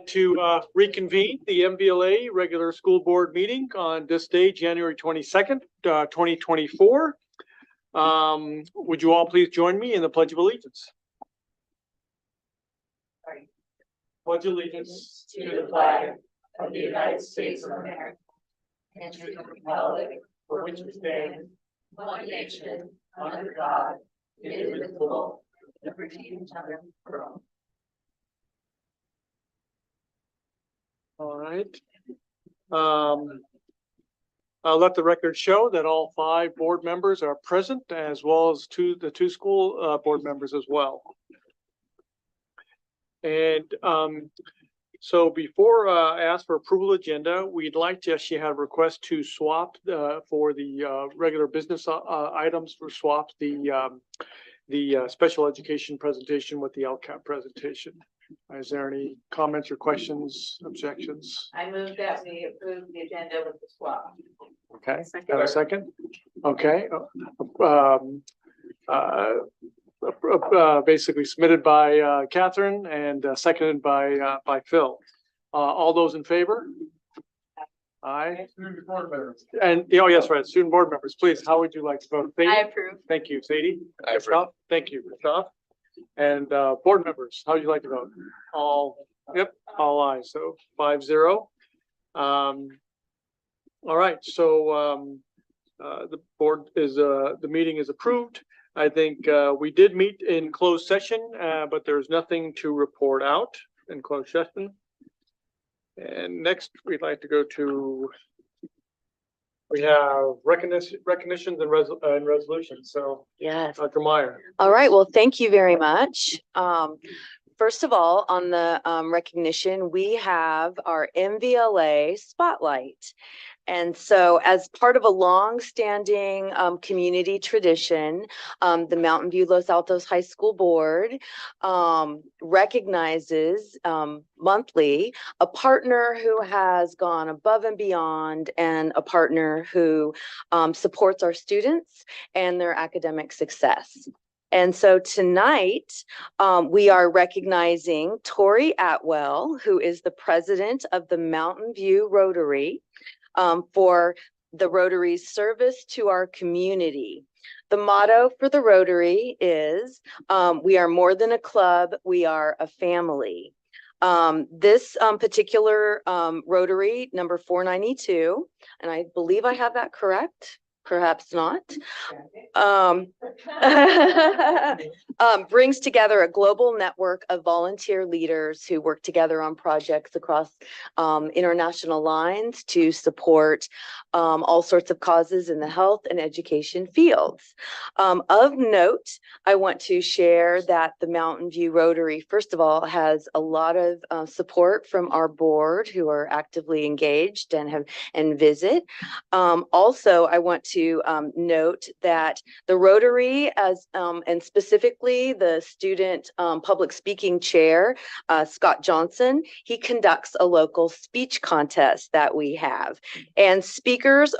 To reconvene the MVLA regular school board meeting on this day, January 22nd, 2024. Would you all please join me in the Pledge of Allegiance? Pledge allegiance to the flag of the United States of America and to the republic for which it stands, one nation, under God, indivisible, with liberty and justice for all. All right. I'll let the record show that all 5 board members are present, as well as the two school board members as well. And so before I ask for approval agenda, we'd like to actually have a request to swap for the regular business items for swap the special education presentation with the LCAP presentation. Is there any comments or questions, objections? I move that we approve the agenda with the swap. Okay, have a second? Okay. Basically submitted by Catherine and seconded by Phil. All those in favor? Aye. And oh yes, right. Student board members, please. How would you like to vote? I approve. Thank you, Sadie. I approve. Thank you, Christoph. And board members, how would you like to vote? All, yep, all ayes. So 5-0. All right. So the board is the meeting is approved. I think we did meet in closed session, but there's nothing to report out in closed session. And next, we'd like to go to, we have recognitions and resolutions. So, Yes. Dr. Meyer. All right. Well, thank you very much. First of all, on the recognition, we have our MVLA spotlight. And so as part of a long-standing community tradition, the Mountain View Los Altos High School Board recognizes monthly a partner who has gone above and beyond and a partner who supports our students and their academic success. And so tonight, we are recognizing Tori Atwell, who is the president of the Mountain View Rotary, for the Rotary's service to our community. The motto for the Rotary is, we are more than a club, we are a family. This particular Rotary, number 492, and I believe I have that correct. Perhaps not, brings together a global network of volunteer leaders who work together on projects across international lines to support all sorts of causes in the health and education fields. Of note, I want to share that the Mountain View Rotary, first of all, has a lot of support from our board who are actively engaged and visit. Also, I want to note that the Rotary, and specifically the student public speaking chair, Scott Johnson, he conducts a local speech contest that we have. And the speakers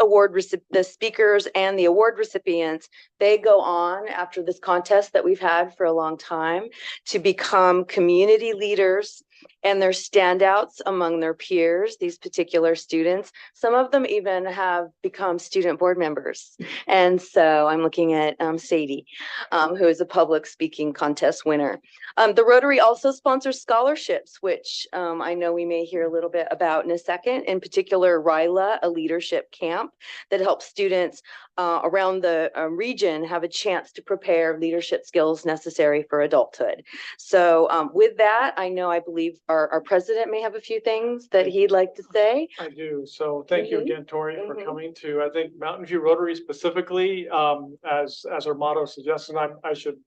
and the award recipients, they go on after this contest that we've had for a long time to become community leaders, and they're standouts among their peers, these particular students. Some of them even have become student board members. And so I'm looking at Sadie, who is a public speaking contest winner. The Rotary also sponsors scholarships, which I know we may hear a little bit about in a second. In particular, RILA, a leadership camp that helps students around the region have a chance to prepare leadership skills necessary for adulthood. So with that, I believe our president may have a few things that he'd like to say. I do. So thank you again, Tori, for coming to, I think, Mountain View Rotary specifically, as our motto suggests. And I should,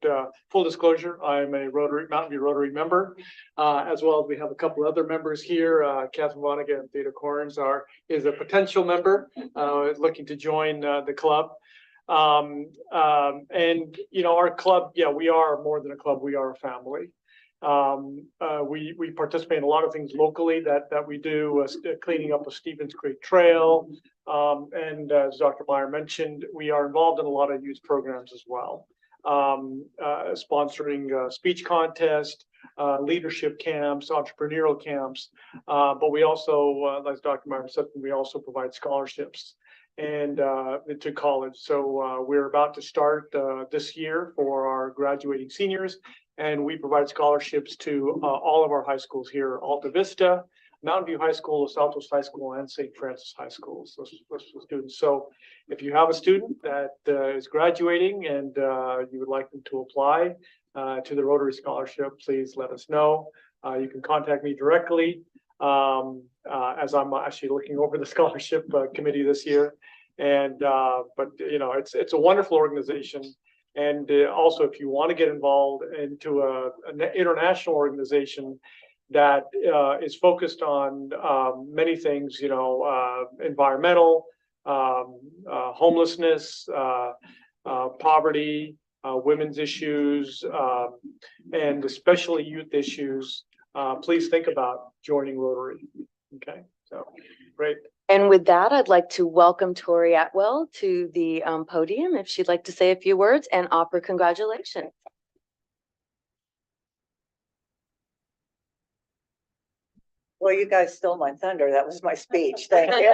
full disclosure, I'm a Mountain View Rotary member, as well as we have a couple other members here. Catherine Vonnegut and Theta Corns is a potential member, looking to join the club. And our club, yeah, we are more than a club, we are a family. We participate in a lot of things locally that we do, cleaning up a Stevens Creek Trail. And as Dr. Meyer mentioned, we are involved in a lot of youth programs as well. sponsoring speech contest, leadership camps, entrepreneurial camps. But we also, as Dr. Meyer said, we also provide scholarships and to college. So we're about to start this year for our graduating seniors, and we provide scholarships to all of our high schools here: Alta Vista, Mountain View High School, Los Altos High School, and St. Francis High Schools. Those students. So if you have a student that is graduating and you would like them to apply to the Rotary Scholarship, please let us know. You can contact me directly as I'm actually looking over the scholarship committee this year. And but you know, it's a wonderful organization. And also, if you want to get involved into an international organization that is focused on many things, you know, environmental, homelessness, poverty, women's issues, and especially youth issues, please think about joining Rotary. Okay, so great. And with that, I'd like to welcome Tori Atwell to the podium if she'd like to say a few words and offer congratulations. Well, you guys stole my thunder. That was my speech. Thank you.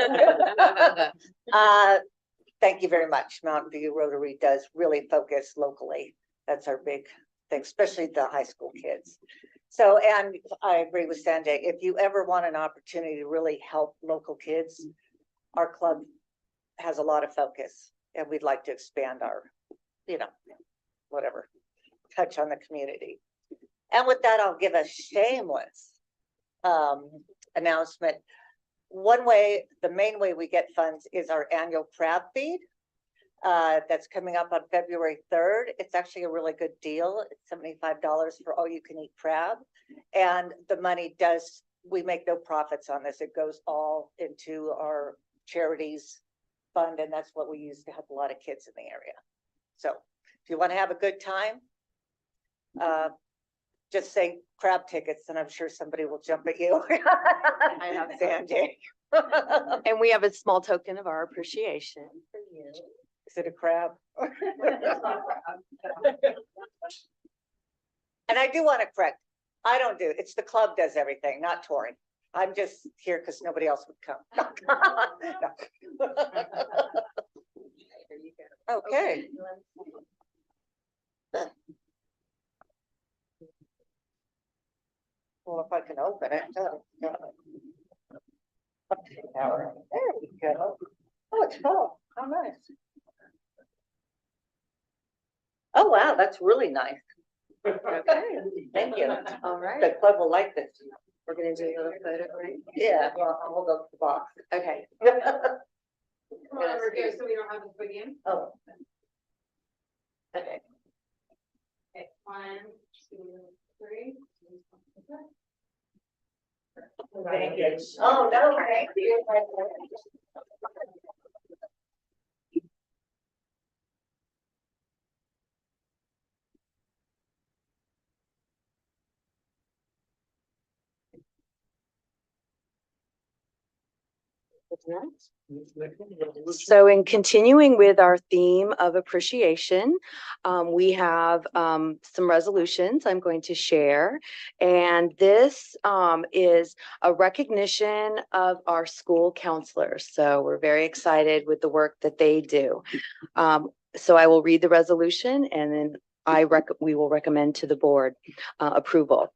Thank you very much. Mountain View Rotary does really focus locally. That's our big thing, especially the high school kids. So, and I agree with Sanjay, if you ever want an opportunity to really help local kids, our club has a lot of focus, and we'd like to expand our, you know, whatever, touch on the community. And with that, I'll give a shameless announcement. One way, the main way we get funds is our annual crab feed. That's coming up on February 3rd. It's actually a really good deal. It's $75 for all you can eat crab. And the money does, we make no profits on this. It goes all into our charities fund, and that's what we use to help a lot of kids in the area. So if you want to have a good time, just say crab tickets, and I'm sure somebody will jump at you. I have Sanjay. And we have a small token of our appreciation for you. Is it a crab? And I do want to correct. I don't do, it's the club does everything, not Tori. I'm just here because nobody else would come. Okay. Well, if I can open it. There we go. Oh, it's full. How nice. Oh, wow, that's really nice. Okay, thank you. All right. The club will like this. We're going to do a little photo, right? Yeah, well, I'll hold up the box. Okay. Come on over here so we don't have to put in. Oh. Okay. Okay, 1, 2, 3. Thank you. Oh, no, thank you. So in continuing with our theme of appreciation, we have some resolutions I'm going to share. And this is a recognition of our school counselors. So we're very excited with the work that they do. So I will read the resolution, and then we will recommend to the board approval.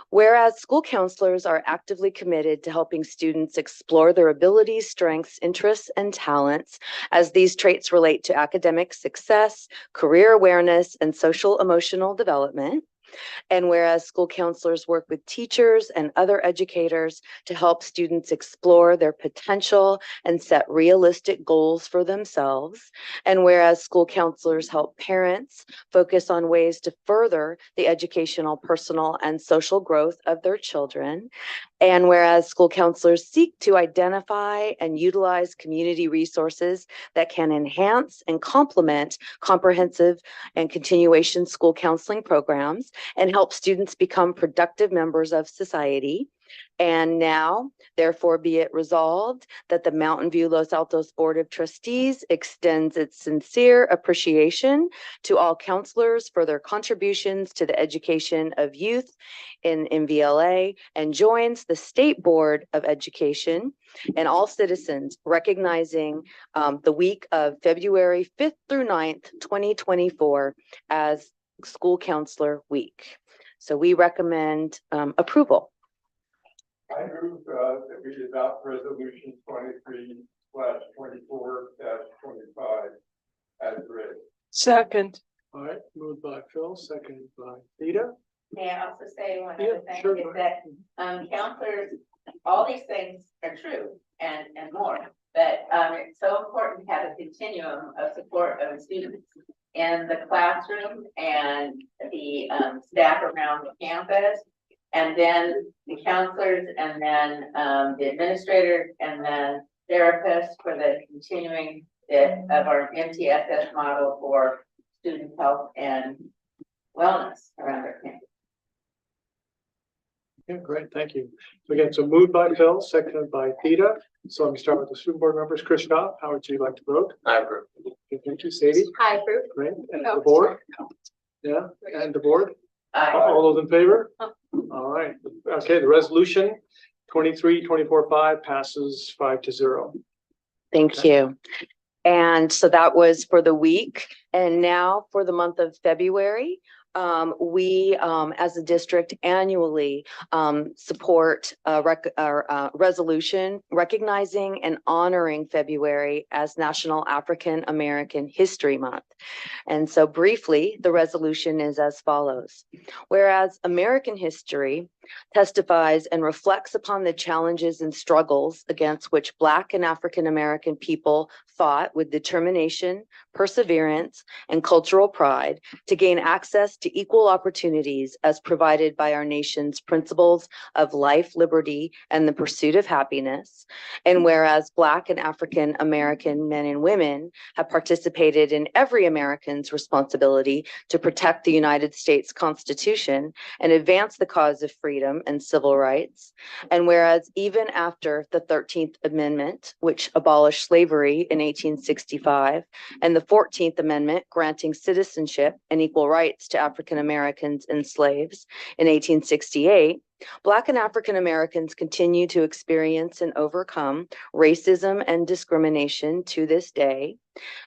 Whereas school counselors are actively committed to helping students explore their abilities, strengths, interests, and talents as these traits relate to academic success, career awareness, and social emotional development. And whereas school counselors work with teachers and other educators to help students explore their potential and set realistic goals for themselves. And whereas school counselors help parents focus on ways to further the educational, personal, and social growth of their children. And whereas school counselors seek to identify and utilize community resources that can enhance and complement comprehensive and continuation school counseling programs and help students become productive members of society. And now, therefore, be it resolved that the Mountain View Los Altos Board of Trustees extends its sincere appreciation to all counselors for their contributions to the education of youth in MVLA and joins the State Board of Education and all citizens recognizing the week of February 5th through 9th, 2024 as School Counselor Week. So we recommend approval. I move that we adopt resolution 23/24-25 as read. Second. All right, moved by Phil, seconded by Theta. May I also say one Yeah, other thing sure, is go that, counselors, all these things are true and more. But, it's so important to have a continuum of support of students in the classroom and the, staff around the campus. And then the counselors and then, the administrators and then therapists for the continuing of our MTSS model for student health and wellness around our campus. Yeah, great, thank you. So again, so moved by Phil, seconded by Theta. So let me start with the student board members. Chris Scott, how would you like to vote? I approve. Okay, thank you, Sadie. Hi, Bruce. Great, and the board? Yeah, and the board? Aye. All those in favor? All right, okay, the resolution 23/24/5 passes 5-0. Thank you. And so that was for the week. And now for the month of February, we, as a district annually, support a resolution recognizing and honoring February as National African American History Month. And so briefly, the resolution is as follows. Whereas American history testifies and reflects upon the challenges and struggles against which Black and African American people fought with determination, perseverance, and cultural pride to gain access to equal opportunities as provided by our nation's principles of life, liberty, and the pursuit of happiness. And whereas Black and African American men and women have participated in every American's responsibility to protect the United States Constitution and advance the cause of freedom and civil rights. And whereas even after the 13th Amendment, which abolished slavery in 1865, and the 14th Amendment granting citizenship and equal rights to African Americans and slaves in 1868, Black and African Americans continue to experience and overcome racism and discrimination to this day.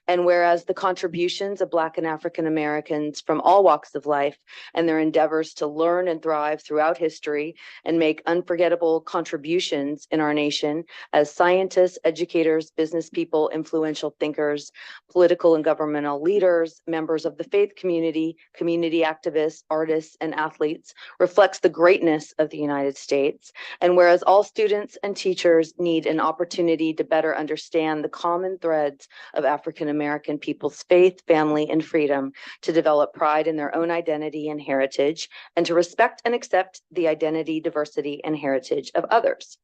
And whereas the contributions of Black and African Americans from all walks of life and their endeavors to learn and thrive throughout history and make unforgettable contributions in our nation as scientists, educators, business people, influential thinkers, political and governmental leaders, members of the faith community, community activists, artists, and athletes reflects the greatness of the United States. And whereas all students and teachers need an opportunity to better understand the common threads of African American people's faith, family, and freedom, to develop pride in their own identity and heritage, and to respect and accept the identity, diversity, and heritage of others.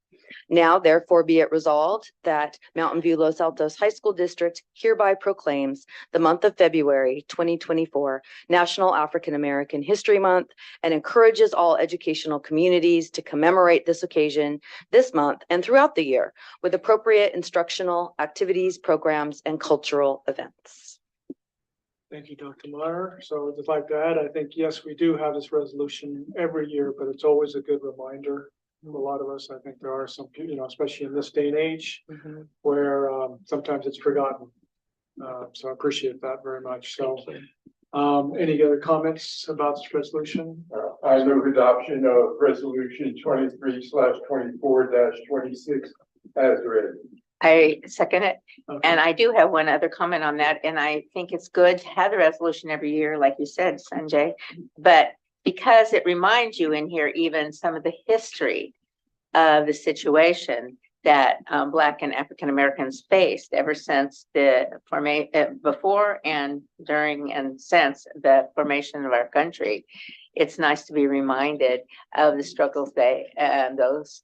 Now, therefore, be it resolved that Mountain View Los Altos High School District hereby proclaims the month of February 2024 National African American History Month and encourages all educational communities to commemorate this occasion this month and throughout the year with appropriate instructional activities, programs, and cultural events. Thank you, Dr. Meyer. So I'd just like to add, I think, yes, we do have this resolution every year, but it's always a good reminder. A lot of us, I think there are some, especially in this day and age, where sometimes it's forgotten. So I appreciate that very much. So any other comments about this resolution? I move adoption of resolution 23/24-26 as read. I second it. Okay. And I do have one other comment on that, and I think it's good to have the resolution every year, like you said, Sanjay. But because it reminds you in here even some of the history of the situation that Black and African Americans faced ever since the before and during and since the formation of our country. It's nice to be reminded of the struggles those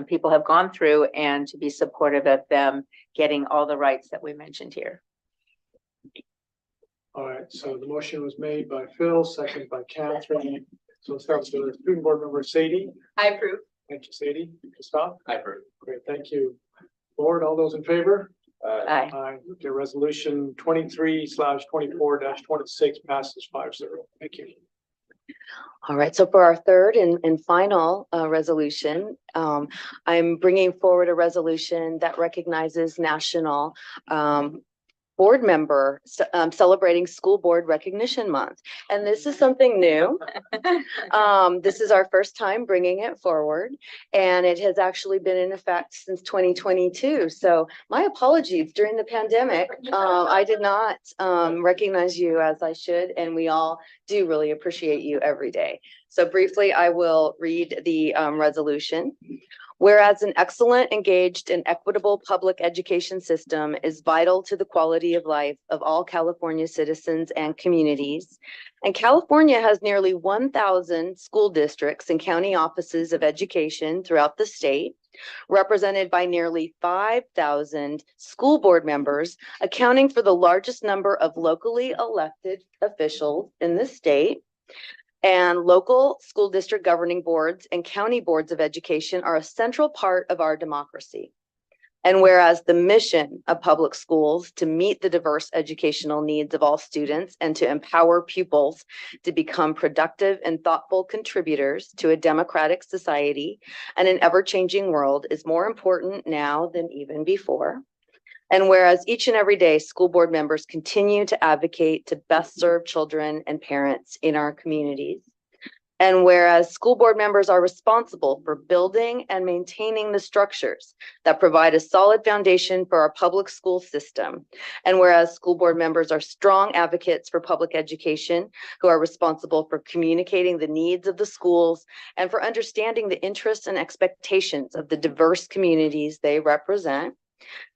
people have gone through and to be supportive of them getting all the rights that we mentioned here. All right, so the motion was made by Phil, seconded by Catherine. So let's start with the student board member, Sadie. I approve. Thank you, Sadie. Christoph? I approve. Great, thank you. Board, all those in favor? Aye. Aye. Okay, resolution 23/24-26 passes 5-0. Thank you. All right, so for our third and final resolution, I'm bringing forward a resolution that recognizes National Board Member celebrating School Board Recognition Month. And this is something new. This is our first time bringing it forward, and it has actually been in effect since 2022. So my apologies, during the pandemic, I did not recognize you as I should, and we all do really appreciate you every day. So briefly, I will read the resolution. Whereas an excellent, engaged, and equitable public education system is vital to the quality of life of all California citizens and communities, and California has nearly 1,000 school districts and county offices of education throughout the state, represented by nearly 5,000 school board members, accounting for the largest number of locally elected officials in the state. And local school district governing boards and county boards of education are a central part of our democracy. And whereas the mission of public schools to meet the diverse educational needs of all students and to empower pupils to become productive and thoughtful contributors to a democratic society and an ever-changing world is more important now than even before. And whereas each and every day, school board members continue to advocate to best serve children and parents in our communities. And whereas school board members are responsible for building and maintaining the structures that provide a solid foundation for our public school system. And whereas school board members are strong advocates for public education who are responsible for communicating the needs of the schools and for understanding the interests and expectations of the diverse communities they represent.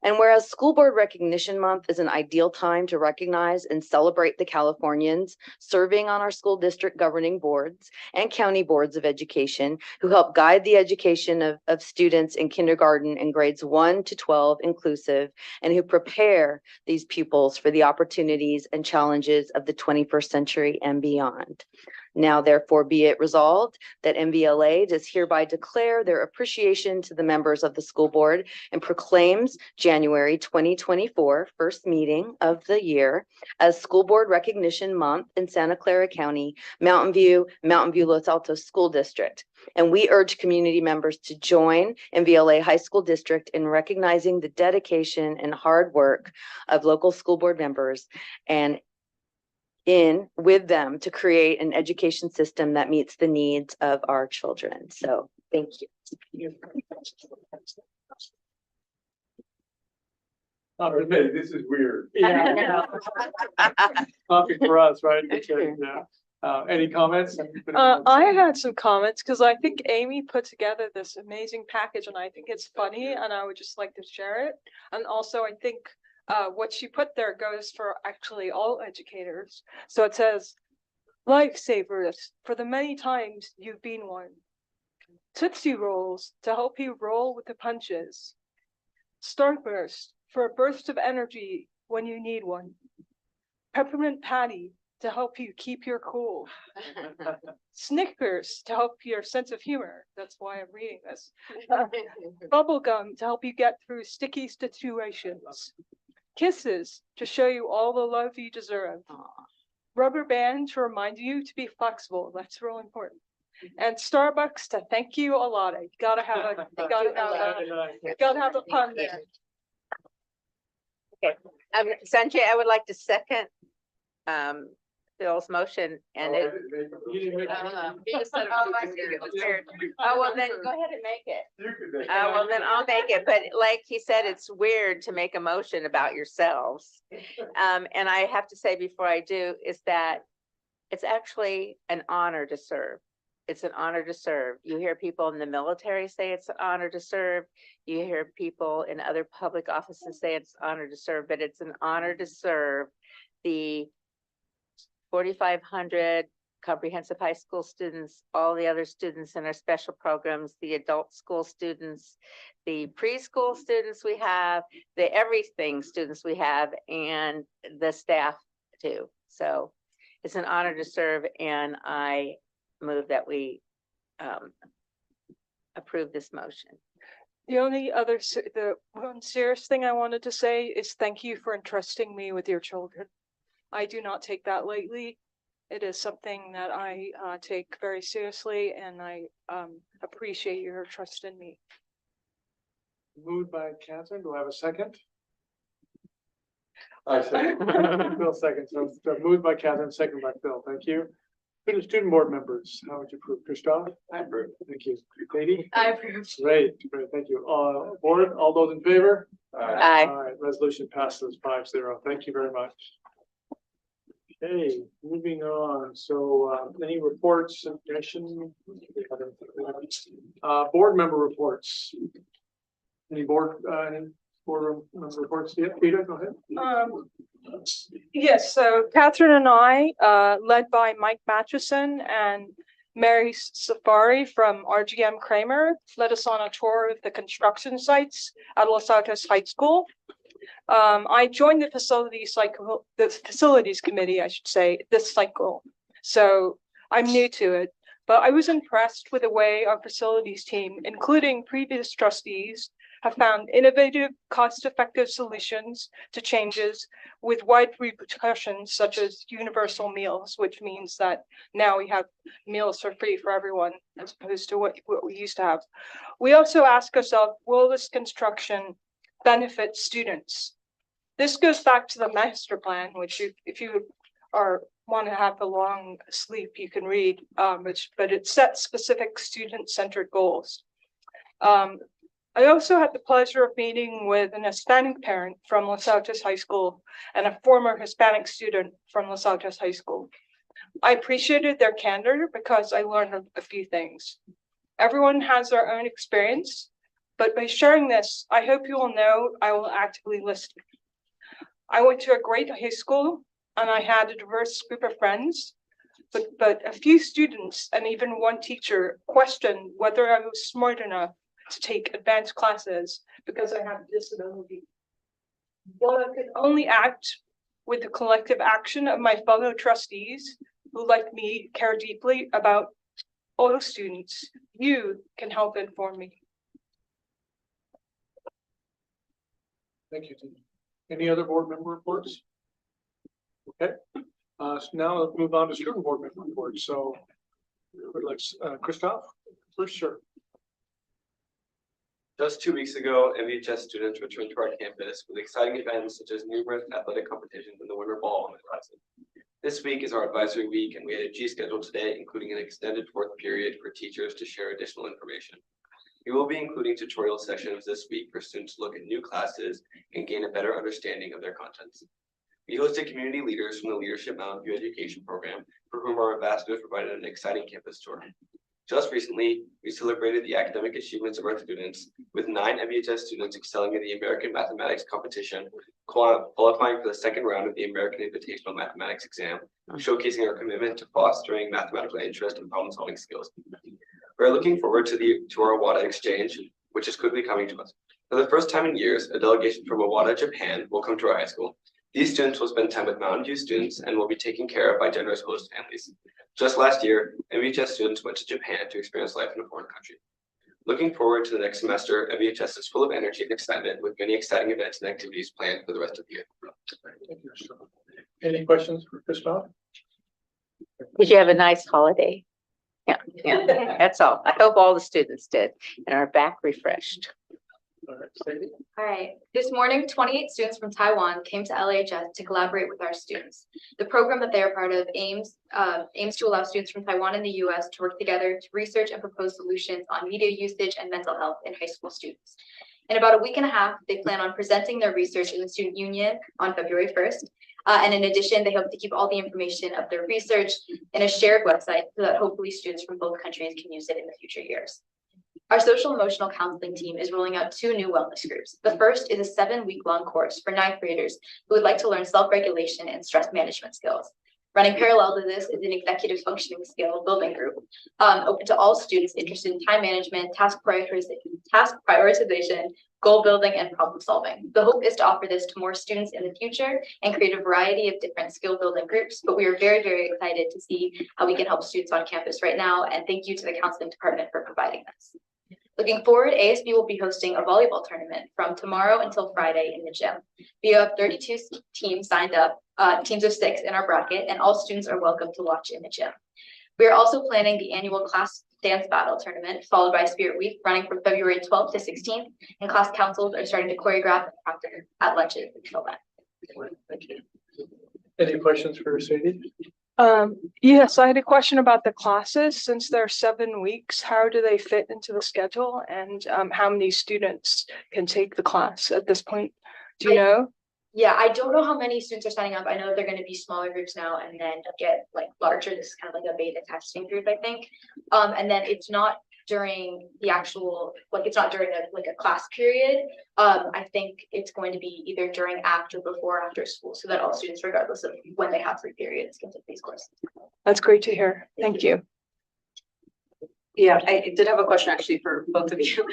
And whereas School Board Recognition Month is an ideal time to recognize and celebrate the Californians serving on our school district governing boards and county boards of education who help guide the education of students in kindergarten and grades 1 to 12 inclusive, and who prepare these pupils for the opportunities and challenges of the 21st century and beyond. Now, therefore, be it resolved that MVLA does hereby declare their appreciation to the members of the school board and proclaims January 2024, first meeting of the year, as School Board Recognition Month in Santa Clara County, Mountain View, Los Altos School District. And we urge community members to join MVLA High School District in recognizing the dedication and hard work of local school board members and with them to create an education system that meets the needs of our children. So thank you. Okay, this is weird. Yeah. Topic for us, right? Yeah. Any comments? I had some comments because I think Amy put together this amazing package and I think it's funny and I would just like to share it. And also I think what she put there goes for actually all educators. So it says, lifesavers for the many times you've been one. Tootsie Rolls to help you roll with the punches. Starburst for a burst of energy when you need one. Peppermint Patty to help you keep your cool. Snickers to help your sense of humor. That's why I'm reading this. Bubblegum to help you get through sticky situations. Kisses to show you all the love you deserve. Rubber band to remind you to be flexible. That's real important. And Starbucks to thank you a lot. You gotta have a pun there. Okay, Sanjay, I would like to second Phil's motion and it. Oh, well, then go ahead and make it. Well, then I'll make it, but like he said, it's weird to make a motion about yourselves. And I have to say before I do is that it's actually an honor to serve. It's an honor to serve. You hear people in the military say it's an honor to serve. You hear people in other public offices say it's an honor to serve, but it's an honor to serve the 4,500 comprehensive high school students, all the other students in our special programs, the adult school students, the preschool students we have, the everything students we have, and the staff too. So it's an honor to serve, and I move that we approve this motion. The only other, the one serious thing I wanted to say is thank you for entrusting me with your children. I do not take that lightly. It is something that I take very seriously, and I appreciate your trust in me. Moved by Catherine. Do I have a second? I say, Phil seconds. So moved by Catherine, second by Phil. Thank you. Student board members, how would you approve? Christoph? I approve. Thank you. Katie? I approve. Great, thank you. Board, all those in favor? Aye. All right, resolution passes 5-0. Thank you very much. Okay, moving on. So, any reports, information? Board member reports. Any board member reports? Yeah, Peter, go ahead. Yes, so Catherine and I, led by Mike Matchison and Mary Safari from RGM Kramer, led us on a tour of the construction sites at Los Altos High School. I joined the facilities committee, I should say, this cycle. So I'm new to it, but I was impressed with the way our facilities team, including previous trustees, have found innovative, cost-effective solutions to changes with wide repercussions, such as universal meals, which means that now we have meals for free for everyone, as opposed to what we used to have. We also ask ourselves, will this construction benefit students? This goes back to the master plan, which if you want to have a long sleep, you can read, but it sets specific student-centered goals. I also had the pleasure of meeting with an Hispanic parent from Los Altos High School and a former Hispanic student from Los Altos High School. I appreciated their candor because I learned a few things. Everyone has their own experience, but by sharing this, I hope you will know I will actively listen. I went to a great high school and I had a diverse group of friends, but a few students and even one teacher questioned whether I was smart enough to take advanced classes because I have a disability. While I could only act with the collective action of my fellow trustees who, like me, care deeply about all students, you can help inform me. Thank you. Any other board member reports? Okay, so now let's move on to student board member reports. So, let's, Christoph, first, sure. Just 2 weeks ago, MVHS students returned to our campus with exciting events such as numerous athletic competitions and the Winter Ball on the horizon. This week is our advisory week, and we had a G schedule today, including an extended fourth period for teachers to share additional information. We will be including tutorial sessions this week for students to look at new classes and gain a better understanding of their contents. We hosted community leaders from the Leadership Mountain View Education Program, for whom our ambassadors provided an exciting campus tour. Just recently, we celebrated the academic achievements of our students, with 9 MVHS students excelling in the American Mathematics competition, qualifying for the second round of the American Invitational Mathematics exam, showcasing our commitment to fostering mathematical interest and problem-solving skills. We're looking forward to our WADA exchange, which is quickly coming to us. For the first time in years, a delegation from WADA, Japan will come to our high school. These students will spend time with Mountain View students and will be taken care of by generous host families. Just last year, MVHS students went to Japan to experience life in a foreign country. Looking forward to the next semester, MVHS is full of energy and excitement, with many exciting events and activities planned for the rest of the year. Thank you, Christoph. Any questions for Christoph? Did you have a nice holiday? Yeah, that's all. I hope all the students did and are back refreshed. All right, Sadie? All right, this morning, 28 students from Taiwan came to LHS to collaborate with our students. The program that they are part of aims to allow students from Taiwan and the US to work together to research and propose solutions on media usage and mental health in high school students. In about a week and a half, they plan on presenting their research in the Student Union on February 1st. And in addition, they hope to keep all the information of their research in a shared website so that hopefully students from both countries can use it in the future years. Our social emotional counseling team is rolling out 2 new wellness groups. The first is a 7-week-long course for 9th graders who would like to learn self-regulation and stress management skills. Running parallel to this is an executive functioning skill building group, open to all students interested in time management, task prioritization, goal building, and problem solving. The hope is to offer this to more students in the future and create a variety of different skill building groups, but we are very, very excited to see how we can help students on campus right now, and thank you to the counseling department for providing this. Looking forward, ASB will be hosting a volleyball tournament from tomorrow until Friday in the gym. We have 32 teams signed up, teams of 6 in our bracket, and all students are welcome to watch in the gym. We are also planning the annual class dance battle tournament, followed by Spirit Week, running from February 12th to 16th, and class councils are starting to choreograph and practice at lunches until then. Thank you. Any questions for Sadie? Yes, I had a question about the classes. Since there are 7 weeks, how do they fit into the schedule, and how many students can take the class at this point? Do you know? Yeah, I don't know how many students are signing up. I know they're going to be smaller groups now and then get like larger. This is kind of like a beta testing group, I think. And then it's not during the actual, like it's not during a class period. I think it's going to be either during, after, before, after school, so that all students, regardless of when they have free periods, can take these courses. That's great to hear. Thank you. Yeah, I did have a question actually for both of you.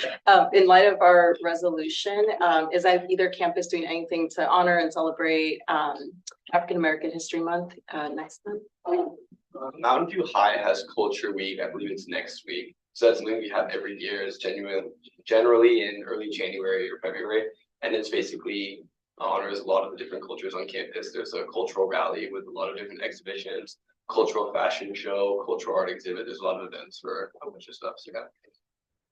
In light of our resolution, is either campus doing anything to honor and celebrate African American History Month next month? Mountain View High has Culture Week. I believe it's next week. So that's something we have every year. It's generally in early January or February, and it's basically honors a lot of the different cultures on campus. There's a cultural rally with a lot of different exhibitions, cultural fashion show, cultural art exhibit. There's a lot of events for a bunch of stuff. So yeah.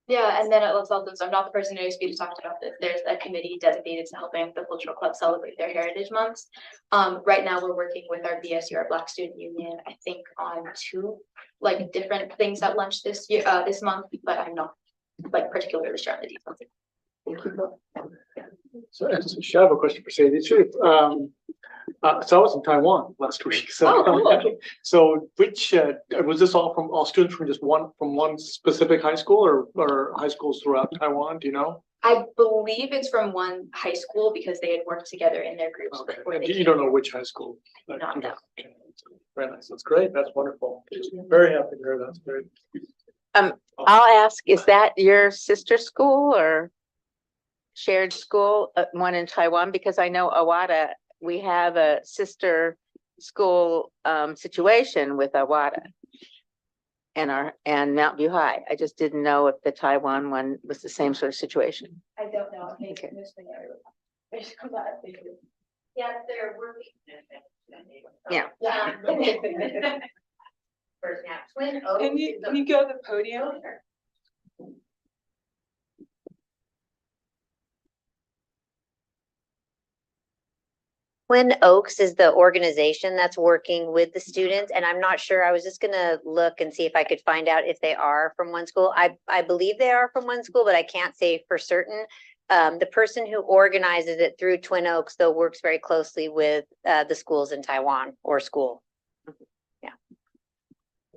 Yeah, and then at Los Altos, I'm not the person who's to talk about this. There's a committee designated to helping the cultural club celebrate their heritage months. Right now we're working with our BSU, our Black Student Union, I think on 2 like different things at lunch this year, this month, but I'm not like particularly sure on the details. So I have a question for Sadie too. So I was in Taiwan last week. So, so which was this all students from just one specific high school or high schools throughout Taiwan? Do you know? I believe it's from one high school because they had worked together in their groups. Okay. Before they You came. don't know which high school? Not know. Okay. Very nice. That's great. That's wonderful. Very happy to hear that. That's great. I'll ask, is that your sister school or shared school, one in Taiwan? Because I know Awada, we have a sister school situation with Awada and Mount View High. I just didn't know if the Taiwan one was the same sort of situation. I don't know. Okay. Yeah, they're working. Yeah. First nap, Twin Oaks. Can you go to the podium? Twin Oaks is the organization that's working with the students, and I'm not sure. I was just gonna look and see if I could find out if they are from one school. I believe they are from one school, but I can't say for certain. The person who organizes it through Twin Oaks, though, works very closely with the schools in Taiwan or school. Yeah.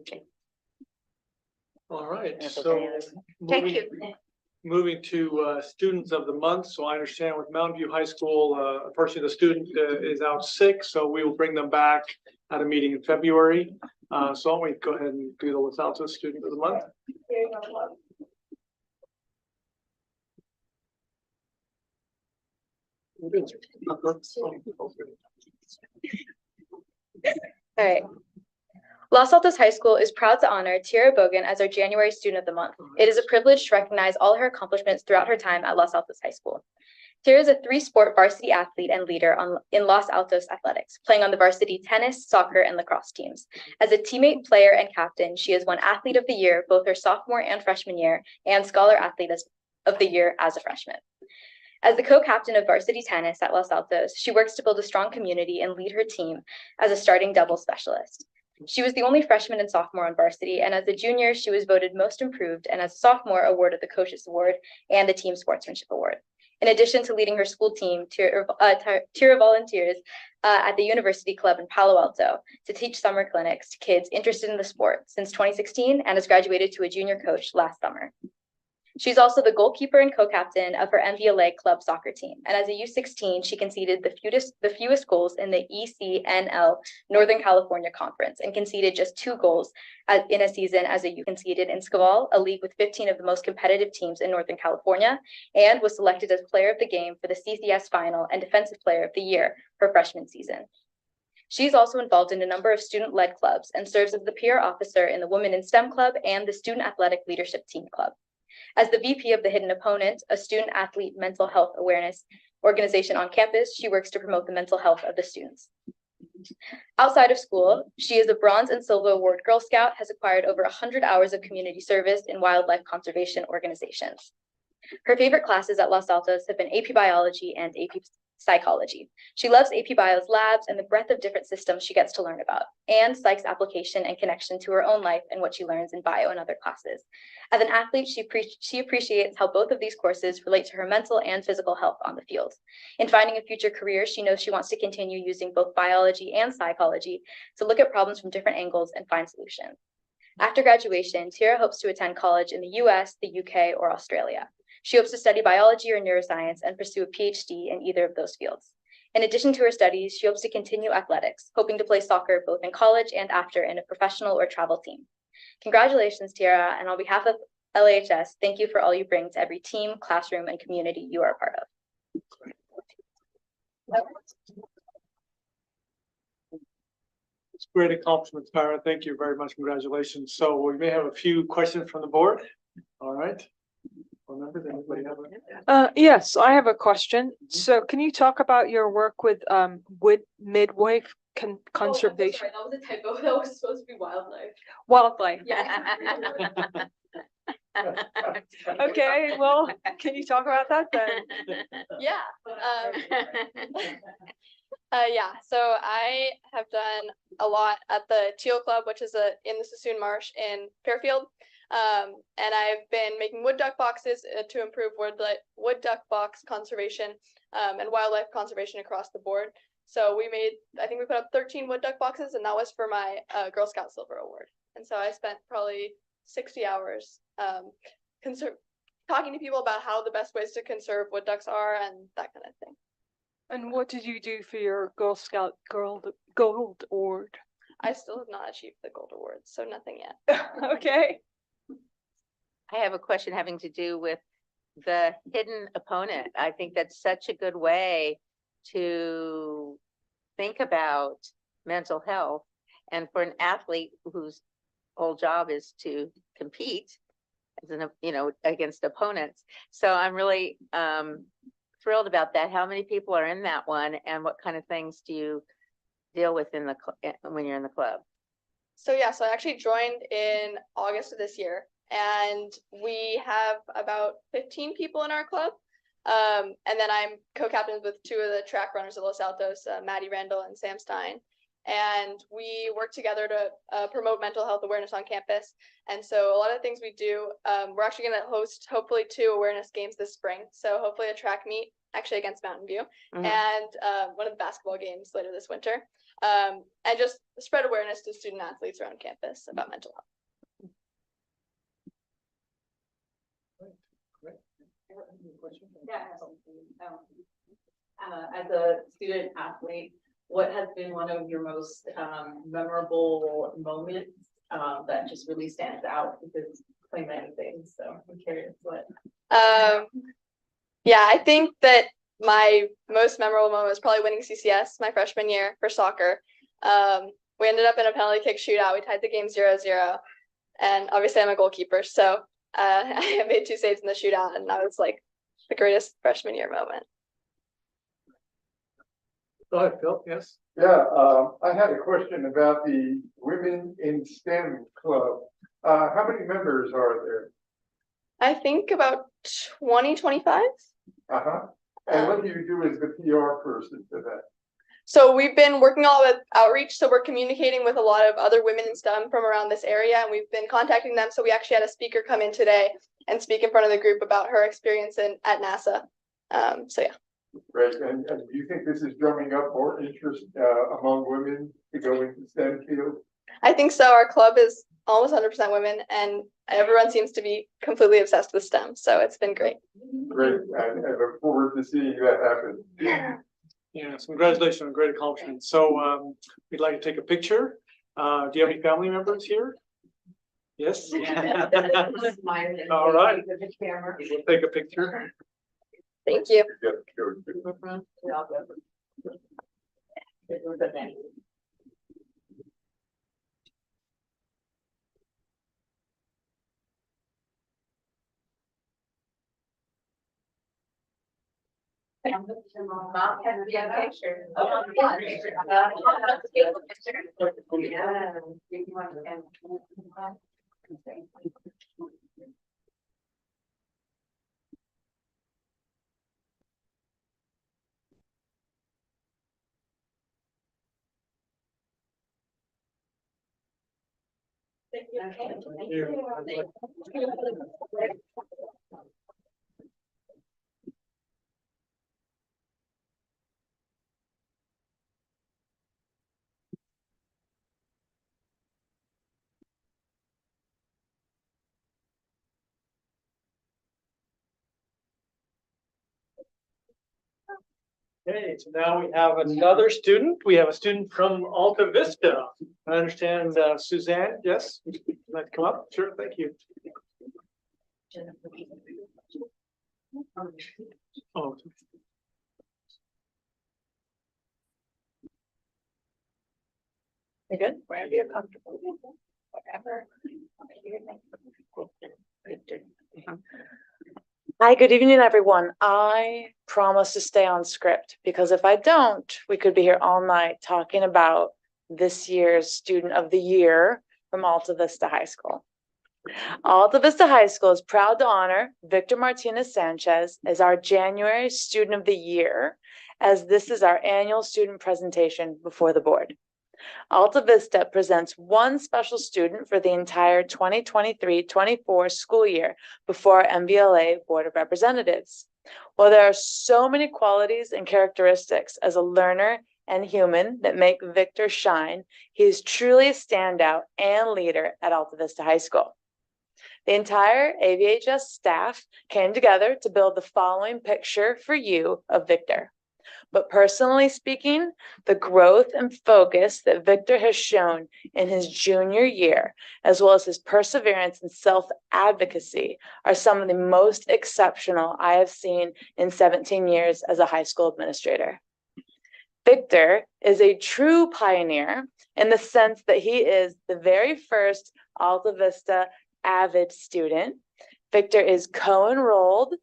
Okay. All right. That's So okay. Thank you. moving to students of the month. So I understand with Mountain View High School, unfortunately, the student is out sick, so we will bring them back at a meeting in February. So why don't we go ahead and do the Los Altos student of the month? All right. Los Altos High School is proud to honor Tierra Bogan as our January Student of the Month. It is a privilege to recognize all her accomplishments throughout her time at Los Altos High School. Tierra is a 3-sport varsity athlete and leader in Los Altos athletics, playing on the varsity tennis, soccer, and lacrosse teams. As a teammate, player, and captain, she has won Athlete of the Year both her sophomore and freshman year, and Scholar Athlete of the Year as a freshman. As the co-captain of varsity tennis at Los Altos, she works to build a strong community and lead her team as a starting double specialist. She was the only freshman and sophomore on varsity, and as a junior, she was voted most improved, and as a sophomore, awarded the Coaches Award and the Team Sportsmanship Award. In addition to leading her school team, Tierra volunteers at the University Club in Palo Alto to teach summer clinics to kids interested in the sport since 2016 and has graduated to a junior coach last summer. She's also the goalkeeper and co-captain of her MVLA club soccer team. And as a U16, she conceded the fewest goals in the ECNL Northern California Conference and conceded just 2 goals in a season as a U conceded in Scaval, a league with 15 of the most competitive teams in Northern California, and was selected as player of the game for the CCS final and defensive player of the year her freshman season. She's also involved in a number of student-led clubs and serves as the PR officer in the Women in STEM Club and the Student Athletic Leadership Team Club. As the VP of the Hidden Opponent, a student athlete mental health awareness organization on campus, she works to promote the mental health of the students. Outside of school, she is a Bronze and Silver Award Girl Scout, has acquired over 100 hours of community service in wildlife conservation organizations. Her favorite classes at Los Altos have been AP Biology and AP Psychology. She loves AP Bio's labs and the breadth of different systems she gets to learn about, and Psych's application and connection to her own life and what she learns in bio and other classes. As an athlete, she appreciates how both of these courses relate to her mental and physical health on the field. In finding a future career, she knows she wants to continue using both biology and psychology to look at problems from different angles and find solutions. After graduation, Tira hopes to attend college in the US, the UK, or Australia. She hopes to study biology or neuroscience and pursue a PhD in either of those fields. In addition to her studies, she hopes to continue athletics, hoping to play soccer both in college and after in a professional or travel team. Congratulations, Tira, and on behalf of LAHS, thank you for all you bring to every team, classroom, and community you are a part of. It's a great accomplishment, Tara. Thank you very much. Congratulations. So we may have a few questions from the board. All right. Remember, anybody have Yes, I have a question. So can you talk about your work with midwife conservation? That was a typo. That was supposed to be wildlife. Wildlife. Yeah. Okay, well, can you talk about that then? Yeah. Yeah, so I have done a lot at the Teal Club, which is in the Sassoon Marsh in Fairfield. And I've been making wood duck boxes to improve wood duck box conservation and wildlife conservation across the board. So I think we put up 13 wood duck boxes, and that was for my Girl Scout Silver Award. And so I spent probably 60 hours talking to people about how the best ways to conserve wood ducks are and that kind of thing. And what did you do for your Girl Scout Gold Award? I still have not achieved the gold award, so nothing yet. Okay. I have a question having to do with the hidden opponent. I think that's such a good way to think about mental health. And for an athlete whose whole job is to compete as against opponents. So I'm really thrilled about that. How many people are in that one, and what kind of things do you deal with when you're in the club? So yeah, so I actually joined in August of this year. And we have about 15 people in our club. And then I'm co-captain with two of the track runners at Los Altos, Maddie Randall and Sam Stein. And we work together to promote mental health awareness on campus. And so a lot of the things we do, we're actually going to host hopefully 2 awareness games this spring. So hopefully a track meet actually against Mountain View and one of the basketball games later this winter. And just spread awareness to student athletes around campus about mental health. Yeah. As a student athlete, what has been one of your most memorable moments that just really stands out? Because play many things, so I'm curious what. Yeah, I think that my most memorable moment was probably winning CCS my freshman year for soccer. We ended up in a penalty kick shootout. We tied the game 0-0, and obviously I'm a goalkeeper, so I made 2 saves in the shootout, and that was like the greatest freshman year moment. Go ahead, Phil. Yes. Yeah, I had a question about the Women in STEM Club. How many members are there? I think about 20, 25. Uh-huh. And what do you do as the PR person for that? So we've been working a lot with outreach. So we're communicating with a lot of other women in STEM from around this area, and we've been contacting them. So we actually had a speaker come in today and speak in front of the group about her experience at NASA. So yeah. Right, and do you think this is drumming up more interest among women to go into STEM field? I think so. Our club is almost 100% women, and everyone seems to be completely obsessed with STEM. So it's been great. Great, and I look forward to seeing that happen. Yeah, so congratulations on a great accomplishment. So we'd like to take a picture. Do you have any family members here? Yes. All right. We'll take a picture. Thank you. Mom has the picture. Okay, so now we have another student. We have a student from Alta Vista. I understand Suzanne, yes? Would you like to come up? Sure, thank you. Oh. You good? Wherever you're comfortable, whatever. Hi, good evening, everyone. I promise to stay on script because if I don't, we could be here all night talking about this year's Student of the Year from Alta Vista High School. Alta Vista High School is proud to honor Victor Martinez Sanchez as our January Student of the Year, as this is our annual student presentation before the board. Alta Vista presents one special student for the entire 2023-24 school year before our MVLA Board of Representatives. While there are so many qualities and characteristics as a learner and human that make Victor shine, he is truly a standout and leader at Alta Vista High School. The entire AVHS staff came together to build the following picture for you of Victor. But personally speaking, the growth and focus that Victor has shown in his junior year, as well as his perseverance and self-advocacy, are some of the most exceptional I have seen in 17 years as a high school administrator. Victor is a true pioneer in the sense that he is the very first Alta Vista AVID student. Victor is co-enrolled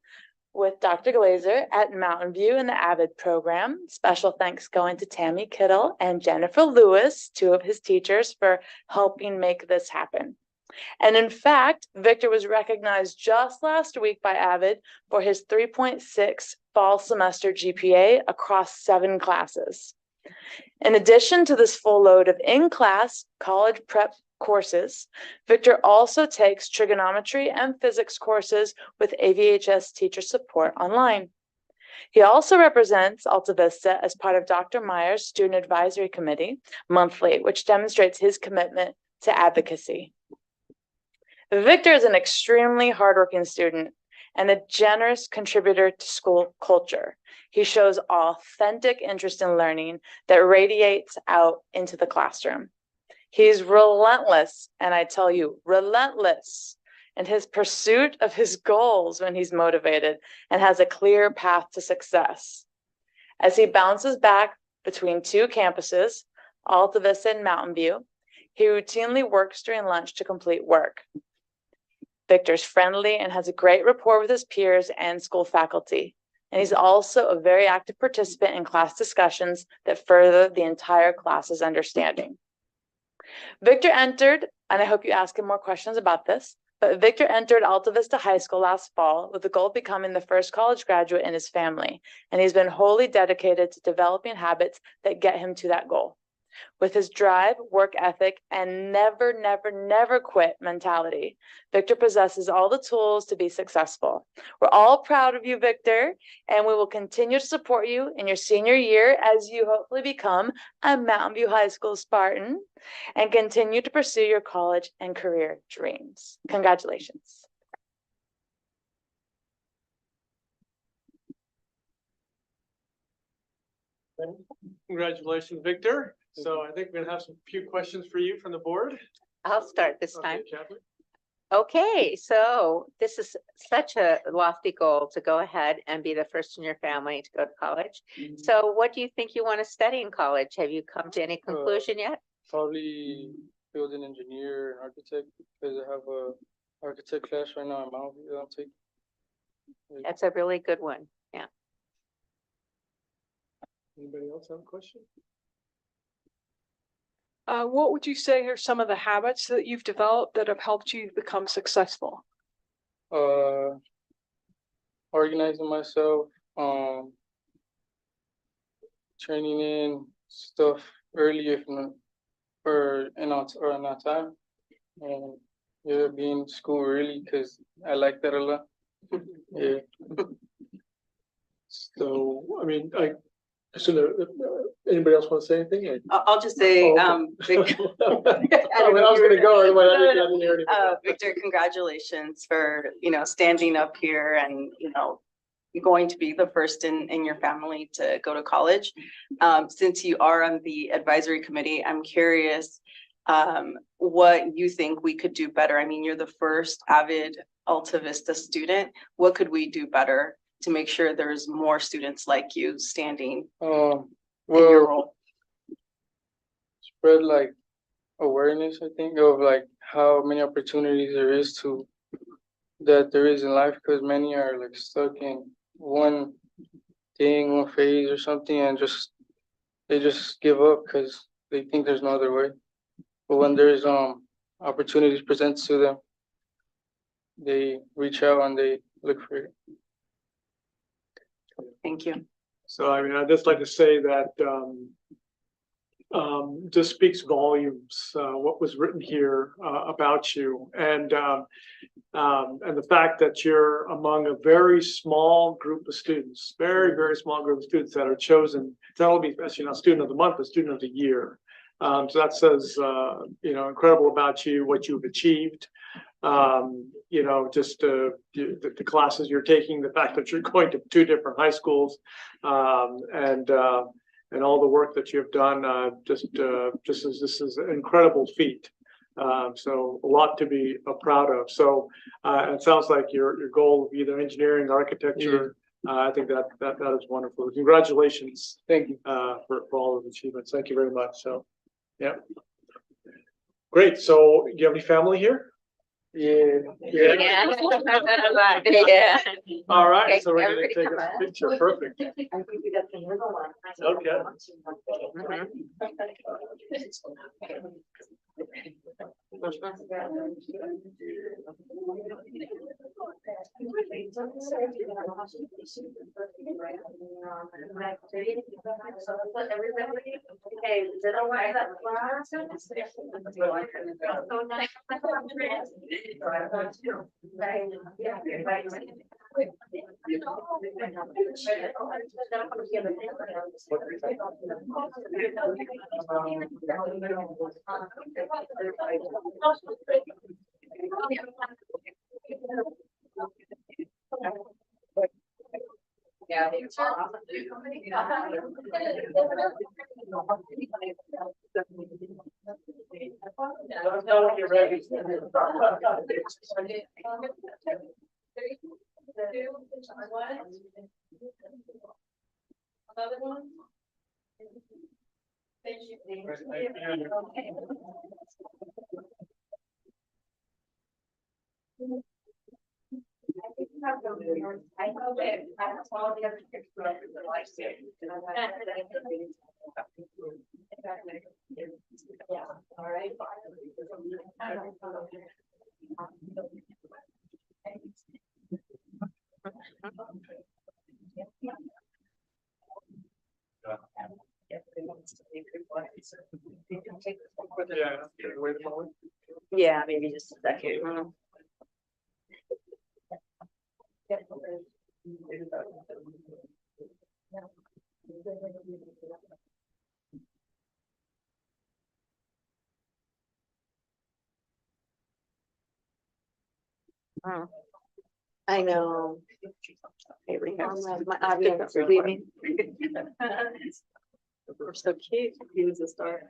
with Dr. Glazer at Mountain View in the AVID program. Special thanks going to Tammy Kittle and Jennifer Lewis, two of his teachers, for helping make this happen. And in fact, Victor was recognized just last week by AVID for his 3.6 fall semester GPA across 7 classes. In addition to this full load of in-class college prep courses, Victor also takes trigonometry and physics courses with AVHS teacher support online. He also represents Alta Vista as part of Dr. Meyer's Student Advisory Committee monthly, which demonstrates his commitment to advocacy. Victor is an extremely hardworking student and a generous contributor to school culture. He shows authentic interest in learning that radiates out into the classroom. He's relentless, and I tell you, relentless in his pursuit of his goals when he's motivated and has a clear path to success. As he bounces back between 2 campuses, Alta Vista and Mountain View, he routinely works during lunch to complete work. Victor's friendly and has a great rapport with his peers and school faculty. And he's also a very active participant in class discussions that further the entire class's understanding. Victor entered, and I hope you ask him more questions about this, but Victor entered Alta Vista High School last fall with the goal of becoming the first college graduate in his family, and he's been wholly dedicated to developing habits that get him to that goal. With his drive, work ethic, and never, never, never quit mentality, Victor possesses all the tools to be successful. We're all proud of you, Victor, and we will continue to support you in your senior year as you hopefully become a Mountain View High School Spartan and continue to pursue your college and career dreams. Congratulations. Congratulations, Victor. So I think we're gonna have some few questions for you from the board. I'll start this Okay, time. Kathleen? Okay, so this is such a lofty goal to go ahead and be the first in your family to go to college. So what do you think you want to study in college? Have you come to any conclusion yet? Probably building engineer and architect because I have a architect class right now in Mountain View. I'll take. That's a really good one. Yeah. Anybody else have a question? What would you say are some of the habits that you've developed that have helped you become successful? Organizing myself, turning in stuff early if not, or on time. And yeah, being in school early because I like that a lot. Yeah. So, I mean, anybody else want to say anything? I'll just say, Oh, okay. Vic- I was gonna go, otherwise I didn't hear anything. Victor, congratulations for, standing up here and, going to be the first in your family to go to college. Since you are on the advisory committee, I'm curious what you think we could do better. I mean, you're the first avid Alta Vista student. What could we do better to make sure there's more students like you standing in your Well, role? spread like awareness, I think, of like how many opportunities there is in life, because many are like stuck in one thing, one phase or something, and they just give up because they think there's no other way. But when there's opportunities presented to them, they reach out and they look for it. Thank you. So, I mean, I'd just like to say that, just speaks volumes, what was written here, about you. And the fact that you're among a very small group of students, very, very small group of students that are chosen, not only as student of the month, but student of the year. So that says, incredible about you, what you've achieved. Just the classes you're taking, the fact that you're going to 2 different high schools, and all the work that you've done, this is an incredible feat. So a lot to be proud of. So it sounds like your goal of either engineering, architecture. I think that is wonderful. Congratulations. Thank you. For all of the achievements. Thank you very much. So, yeah. Great. So do you have any family here? Yeah. Yeah. Yeah. All right. Okay, So we're gonna everybody take come a up. picture. Perfect. Okay. Okay, is it all right? Yeah. Let us know when you're ready. Another one? Thank you. I know that all the other pictures are like yeah, all right. Yeah. Wait a moment. Yeah, maybe just a second. I know. Here we go. My audience is leaving. We're so cute. He was a star.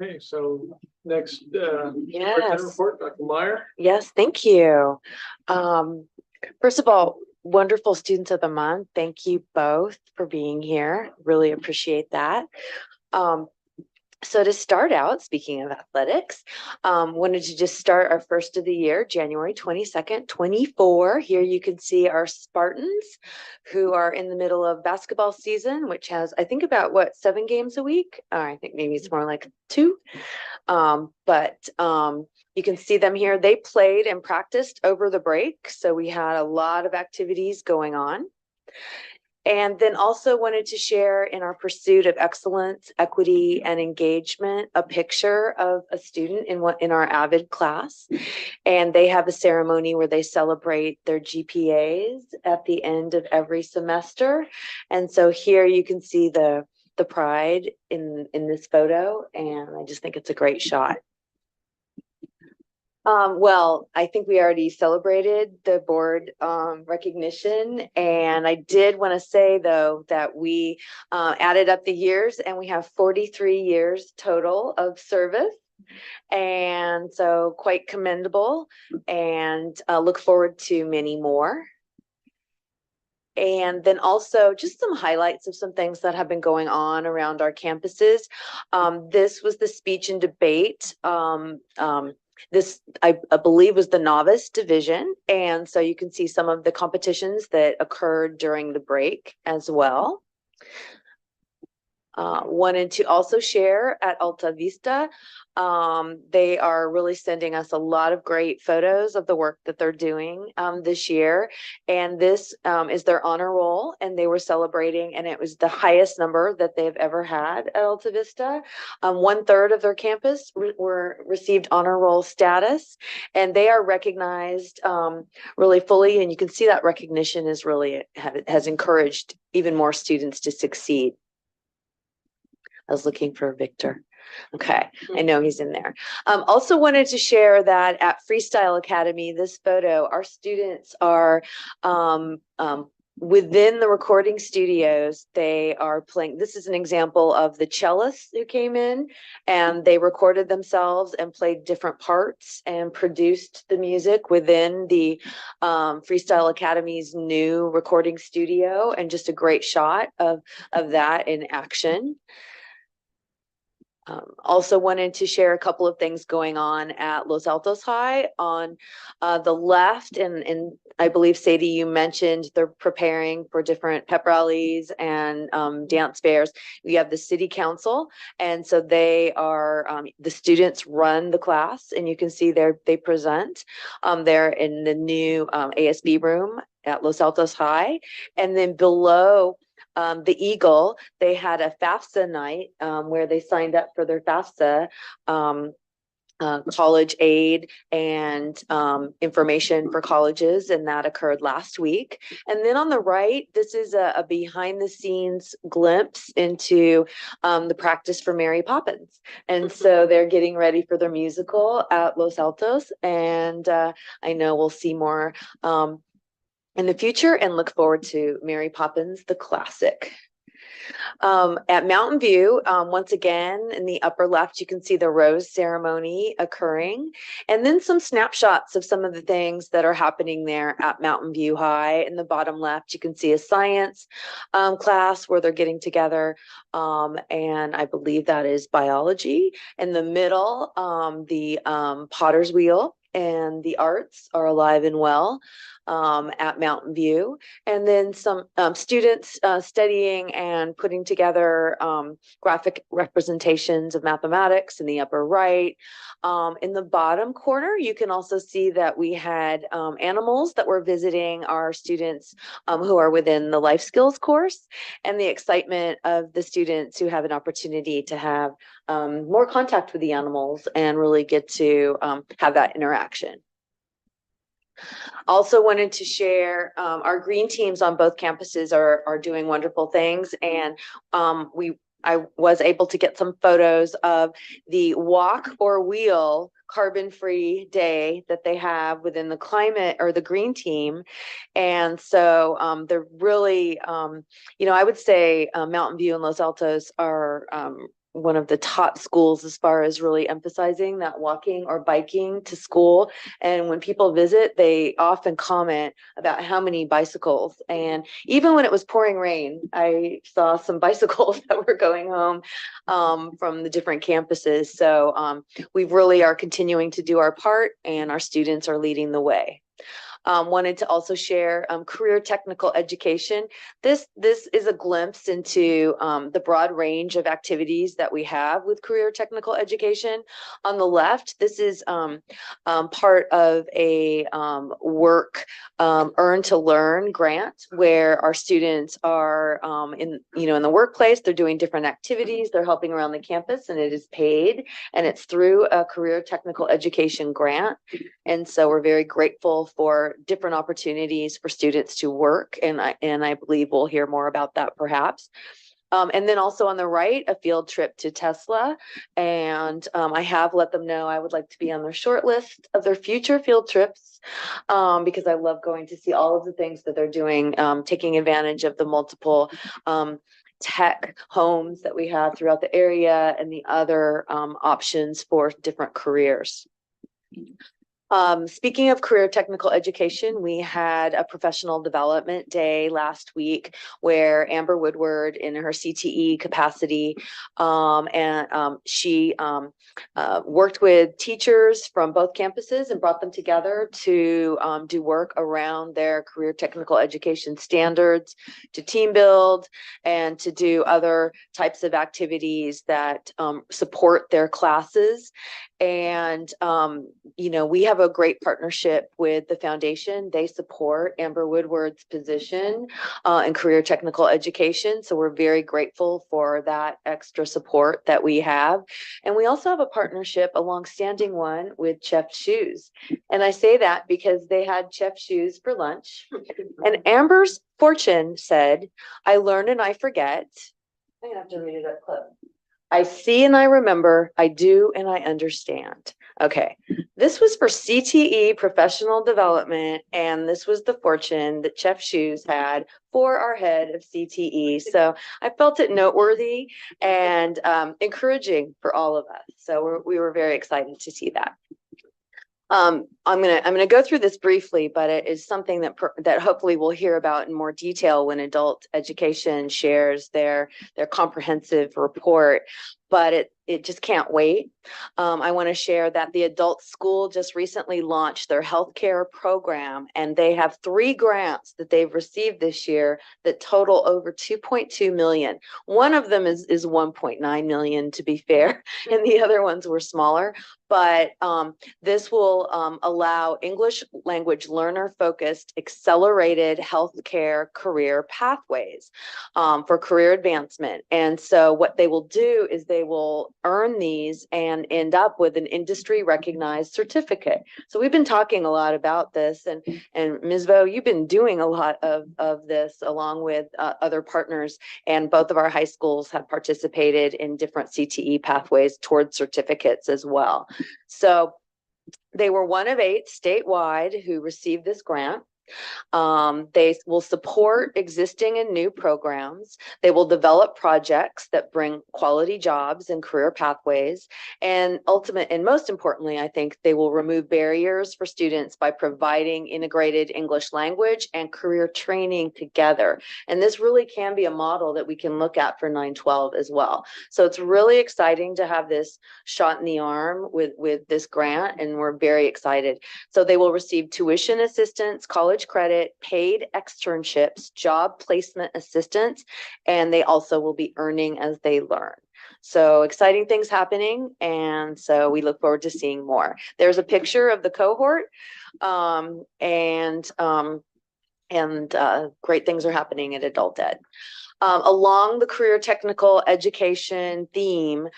Okay, so next, Yes. superintendent report, Dr. Meyer. Yes, thank you. First of all, wonderful students of the month. Thank you both for being here. Really appreciate that. So to start out, speaking of athletics, wanted to just start our first of the year, January 22nd, 24. Here you can see our Spartans who are in the middle of basketball season, which has, I think about 7 games a week? I think maybe it's more like 2. But you can see them here. They played and practiced over the break. So we had a lot of activities going on. And then also wanted to share in our pursuit of excellence, equity, and engagement, a picture of a student in our AVID class. And they have a ceremony where they celebrate their GPAs at the end of every semester. And so here you can see the pride in this photo, and I just think it's a great shot. Well, I think we already celebrated the board recognition, and I did want to say though that we added up the years, and we have 43 years total of service, and so quite commendable, and look forward to many more. And then also just some highlights of some things that have been going on around our campuses. This was the speech and debate. This, I believe, was the novice division. And so you can see some of the competitions that occurred during the break as well. Wanted to also share at Alta Vista. They are really sending us a lot of great photos of the work that they're doing this year. And this is their honor roll, and they were celebrating, and it was the highest number that they've ever had at Alta Vista. 1/3 of their campus received honor roll status, and they are recognized really fully. And you can see that recognition is really has encouraged even more students to succeed. I was looking for Victor. Okay, I know he's in there. Also wanted to share that at Freestyle Academy, this photo, our students are within the recording studios. They are playing. This is an example of the cellists who came in, and they recorded themselves and played different parts and produced the music within the Freestyle Academy's new recording studio, and just a great shot of that in action. Also wanted to share a couple of things going on at Los Altos High. On the left, and I believe, Sadie, you mentioned they're preparing for different pep rallies and dance fairs. We have the city council, and so they are, the students run the class, and you can see they present. They're in the new ASB room at Los Altos High. And then below, the Eagle, they had a FAFSA night where they signed up for their FAFSA college aid and information for colleges, and that occurred last week. And then on the right, this is a behind the scenes glimpse into the practice for Mary Poppins. And so they're getting ready for their musical at Los Altos, and I know we'll see more in the future, and look forward to Mary Poppins, the classic. At Mountain View, once again, in the upper left, you can see the rose ceremony occurring, and then some snapshots of some of the things that are happening there at Mountain View High. In the bottom left, you can see a science class where they're getting together, and I believe that is biology. In the middle, the Potter's Wheel and the arts are alive and well at Mountain View. And then some students studying and putting together graphic representations of mathematics in the upper right. In the bottom corner, you can also see that we had animals that were visiting our students who are within the life skills course, and the excitement of the students who have an opportunity to have more contact with the animals and really get to have that interaction. Also wanted to share our green teams on both campuses are doing wonderful things, and I was able to get some photos of the walk or wheel carbon-free day that they have within the climate or the green team. And so they're really, I would say Mountain View and Los Altos are one of the top schools as far as really emphasizing that walking or biking to school. And when people visit, they often comment about how many bicycles. And even when it was pouring rain, I saw some bicycles that were going home from the different campuses. So we really are continuing to do our part, and our students are leading the way. Wanted to also share career technical education. This is a glimpse into the broad range of activities that we have with career technical education. On the left, this is part of a work earn to learn grant, where our students are in the workplace. They're doing different activities. They're helping around the campus, and it is paid, and it's through a career technical education grant. And so we're very grateful for different opportunities for students to work. And I believe we'll hear more about that perhaps. And then also on the right, a field trip to Tesla. And I have let them know I would like to be on their short list of their future field trips, because I love going to see all of the things that they're doing, taking advantage of the multiple tech homes that we have throughout the area and the other options for different careers. Speaking of career technical education, we had a professional development day last week where Amber Woodward, in her CTE capacity, she worked with teachers from both campuses and brought them together to do work around their career technical education standards, to team build, and to do other types of activities that support their classes. And, we have a great partnership with the foundation. They support Amber Woodward's position in career technical education. So we're very grateful for that extra support that we have. And we also have a partnership, a longstanding one, with Chef Shoes. And I say that because they had Chef Shoes for lunch. And Amber's fortune said, "I learn and I forget." I'm gonna have to read it up close. "I see and I remember, I do and I understand." Okay, this was for CTE professional development, and this was the fortune that Chef Shoes had for our head of CTE. So I felt it noteworthy and encouraging for all of us. So we were very excited to see that. I'm gonna go through this briefly, but it is something that hopefully we'll hear about in more detail when adult education shares their comprehensive report. But it just can't wait. I want to share that the adult school just recently launched their healthcare program, and they have 3 grants that they've received this year that total over 2.2 million. One of them is 1.9 million, to be fair, and the other ones were smaller. But this will allow English language learner focused accelerated healthcare career pathways for career advancement. And so what they will do is they will earn these and end up with an industry recognized certificate. So we've been talking a lot about this, and Ms. Vo, you've been doing a lot of this along with other partners, and both of our high schools have participated in different CTE pathways towards certificates as well. So they were one of 8 statewide who received this grant. They will support existing and new programs. They will develop projects that bring quality jobs and career pathways. And most importantly, I think they will remove barriers for students by providing integrated English language and career training together. And this really can be a model that we can look at for 912 as well. So it's really exciting to have this shot in the arm with this grant, and we're very excited. So they will receive tuition assistance, college credit, paid externships, job placement assistance, and they also will be earning as they learn. So exciting things happening, and so we look forward to seeing more. There's a picture of the cohort, and great things are happening at Adult Ed. Along the career technical education theme,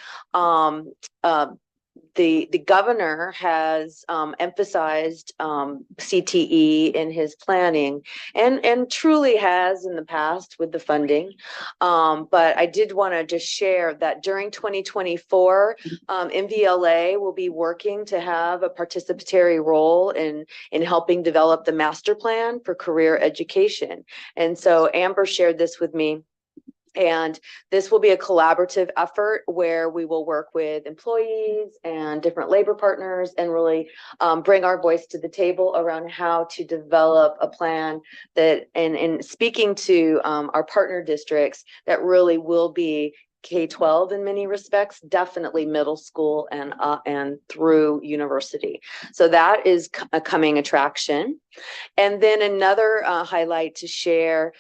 the governor has emphasized CTE in his planning, and truly has in the past with the funding. But I did want to just share that during 2024, MVLA will be working to have a participatory role in helping develop the master plan for career education. And so Amber shared this with me And this will be a collaborative effort where we will work with employees and different labor partners and really bring our voice to the table around how to develop a plan that, and speaking to our partner districts, that really will be K-12 in many respects, definitely middle school and through university. So that is a coming attraction. And then another highlight to share,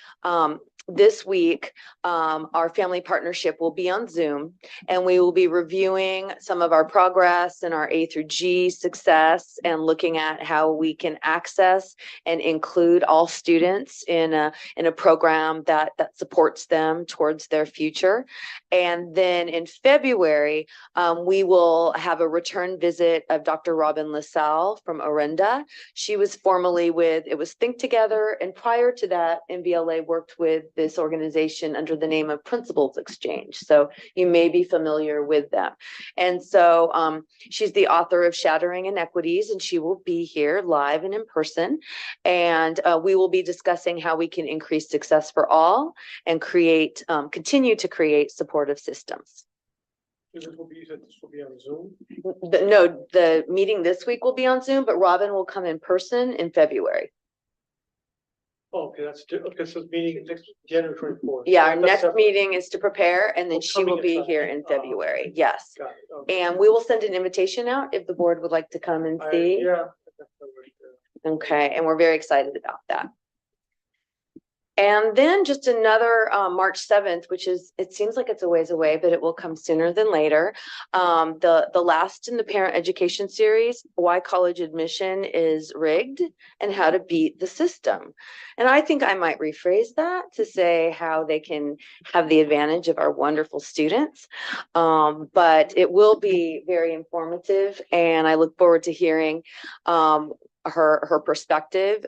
this week, our family partnership will be on Zoom, and we will be reviewing some of our progress and our A through G success and looking at how we can access and include all students in a program that supports them towards their future. And then in February, we will have a return visit of Dr. Robin LaSalle from Orenda. She was formerly with, it was Think Together, and prior to that, MVLA worked with this organization under the name of Principals Exchange. So you may be familiar with them. And so she's the author of Shattering Inequities, and she will be here live and in person. And we will be discussing how we can increase success for all and create, continue to create supportive systems. This will be, you said this will be on Zoom? No, the meeting this week will be on Zoom, but Robin will come in person in February. Oh, okay, okay, so meeting next January 24th. Yeah, our next meeting is to prepare, and then Oh, she will coming be in here February. in February. Yes. Got it, okay. And we will send an invitation out if the board would like to come and see. Yeah. Okay, and we're very excited about that. And then just another March 7th, which is, it seems like it's a ways away, but it will come sooner than later. The last in the parent education series, Why College Admission is Rigged and How to Beat the System. And I think I might rephrase that to say how they can have the advantage of our wonderful students. But it will be very informative, and I look forward to hearing her perspective.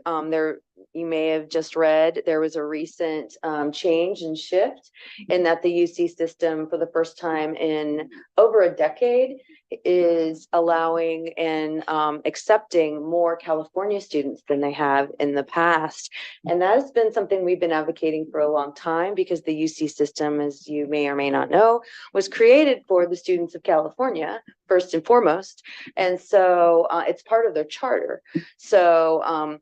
You may have just read, there was a recent change and shift in that the UC system, for the first time in over a decade, is allowing and accepting more California students than they have in the past. And that has been something we've been advocating for a long time, because the UC system, as you may or may not know, was created for the students of California, first and foremost. And so it's part of their charter. So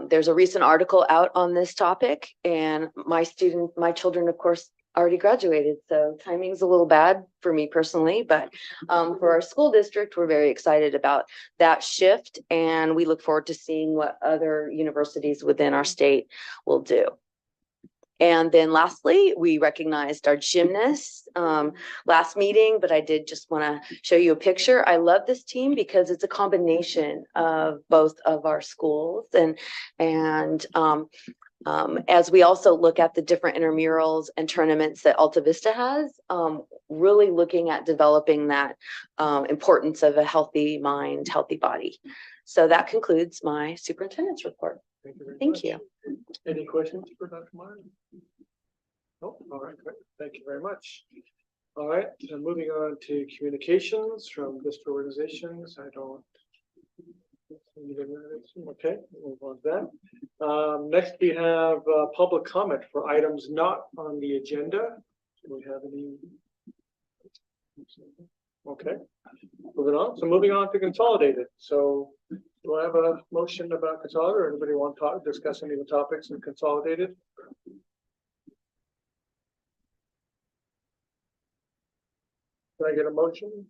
there's a recent article out on this topic, and my children, of course, already graduated. So timing's a little bad for me personally, but for our school district, we're very excited about that shift, and we look forward to seeing what other universities within our state will do. And then lastly, we recognized our gymnasts last meeting, but I did just want to show you a picture. I love this team because it's a combination of both of our schools, and as we also look at the different intramurals and tournaments that Alta Vista has, really looking at developing that importance of a healthy mind, healthy body. So that concludes my superintendent's report. Thank you. Any questions for Dr. Martin? Oh, all right, great. Thank you very much. All right, and moving on to communications from district organizations. I don't. Okay, we'll move on to that. Next, we have public comment for items not on the agenda. Do we have any? Okay, moving on. So moving on to consolidated. So do I have a motion about consolidated, or anybody want to discuss any of the topics in consolidated? Can I get a motion?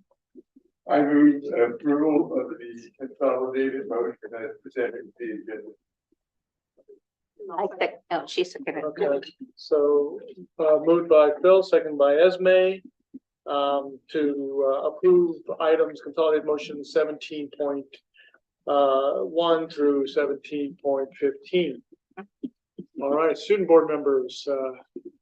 I move approval of the consolidated motion as presented to the agenda. I think, oh, she's gonna. Okay, so moved by Phil, second by Esme, to approve items consolidated motion 17.1 through 17.15. All right, student board members,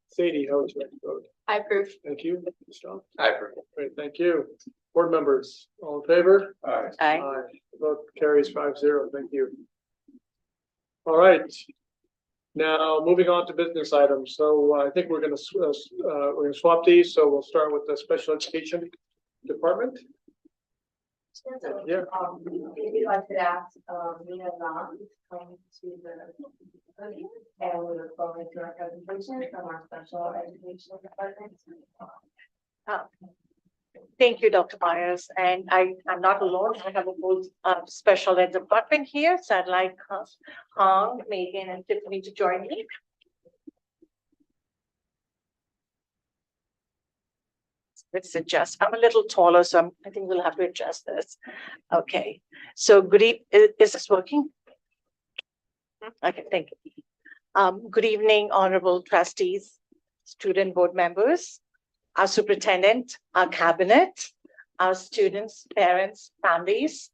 Sadie, how would you like to vote? I approve. Thank you. Stop. I approve. Great, thank you. Board members, all in favor? Aye. Aye. Vote carries 5-0. Thank you. All right. Now, moving on to business items. So I think we're going to swap these. So we'll start with the special education department. Yeah. Maybe I could ask, we have not come to And we look forward to our presentation from our special education department. Thank you, Dr. Myers, and I'm not alone. I have a whole special ed department here, so I'd like Hong, Megan, and Tiffany to join me. Let's adjust. I'm a little taller, so I think we'll have to adjust this. Okay, so is this working? Okay, thank you. Good evening, honorable trustees, student board members, our superintendent, our cabinet, our students, parents, families,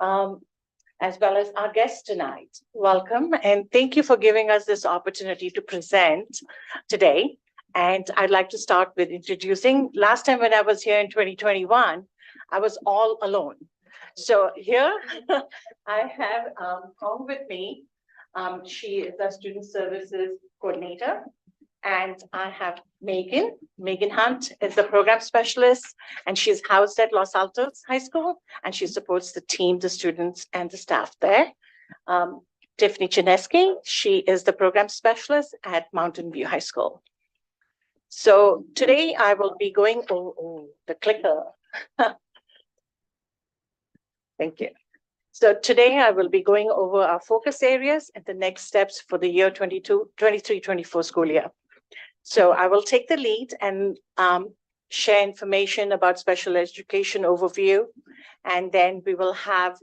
as well as our guests tonight. Welcome, and thank you for giving us this opportunity to present today. And I'd like to start with introducing, last time when I was here in 2021, I was all alone. So here I have Hong with me. She is a student services coordinator. And I have Megan. Megan Hunt is the program specialist, and she's housed at Los Altos High School, and she supports the team, the students, and the staff there. Tiffany Chinesky, she is the program specialist at Mountain View High School. So today I will be going, the clicker. Thank you. So today I will be going over our focus areas and the next steps for the year 23-24 school year. So I will take the lead and share information about special education overview. And then we will have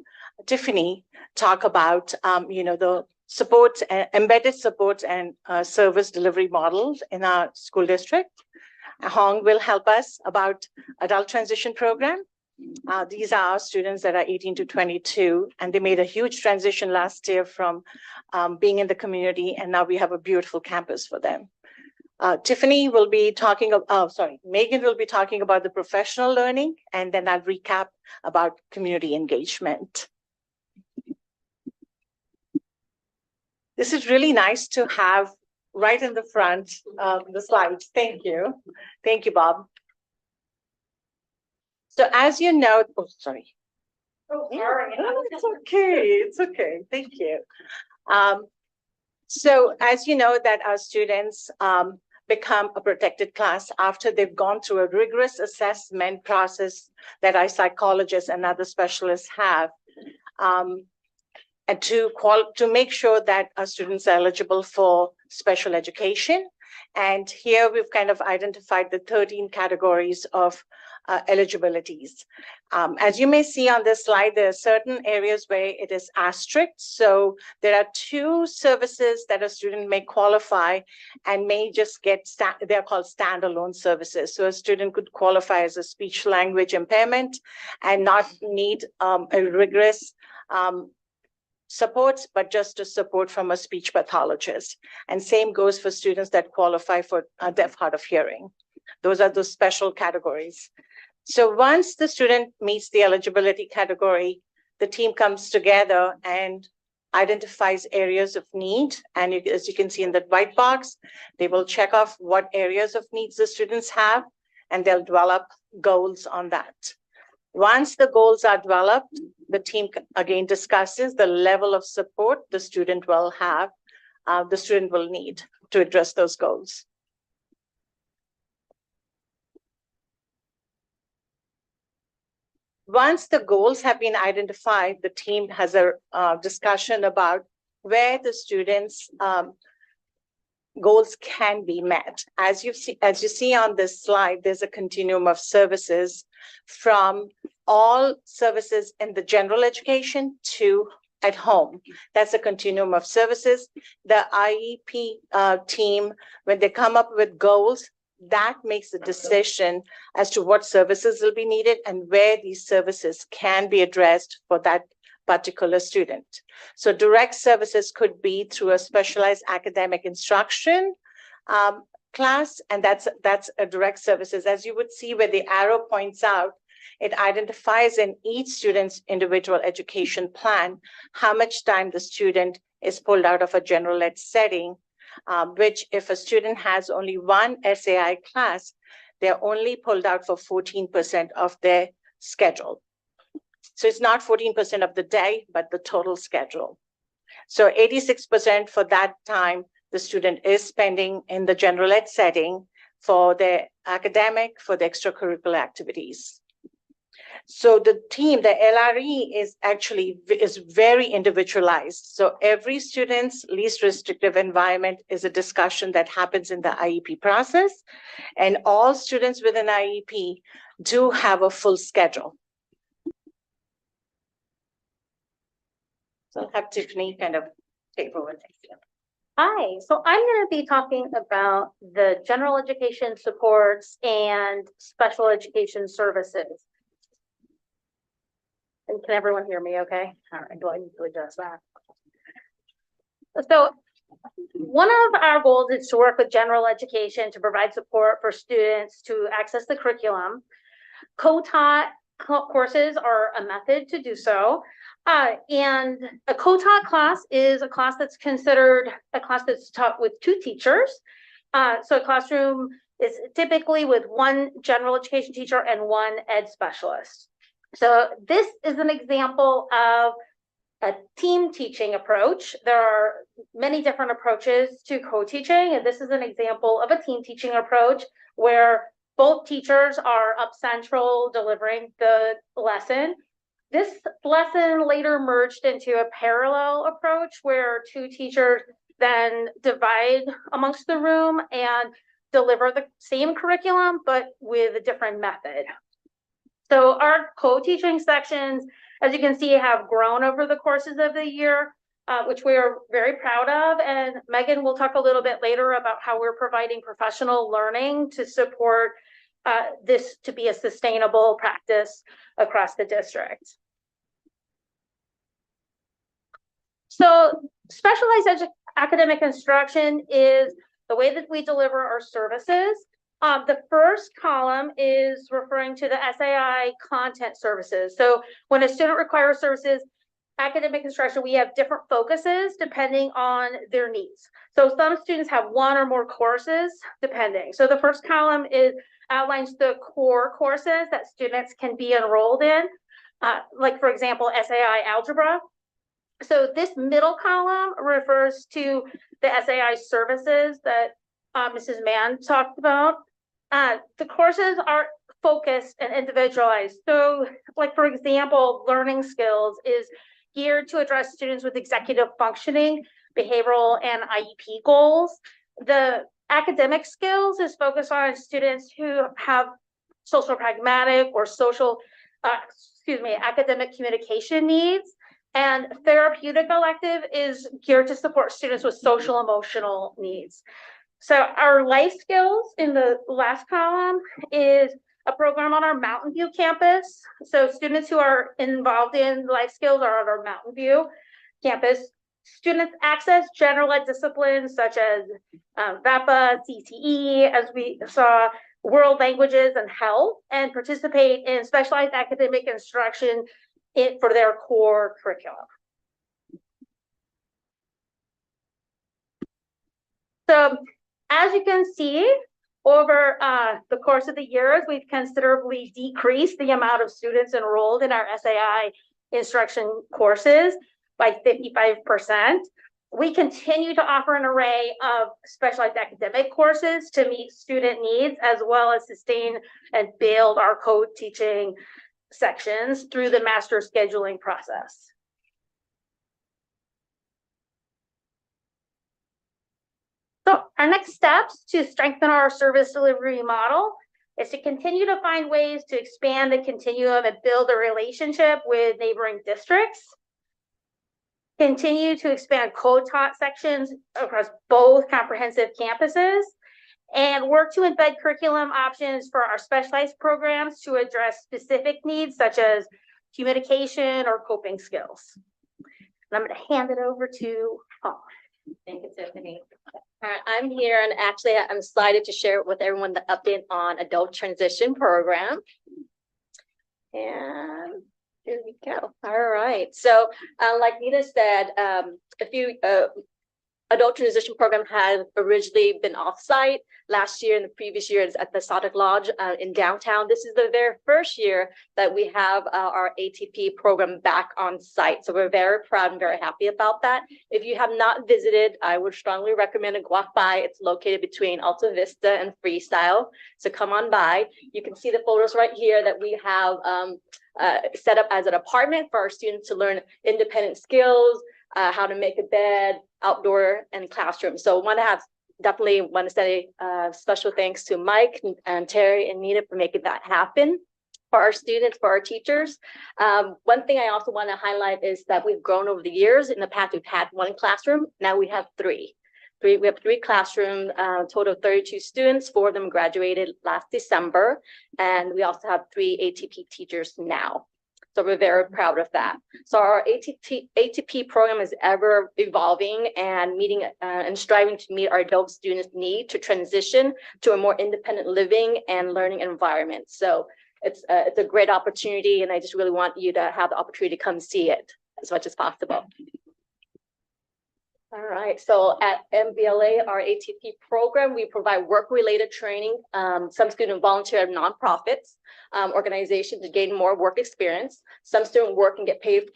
Tiffany talk about, the support, embedded support and service delivery models in our school district. Hong will help us about adult transition program. These are our students that are 18 to 22, and they made a huge transition last year from being in the community, and now we have a beautiful campus for them. Tiffany will be talking, Megan will be talking about the professional learning, and then I'll recap about community engagement. This is really nice to have right in the front, the slides. Thank you. Thank you, Bob. So as you know, oh, sorry. Oh, sorry. It's okay. It's okay. Thank you. So as you know that our students become a protected class after they've gone through a rigorous assessment process that our psychologists and other specialists have, and to make sure that our students are eligible for special education. And here we've kind of identified the 13 categories of eligibilities. As you may see on this slide, there are certain areas where it is asterisk. So there are 2 services that a student may qualify and may just get, they're called standalone services. So a student could qualify as a speech language impairment and not need a rigorous supports, but just a support from a speech pathologist. And same goes for students that qualify for deaf, hard of hearing. Those are those special categories. So once the student meets the eligibility category, the team comes together and identifies areas of need. And as you can see in that white box, they will check off what areas of needs the students have, and they'll develop goals on that. Once the goals are developed, the team again discusses the level of support the student will have, the student will need to address those goals. Once the goals have been identified, the team has a discussion about where the students' goals can be met. As you see on this slide, there's a continuum of services from all services in the general education to at home. That's a continuum of services. The IEP team, when they come up with goals, that makes a decision as to what services will be needed and where these services can be addressed for that particular student. So direct services could be through a specialized academic instruction class, and that's a direct services. As you would see where the arrow points out, it identifies in each student's individual education plan how much time the student is pulled out of a general ed setting, which if a student has only one SAI class, they're only pulled out for 14% of their schedule. So it's not 14% of the day, but the total schedule. So 86% for that time, the student is spending in the general ed setting for their academic, for the extracurricular activities. So the team, the LRE is very individualized. So every student's least restrictive environment is a discussion that happens in the IEP process, and all students within IEP do have a full schedule. So I'll have Tiffany kind of take over. Hi, so I'm going to be talking about the general education supports and special education services. And can everyone hear me okay? All right, do I need to adjust that? So one of our goals is to work with general education to provide support for students to access the curriculum. Co-taught courses are a method to do so. And a co-taught class is a class that's considered a class that's taught with two teachers. So a classroom is typically with one general education teacher and one ed specialist. So this is an example of a team teaching approach. There are many different approaches to co-teaching, and this is an example of a team teaching approach where both teachers are up central delivering the lesson. This lesson later merged into a parallel approach where two teachers then divide amongst the room and deliver the same curriculum, but with a different method. So our co-teaching sections, as you can see, have grown over the courses of the year, which we are very proud of. And Megan will talk a little bit later about how we're providing professional learning to support this to be a sustainable practice across the district. So specialized academic instruction is the way that we deliver our services. The first column is referring to the SAI content services. So when a student requires services, academic instruction, we have different focuses depending on their needs. So some students have one or more courses depending. So the first column outlines the core courses that students can be enrolled in, like for example, SAI algebra. So this middle column refers to the SAI services that Mrs. Mann talked about. The courses are focused and individualized. So like, for example, learning skills is geared to address students with executive functioning, behavioral, and IEP goals. The academic skills is focused on students who have social pragmatic or academic communication needs. And therapeutic elective is geared to support students with social emotional needs. So our life skills in the last column is a program on our Mountain View campus. So students who are involved in life skills are on our Mountain View campus. Students access general ed disciplines such as VAPA, CTE, as we saw, world languages and health, and participate in specialized academic instruction for their core curriculum. So as you can see, over the course of the years, we've considerably decreased the amount of students enrolled in our SAI instruction courses by 55%. We continue to offer an array of specialized academic courses to meet student needs, as well as sustain and build our co-teaching sections through the master scheduling process. So our next steps to strengthen our service delivery model is to continue to find ways to expand the continuum and build a relationship with neighboring districts. Continue to expand co-taught sections across both comprehensive campuses, and work to embed curriculum options for our specialized programs to address specific needs such as communication or coping skills. And I'm going to hand it over to Paul. Thank you, Tiffany. I'm here, and actually I'm excited to share with everyone the update on adult transition program. And here we go. All right. So like Nita said, adult transition program had originally been off-site. Last year and the previous year is at the Sodic Lodge in downtown. This is the very first year that we have our ATP program back on site. So we're very proud and very happy about that. If you have not visited, I would strongly recommend a walk by. It's located between Alta Vista and Freestyle. So come on by. You can see the photos right here that we have set up as an apartment for our students to learn independent skills, how to make a bed, outdoor and classroom. So definitely want to say special thanks to Mike and Terry and Nita for making that happen for our students, for our teachers. One thing I also want to highlight is that we've grown over the years. In the past, we've had one classroom. Now we have three. We have three classrooms, total of 32 students. 4 of them graduated last December. And we also have 3 ATP teachers now. So we're very proud of that. So our ATP program is ever evolving and meeting and striving to meet our adult students' need to transition to a more independent living and learning environment. So it's a great opportunity, and I just really want you to have the opportunity to come see it as much as possible. All right, so at MVLA, our ATP program, we provide work-related training. Some students volunteer at nonprofits organizations to gain more work experience. Some students work and get paid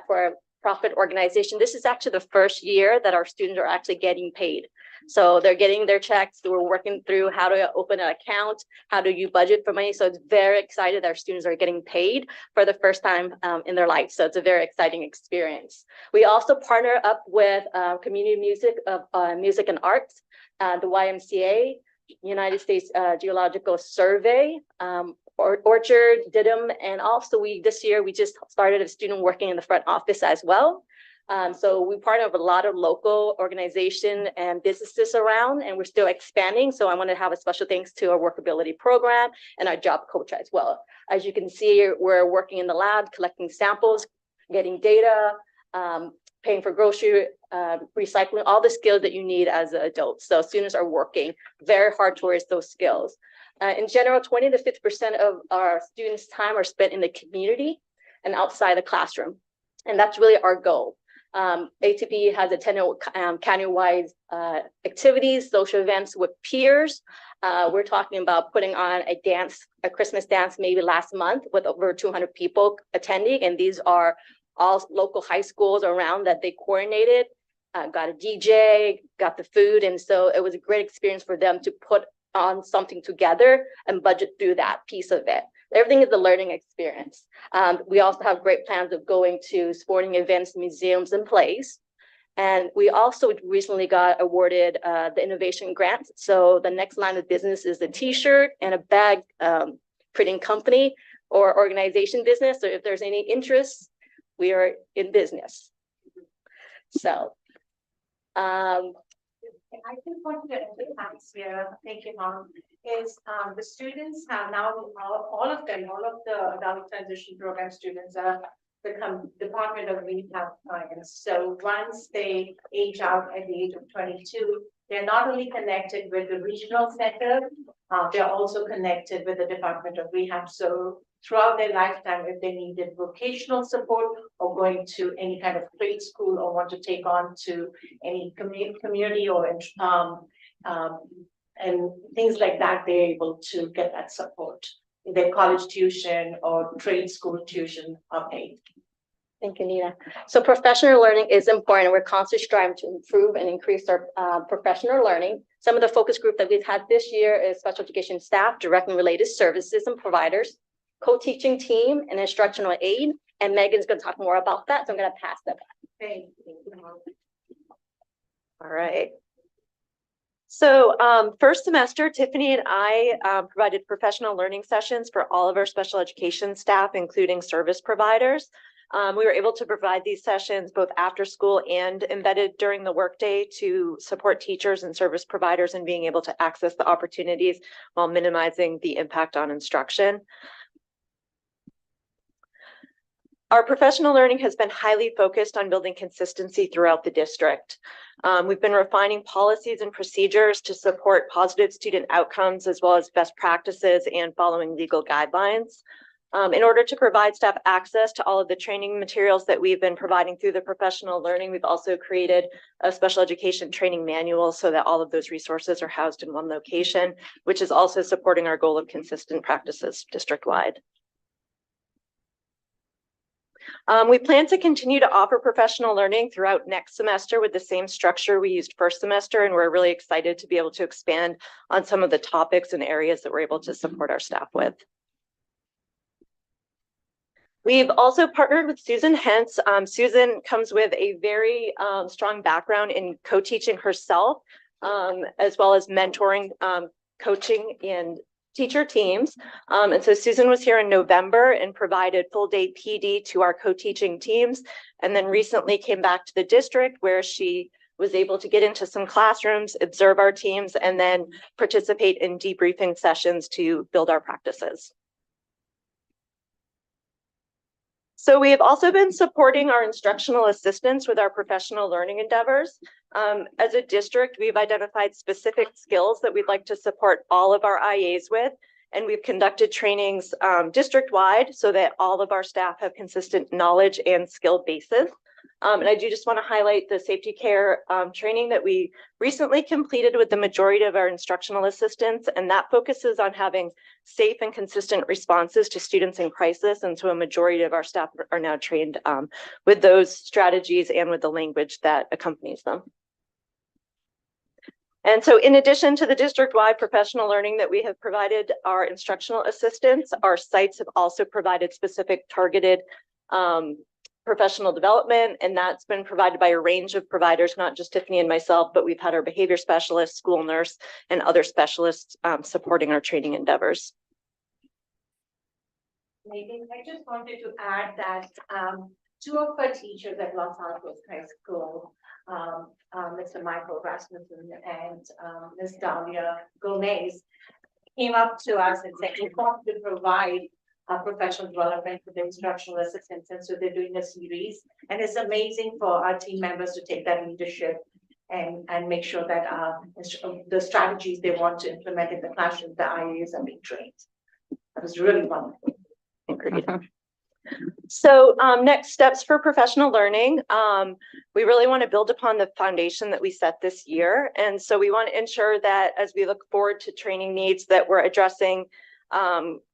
for a profit organization. This is actually the first year that our students are actually getting paid. So they're getting their checks. We're working through how to open an account, how do you budget for money. So it's very excited that our students are getting paid for the first time in their life. So it's a very exciting experience. We also partner up with community music and arts, the YMCA, United States Geological Survey, Orchard, Didim, and also this year we just started a student working in the front office as well. So we partner with a lot of local organizations and businesses around, and we're still expanding. So I want to have a special thanks to our workability program and our job coach as well. As you can see, we're working in the lab, collecting samples, getting data, paying for grocery, recycling, all the skills that you need as an adult. So students are working very hard towards those skills. In general, 20 to 50% of our students' time are spent in the community and outside the classroom. And that's really our goal. ATP has attended county-wide activities, social events with peers. We're talking about putting on a Christmas dance maybe last month with over 200 people attending. And these are all local high schools around that they coordinated, got a DJ, got the food. And so it was a great experience for them to put on something together and budget through that piece of it. Everything is a learning experience. We also have great plans of going to sporting events, museums, and plays. And we also recently got awarded the innovation grant. So the next line of business is a t-shirt and a bag printing company or organization business. So if there's any interest, we are in business. So I think what we're happens here, thank you, Mom, is the students have now, all of the adult transition program students are become Department of Rehab clients. So once they age out at the age of 22, they're not only connected with the regional center, they're also connected with the Department of Rehab. So throughout their lifetime, if they needed vocational support or going to any kind of trade school or want to take on to any community or and things like that, they're able to get that support. Their college tuition or trade school tuition are paid. Thank you, Nina. So professional learning is important. We're constantly striving to improve and increase our professional learning. Some of the focus group that we've had this year is special education staff, direct and related services and providers, co-teaching team, and instructional aid. And Megan's going to talk more about that. So I'm going to pass that back. Thank you. All right. So first semester, Tiffany and I provided professional learning sessions for all of our special education staff, including service providers. We were able to provide these sessions both after school and embedded during the workday to support teachers and service providers in being able to access the opportunities while minimizing the impact on instruction. Our professional learning has been highly focused on building consistency throughout the district. We've been refining policies and procedures to support positive student outcomes as well as best practices and following legal guidelines. In order to provide staff access to all of the training materials that we've been providing through the professional learning, we've also created a special education training manual so that all of those resources are housed in one location, which is also supporting our goal of consistent practices district-wide. We plan to continue to offer professional learning throughout next semester with the same structure we used first semester, and we're really excited to be able to expand on some of the topics and areas that we're able to support our staff with. We've also partnered with Susan Hentz. Susan comes with a very strong background in co-teaching herself, as well as mentoring, coaching in teacher teams. And so Susan was here in November and provided full day PD to our co-teaching teams, and then recently came back to the district where she was able to get into some classrooms, observe our teams, and then participate in debriefing sessions to build our practices. So we have also been supporting our instructional assistants with our professional learning endeavors. As a district, we've identified specific skills that we'd like to support all of our IAs with, and we've conducted trainings district-wide so that all of our staff have consistent knowledge and skill bases. And I do just want to highlight the safety care training that we recently completed with the majority of our instructional assistants, and that focuses on having safe and consistent responses to students in crisis. And so a majority of our staff are now trained with those strategies and with the language that accompanies them. And so in addition to the district-wide professional learning that we have provided our instructional assistants, our sites have also provided specific targeted professional development, and that's been provided by a range of providers, not just Tiffany and myself, but we've had our behavior specialist, school nurse, and other specialists supporting our training endeavors. Maybe I just wanted to add that two of our teachers at Los Altos High School, Mr. Michael Rasmussen and Ms. Dahlia Gomez, came up to us and said, we want to provide professional development for the instructional assistants. And so they're doing a series, and it's amazing for our team members to take that leadership and make sure that the strategies they want to implement in the classroom, the IAs are being trained. That was really wonderful. Agreed. So next steps for professional learning. We really want to build upon the foundation that we set this year. And so we want to ensure that as we look forward to training needs, that we're addressing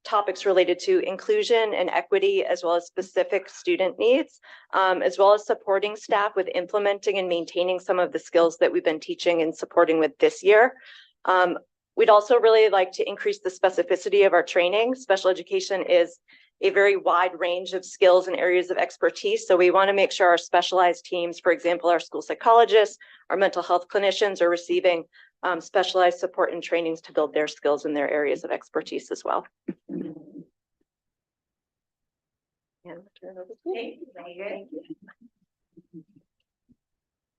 topics related to inclusion and equity, as well as specific student needs, as well as supporting staff with implementing and maintaining some of the skills that we've been teaching and supporting with this year. We'd also really like to increase the specificity of our training. Special education is a very wide range of skills and areas of expertise. So we want to make sure our specialized teams, for example, our school psychologists, our mental health clinicians, are receiving specialized support and trainings to build their skills in their areas of expertise as well.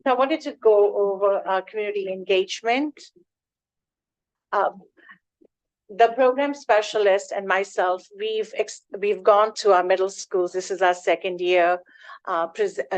I wanted to go over community engagement. The program specialist and myself, we've gone to our middle schools. This is our second year,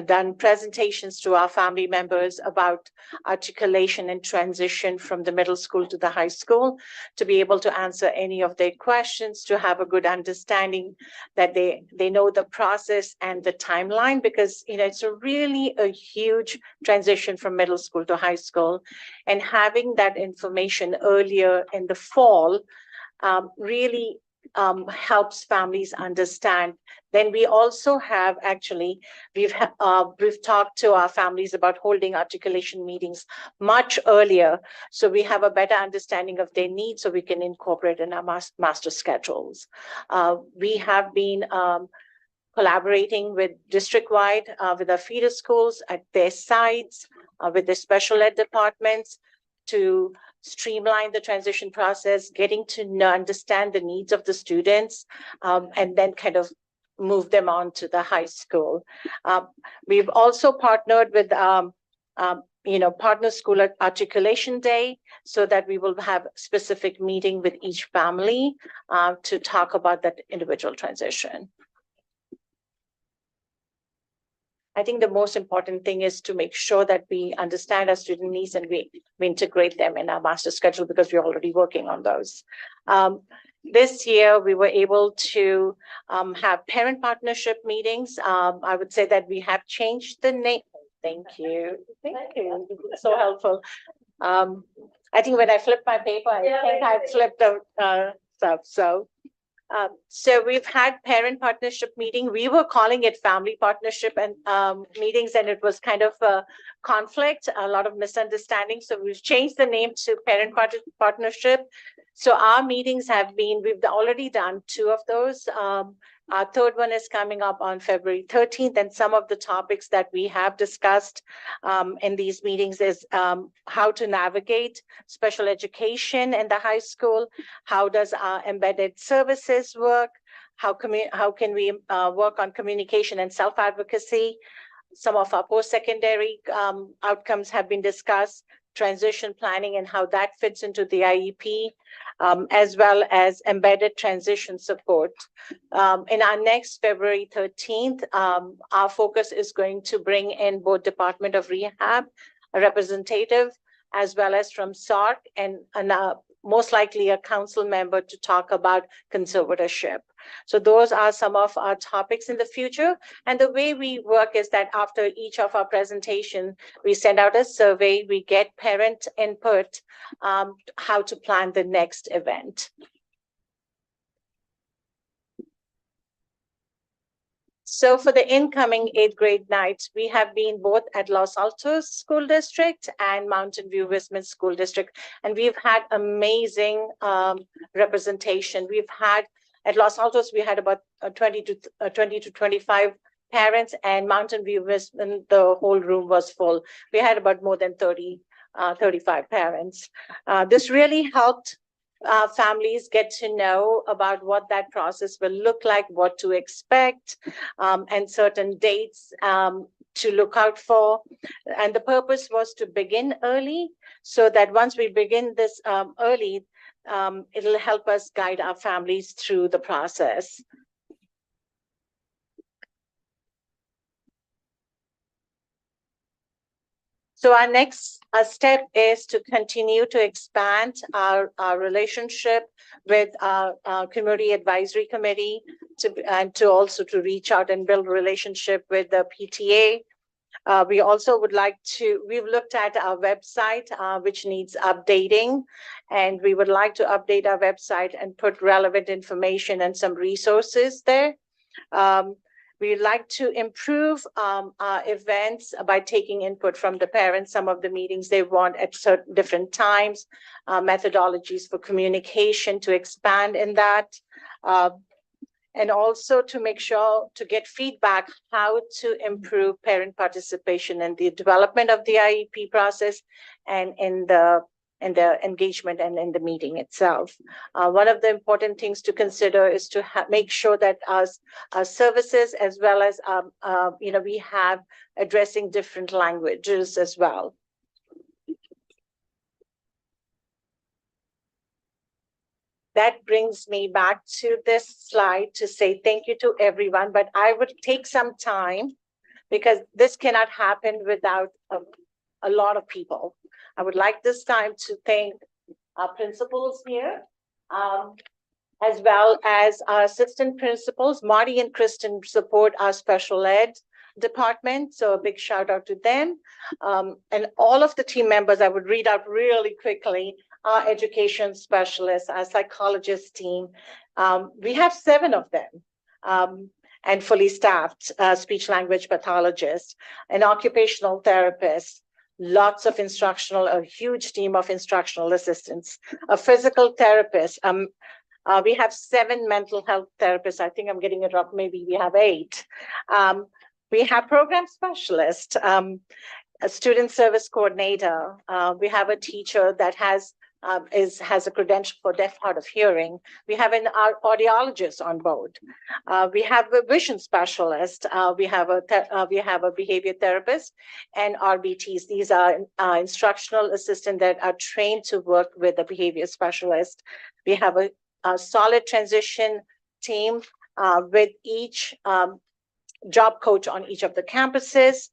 done presentations to our family members about articulation and transition from the middle school to the high school, to be able to answer any of their questions, to have a good understanding that they know the process and the timeline, because it's really a huge transition from middle school to high school, and having that information earlier in the fall really helps families understand. Then we also have we've talked to our families about holding articulation meetings much earlier, so we have a better understanding of their needs, so we can incorporate in our master schedules. We have been collaborating with district-wide with our feeder schools at their sites, with the special ed departments, to streamline the transition process, getting to understand the needs of the students, and then kind of move them on to the high school. We've also partnered with Partner School Articulation Day, so that we will have specific meeting with each family to talk about that individual transition. I think the most important thing is to make sure that we understand our student needs and we integrate them in our master schedule, because we're already working on those. this year, we were able to have parent partnership meetings. I would say that we have changed the name. Thank you. Thank you. So helpful. I think when I flipped my paper, I think I flipped the stuff. So we've had parent partnership meeting. We were calling it family partnership and meetings, and it was kind of a conflict, a lot of misunderstanding. So we've changed the name to parent partnership. So our meetings have been, we've already done 2 of those. Our third one is coming up on February 13th, and some of the topics that we have discussed in these meetings is how to navigate special education in the high school, how does our embedded services work, how can we work on communication and self-advocacy. Some of our post-secondary outcomes have been discussed, transition planning and how that fits into the IEP, as well as embedded transition support. In our next February 13th, our focus is going to bring in both Department of Rehab, a representative, as well as from SARC and most likely a council member to talk about conservatorship. So those are some of our topics in the future. And the way we work is that after each of our presentation, we send out a survey, we get parent input, how to plan the next event. So for the incoming 8th grade nights, we have been both at Los Altos School District and Mountain View Westminster School District, and we've had amazing representation. We've had, at Los Altos, we had about 20 to 25 parents, and Mountain View Westminster, the whole room was full. We had about more than 35 parents. This really helped families get to know about what that process will look like, what to expect, and certain dates to look out for. And the purpose was to begin early so that once we begin this early, it'll help us guide our families through the process. So our next step is to continue to expand our relationship with our community advisory committee and to also to reach out and build relationship with the PTA. We also would like to, we've looked at our website, which needs updating, and we would like to update our website and put relevant information and some resources there. We'd like to improve our events by taking input from the parents, some of the meetings they want at certain different times, methodologies for communication to expand in that, and also to make sure to get feedback how to improve parent participation in the development of the IEP process and in the engagement and in the meeting itself. One of the important things to consider is to make sure that our services, as well as we have addressing different languages as well. That brings me back to this slide to say thank you to everyone, but I would take some time because this cannot happen without a lot of people. I would like this time to thank our principals here, as well as our assistant principals. Marty and Kristen support our special ed department, so a big shout out to them. And all of the team members, I would read out really quickly, our education specialists, our psychologist team. We have 7 of them. And fully staffed speech language pathologists, an occupational therapist, lots of a huge team of instructional assistants, a physical therapist. We have 7 mental health therapists. I think I'm getting it up. Maybe we have 8. We have program specialists, a student service coordinator. We have a teacher that has a credential for deaf, hard of hearing. We have an audiologist on board. We have a vision specialist. We have a behavior therapist and RBTs. These are instructional assistants that are trained to work with a behavior specialist. We have a solid transition team with each job coach on each of the campuses.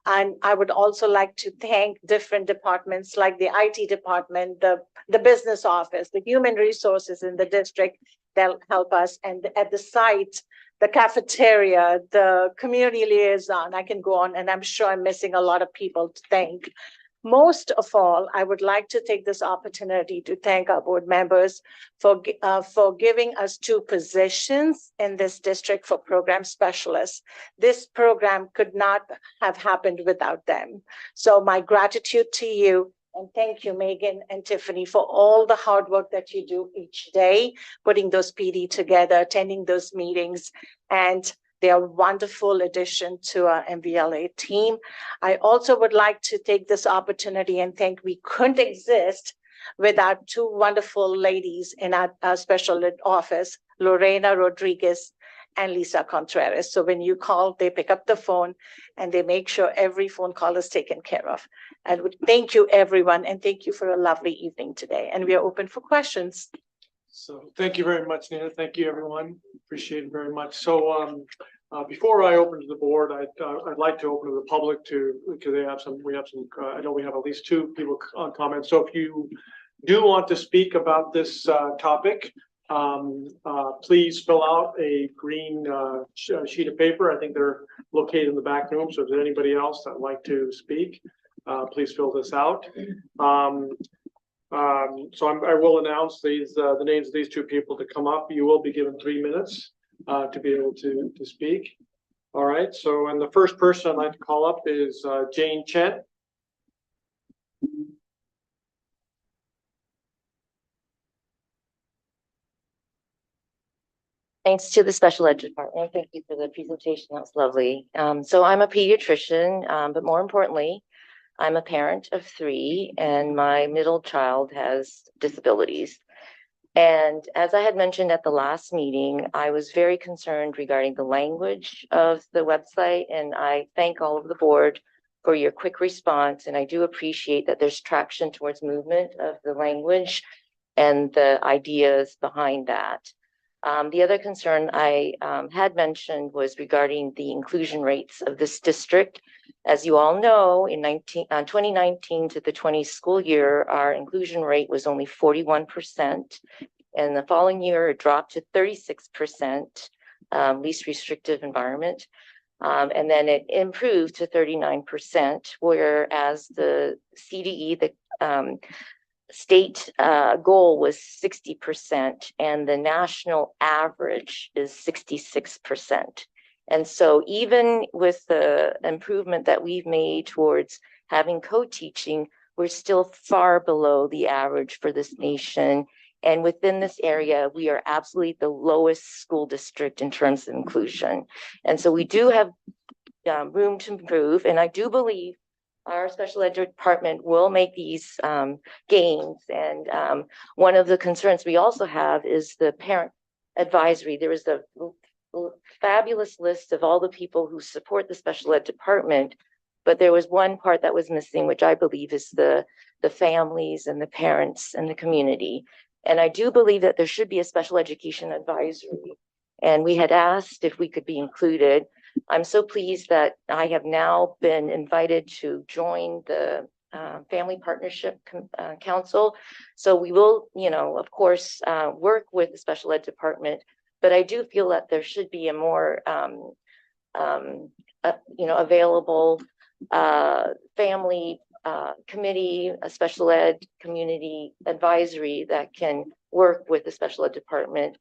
And I would also like to thank different departments like the IT department, the business office, the human resources in the district that help us. And at the site, the cafeteria, the community liaison, I can go on, and I'm sure I'm missing a lot of people to thank. Most of all, I would like to take this opportunity to thank our board members for giving us 2 positions in this district for program specialists. This program could not have happened without them. So my gratitude to you, and thank you, Megan and Tiffany, for all the hard work that you do each day, putting those PD together, attending those meetings, and they are a wonderful addition to our MVLA team. I also would like to take this opportunity and thank, we couldn't exist without 2 wonderful ladies in our special ed office, Lorena Rodriguez and Lisa Contreras. So when you call, they pick up the phone and they make sure every phone call is taken care of. And would thank you, everyone, and thank you for a lovely evening today. And we are open for questions. So thank you very much, Nina. Thank you, everyone. Appreciate it very much. So before I open to the board, I'd like to open to the public because I know we have at least 2 people on comment. So if you do want to speak about this topic, please fill out a green sheet of paper. I think they're located in the back room. So if there's anybody else that'd like to speak, please fill this out. I will announce the names of these 2 people to come up. You will be given 3 minutes to be able to speak. All right. So, and the first person I'd like to call up is Jane Chen. Thanks to the special ed department. Thank you for the presentation. That was lovely. So I'm a pediatrician, but more importantly, I'm a parent of 3, and my middle child has disabilities. And as I had mentioned at the last meeting, I was very concerned regarding the language of the website, and I thank all of the board for your quick response. And I do appreciate that there's traction towards movement of the language and the ideas behind that. The other concern I had mentioned was regarding the inclusion rates of this district. As you all know, in 2019 to the 20 school year, our inclusion rate was only 41%. And the following year, it dropped to 36%, least restrictive environment. And then it improved to 39%, whereas the CDE, the state goal was 60%, and the national average is 66%. And so even with the improvement that we've made towards having co-teaching, we're still far below the average for this nation. And within this area, we are absolutely the lowest school district in terms of inclusion. And so we do have room to improve. And I do believe our special ed department will make these gains. And one of the concerns we also have is the parent advisory. There is a fabulous list of all the people who support the special ed department, but there was one part that was missing, which I believe is the families and the parents and the community. And I do believe that there should be a special education advisory. And we had asked if we could be included. I'm so pleased that I have now been invited to join the Family Partnership Council. So we will, of course, work with the special ed department, but I do feel that there should be a more, available family committee, a special ed community advisory that can work with the special ed department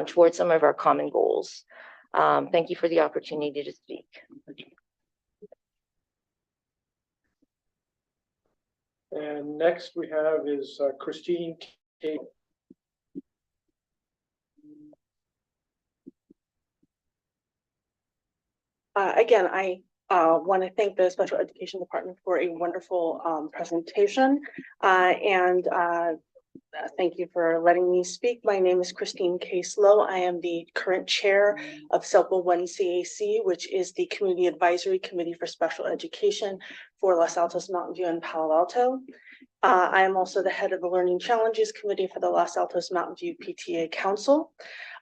towards some of our common goals. Thank you for the opportunity to speak. And next we have is Christine K. Again, I want to thank the Special Education Department for a wonderful presentation. Thank you for letting me speak. My name is Christine Caslow. I am the current chair of SELPA 1 CAC, which is the Community Advisory Committee for Special Education for Los Altos, Mountain View, and Palo Alto. I am also the head of the Learning Challenges Committee for the Los Altos Mountain View PTA Council.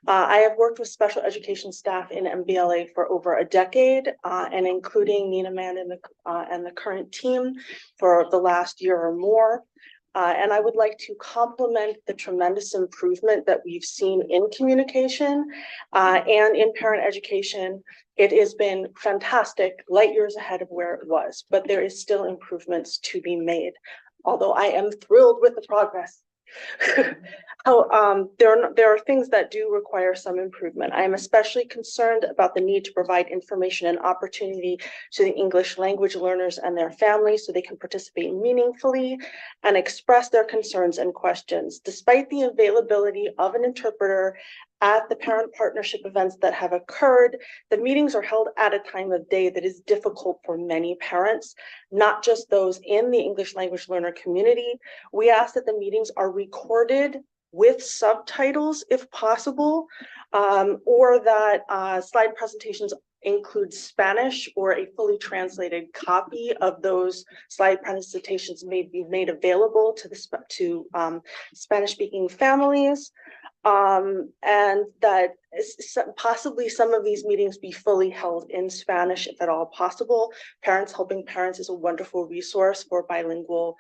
I have worked with special education staff in MVLA for over a decade, and including Nina Mann and the current team for the last year or more. And I would like to compliment the tremendous improvement that we've seen in communication and in parent education. It has been fantastic, light years ahead of where it was, but there is still improvements to be made. Although I am thrilled with the progress. There are things that do require some improvement. I am especially concerned about the need to provide information and opportunity to the English language learners and their families so they can participate meaningfully and express their concerns and questions. Despite the availability of an interpreter at the parent partnership events that have occurred, the meetings are held at a time of day that is difficult for many parents, not just those in the English language learner community. We ask that the meetings are recorded with subtitles if possible, or that slide presentations include Spanish or a fully translated copy of those slide presentations may be made available to Spanish-speaking families. And that possibly some of these meetings be fully held in Spanish, if at all possible. Parents Helping Parents is a wonderful resource for bilingual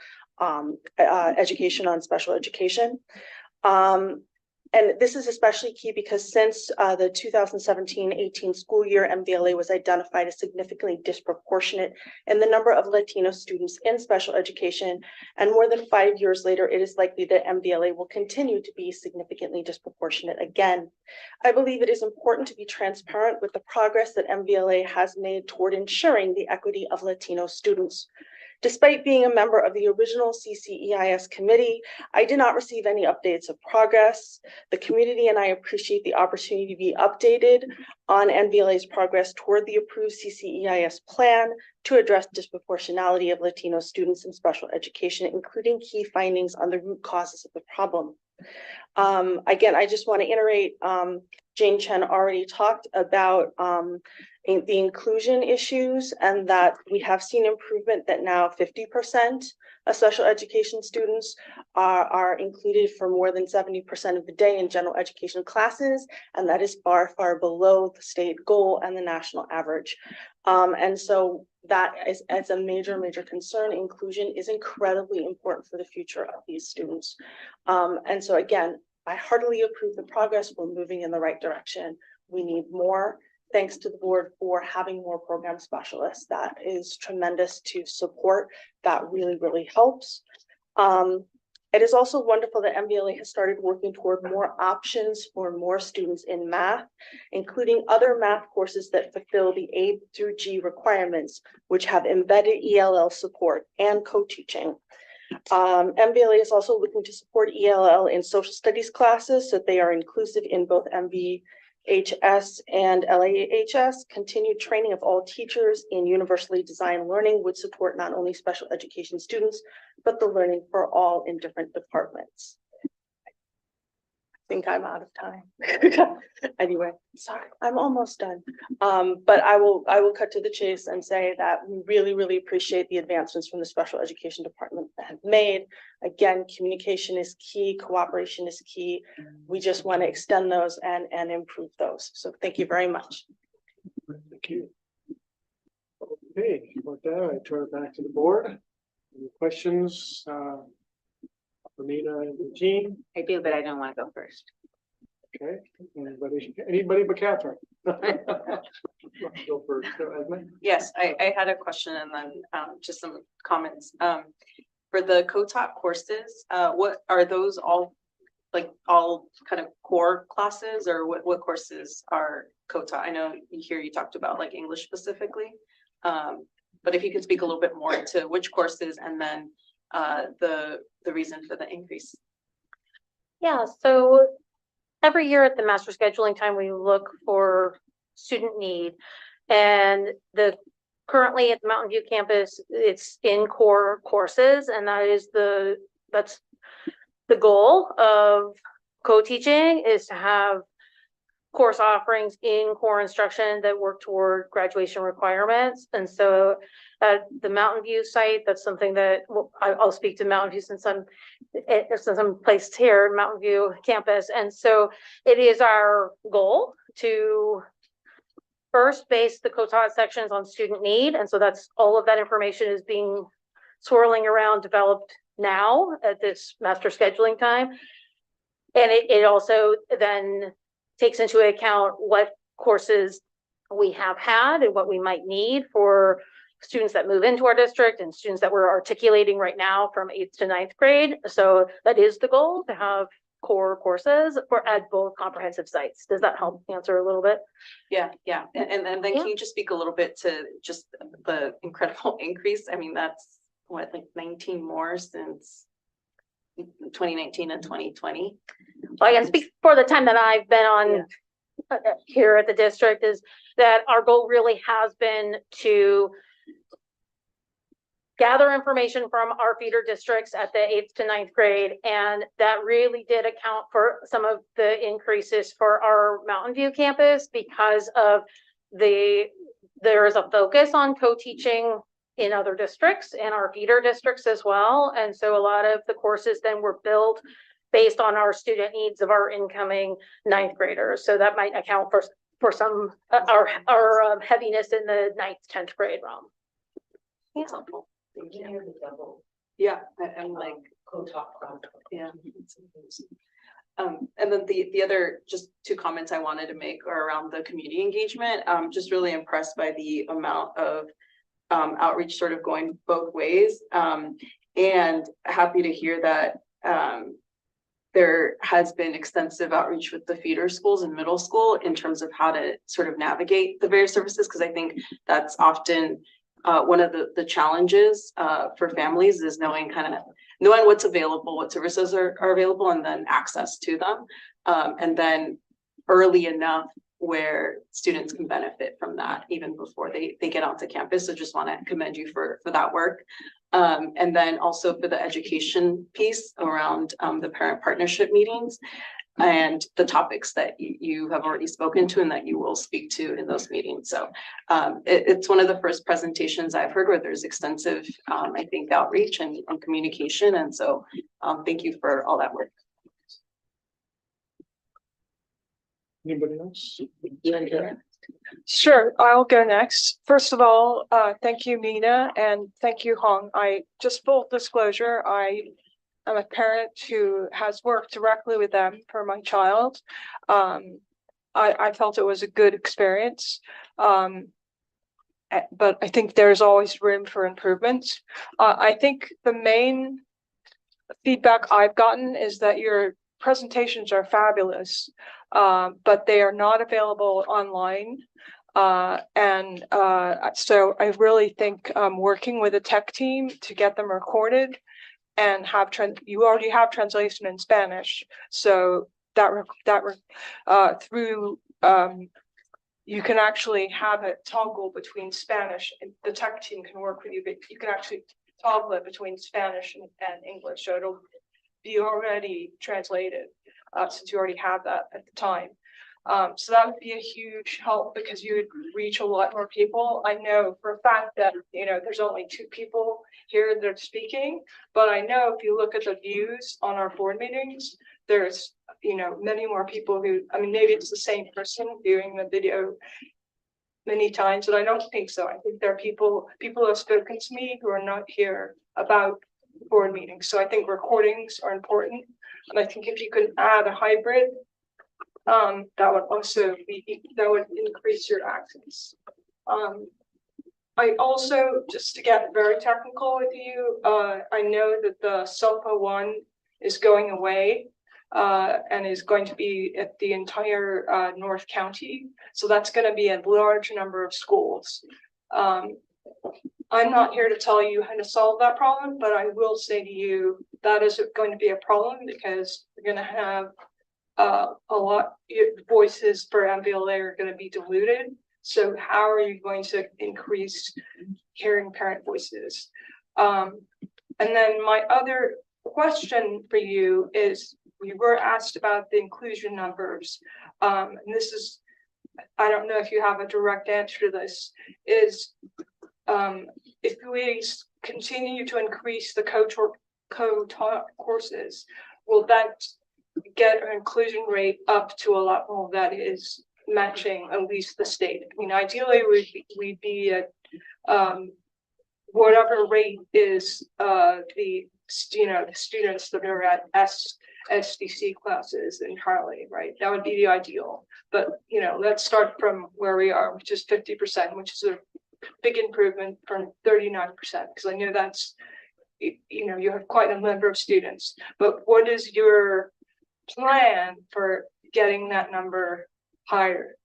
education on special education. And this is especially key because since the 2017-18 school year, MVLA was identified as significantly disproportionate in the number of Latino students in special education. And more than 5 years later, it is likely that MVLA will continue to be significantly disproportionate again. I believe it is important to be transparent with the progress that MVLA has made toward ensuring the equity of Latino students. Despite being a member of the original CCEIS committee, I did not receive any updates of progress. The community and I appreciate the opportunity to be updated on MVLA's progress toward the approved CCEIS plan to address disproportionality of Latino students in special education, including key findings on the root causes of the problem. Again, I just want to iterate, Jane Chen already talked about the inclusion issues and that we have seen improvement that now 50% of special education students are included for more than 70% of the day in general education classes. And that is far, far below the state goal and the national average. And so that is as a major, major concern. Inclusion is incredibly important for the future of these students. And so again, I heartily approve the progress. We're moving in the right direction. We need more. Thanks to the board for having more program specialists. That is tremendous to support. That really, really helps. It is also wonderful that MVLA has started working toward more options for more students in math, including other math courses that fulfill the A through G requirements, which have embedded ELL support and co-teaching. MVLA is also looking to support ELL in social studies classes so that they are inclusive in both MVHS and LAHS. Continued training of all teachers in universally designed learning would support not only special education students, but the learning for all in different departments. I think I'm out of time. Anyway, sorry, I'm almost done. But I will cut to the chase and say that we really, really appreciate the advancements from the special education department that have made. Again, communication is key, cooperation is key. We just want to extend those and improve those. So thank you very much. Thank you. Okay, with that, I turn it back to the board. Any questions? Anita and Jean? I do, but I don't want to go first. Okay, anybody but Catherine? Go first. Go ahead, Edmund. Yes, I had a question and then just some comments. For the co-taught courses, what are those all kind of core classes, or what courses are co-taught? I know here you talked about like English specifically, but if you could speak a little bit more to which courses and then the reason for the increase. Yeah, so every year at the master scheduling time, we look for student need, and currently at the Mountain View campus, it's in core courses, and that's the goal of co-teaching, is to have course offerings in core instruction that work toward graduation requirements. And so at the Mountain View site, that's something that I'll speak to Mountain View since I'm placed here, Mountain View campus. And so it is our goal to first base the co-taught sections on student need. And so that's all of that information is being swirling around, developed now at this master scheduling time. And it also then takes into account what courses we have had and what we might need for students that move into our district and students that we're articulating right now from 8th to 9th grade. So that is the goal, to have core courses at both comprehensive sites. Does that help answer a little bit? Yeah. And then can you just speak a little bit to just the incredible increase? I mean, that's what, like 19 more since 2019 and 2020. Well, I can speak for the time that I've been on here at the district, is that our goal really has been to gather information from our feeder districts at the 8th to 9th grade. And that really did account for some of the increases for our Mountain View campus, because of there is a focus on co-teaching in other districts and our feeder districts as well. And so a lot of the courses then were built based on our student needs of our incoming 9th graders. So that might account for some our heaviness in the 9th, 10th grade realm. That's helpful. Thank you. Yeah, and like co-taught. Yeah. And then the other just 2 comments I wanted to make are around the community engagement. Just really impressed by the amount of outreach sort of going both ways. And happy to hear that there has been extensive outreach with the feeder schools and middle school in terms of how to sort of navigate the various services, because I think that's often one of the challenges for families, is knowing what's available, what services are available, and then access to them. And then early enough where students can benefit from that even before they get onto campus. So just want to commend you for that work. And then also for the education piece around the parent partnership meetings and the topics that you have already spoken to and that you will speak to in those meetings. So it's one of the first presentations I've heard where there's extensive, I think, outreach and communication. And so thank you for all that work. Anybody else? Sure, I'll go next. First of all, thank you, Mina, and thank you, Hong. Just full disclosure, I'm a parent who has worked directly with them for my child. I felt it was a good experience, but I think there's always room for improvement. I think the main feedback I've gotten is that your presentations are fabulous, but they are not available online. So I really think working with a tech team to get them recorded and you already have translation in Spanish, so you can actually have it toggle between Spanish, and the tech team can work with you, but you can actually toggle it between Spanish and English, so it'll be already translated since you already have that at the time. So that would be a huge help because you would reach a lot more people. I know for a fact that, there's only 2 people here that are speaking, but I know if you look at the views on our board meetings, there's, many more people who, maybe it's the same person viewing the video many times, but I don't think so. I think there are people who have spoken to me who are not here about board meetings. So I think recordings are important. And I think if you could add a hybrid, that would increase your access. I also, just to get very technical with you, I know that the SOPA 1 is going away and is going to be at the entire North County. So that's going to be a large number of schools. I'm not here to tell you how to solve that problem, but I will say to you that is going to be a problem because we're going to have a lot voices for MVLA are going to be diluted. So how are you going to increase hearing parent voices? And then my other question for you is, we were asked about the inclusion numbers. and this is, I don't know if you have a direct answer to this, is if we continue to increase the co-taught courses, will that get our inclusion rate up to a level that is matching at least the state? I mean, ideally, we'd be at whatever rate is the students that are at SDC classes entirely, right? That would be the ideal. But let's start from where we are, which is 50%, which is a big improvement from 39%, because I know that's you have quite a number of students. But what is your plan for getting that number higher?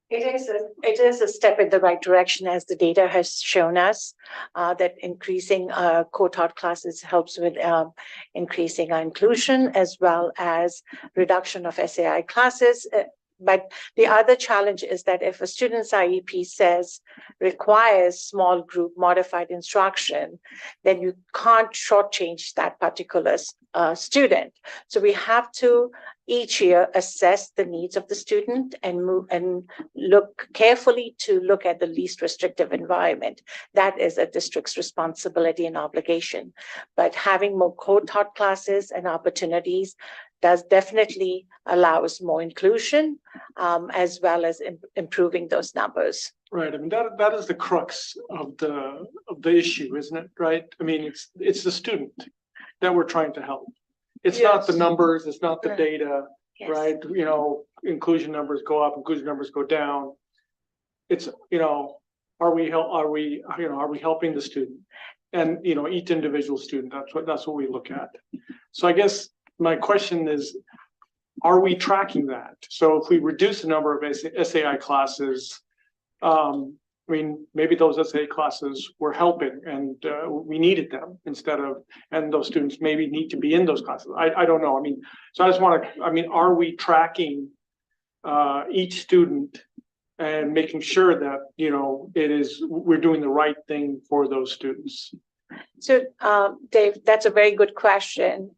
It is a step in the right direction, as the data has shown us, that increasing co-taught classes helps with increasing our inclusion as well as reduction of SAI classes. But the other challenge is that if a student's IEP says requires small group modified instruction, then you can't shortchange that particular student. So we have to each year assess the needs of the student and look carefully to look at the least restrictive environment. That is a district's responsibility and obligation. But having more co-taught classes and opportunities does definitely allow us more inclusion, as well as improving those numbers. Right. I mean, that is the crux of the issue, isn't it? Right. I mean, it's the student that we're trying to help. It's not the numbers, it's not the data, right? Inclusion numbers go up, inclusion numbers go down. It's, are we helping the student? And each individual student, that's what we look at. So I guess my question is, are we tracking that? So if we reduce the number of SAI classes, I mean, maybe those SAI classes were helping and we needed them and those students maybe need to be in those classes. I don't know. I mean, so I just want to, are we tracking each student and making sure that, we're doing the right thing for those students? So, Dave, that's a very good question.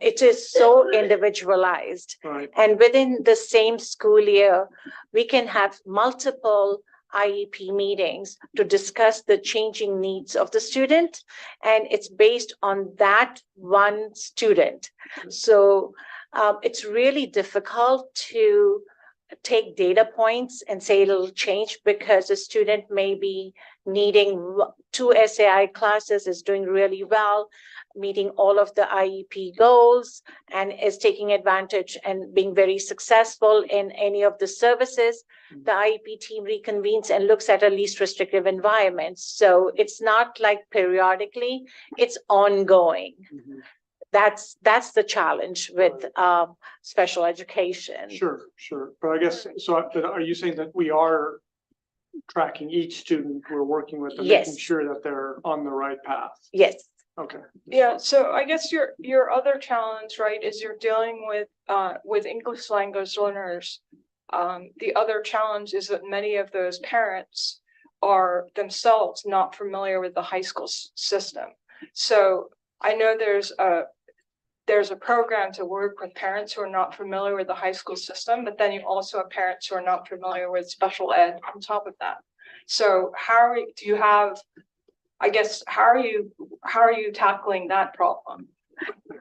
It is so individualized. Right. And within the same school year, we can have multiple IEP meetings to discuss the changing needs of the student. And it's based on that one student. So it's really difficult to take data points and say it'll change because a student may be needing 2 SAI classes, is doing really well, meeting all of the IEP goals, and is taking advantage and being very successful in any of the services. The IEP team reconvenes and looks at a least restrictive environment. So it's not like periodically, it's ongoing. Mm-hmm. That's the challenge with special education. Sure. But I guess, but are you saying that we are tracking each student we're working with and making sure that they're on the right path? Yes. Okay. Yeah, so I guess your other challenge, right, is you're dealing with English language learners. The other challenge is that many of those parents are themselves not familiar with the high school system. So I know there's a program to work with parents who are not familiar with the high school system, but then you also have parents who are not familiar with special ed on top of that. So how are you tackling that problem?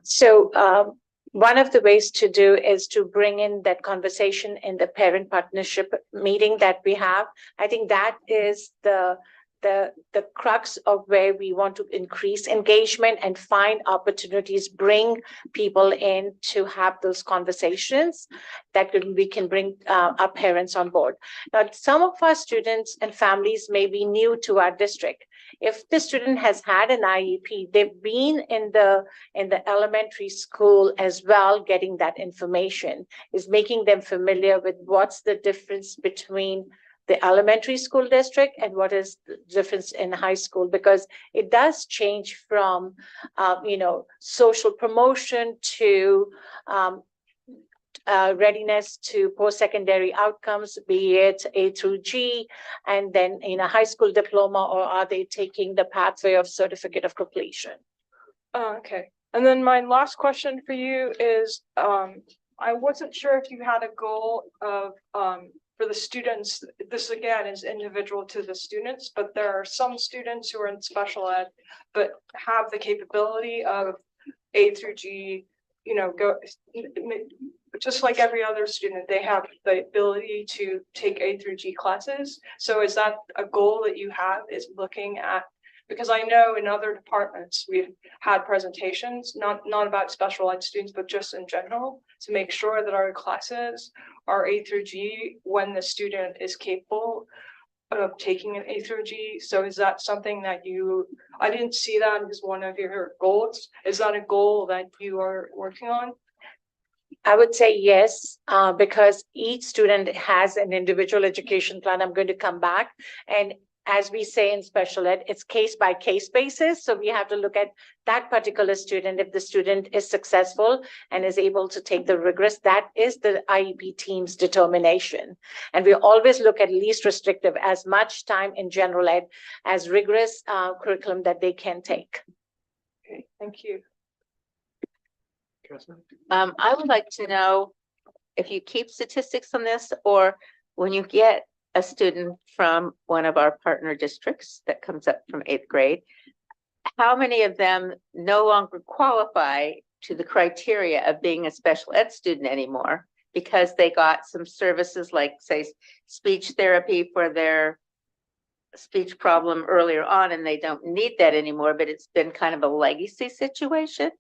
So one of the ways to do is to bring in that conversation in the parent partnership meeting that we have. I think that is the crux of where we want to increase engagement and find opportunities, bring people in to have those conversations that we can bring our parents on board. Now, some of our students and families may be new to our district. If the student has had an IEP, they've been in the elementary school as well, getting that information is making them familiar with what's the difference between the elementary school district and what is the difference in high school, because it does change from, social promotion to readiness to post-secondary outcomes, be it A through G, and then in a high school diploma, or are they taking the pathway of certificate of completion? Okay. And then my last question for you is, I wasn't sure if you had a goal of, for the students, this again is individual to the students, but there are some students who are in special ed, but have the capability of A through G, you know, go, just like every other student, they have the ability to take A through G classes. So is that a goal that you have, is looking at, because I know in other departments, we've had presentations, not about special ed students, but just in general, to make sure that our classes are A through G when the student is capable of taking an A through G. So is that something that I didn't see that as one of your goals. Is that a goal that you are working on? I would say yes, because each student has an individual education plan. I'm going to come back. And as we say in special ed, it's case by case basis. So we have to look at that particular student. If the student is successful and is able to take the rigorous, that is the IEP team's determination. And we always look at least restrictive, as much time in general ed as rigorous curriculum that they can take. Okay, thank you. I would like to know if you keep statistics on this, or when you get a student from one of our partner districts that comes up from 8th grade, how many of them no longer qualify to the criteria of being a special ed student anymore because they got some services like, say, speech therapy for their speech problem earlier on, and they don't need that anymore, but it's been kind of a legacy situation?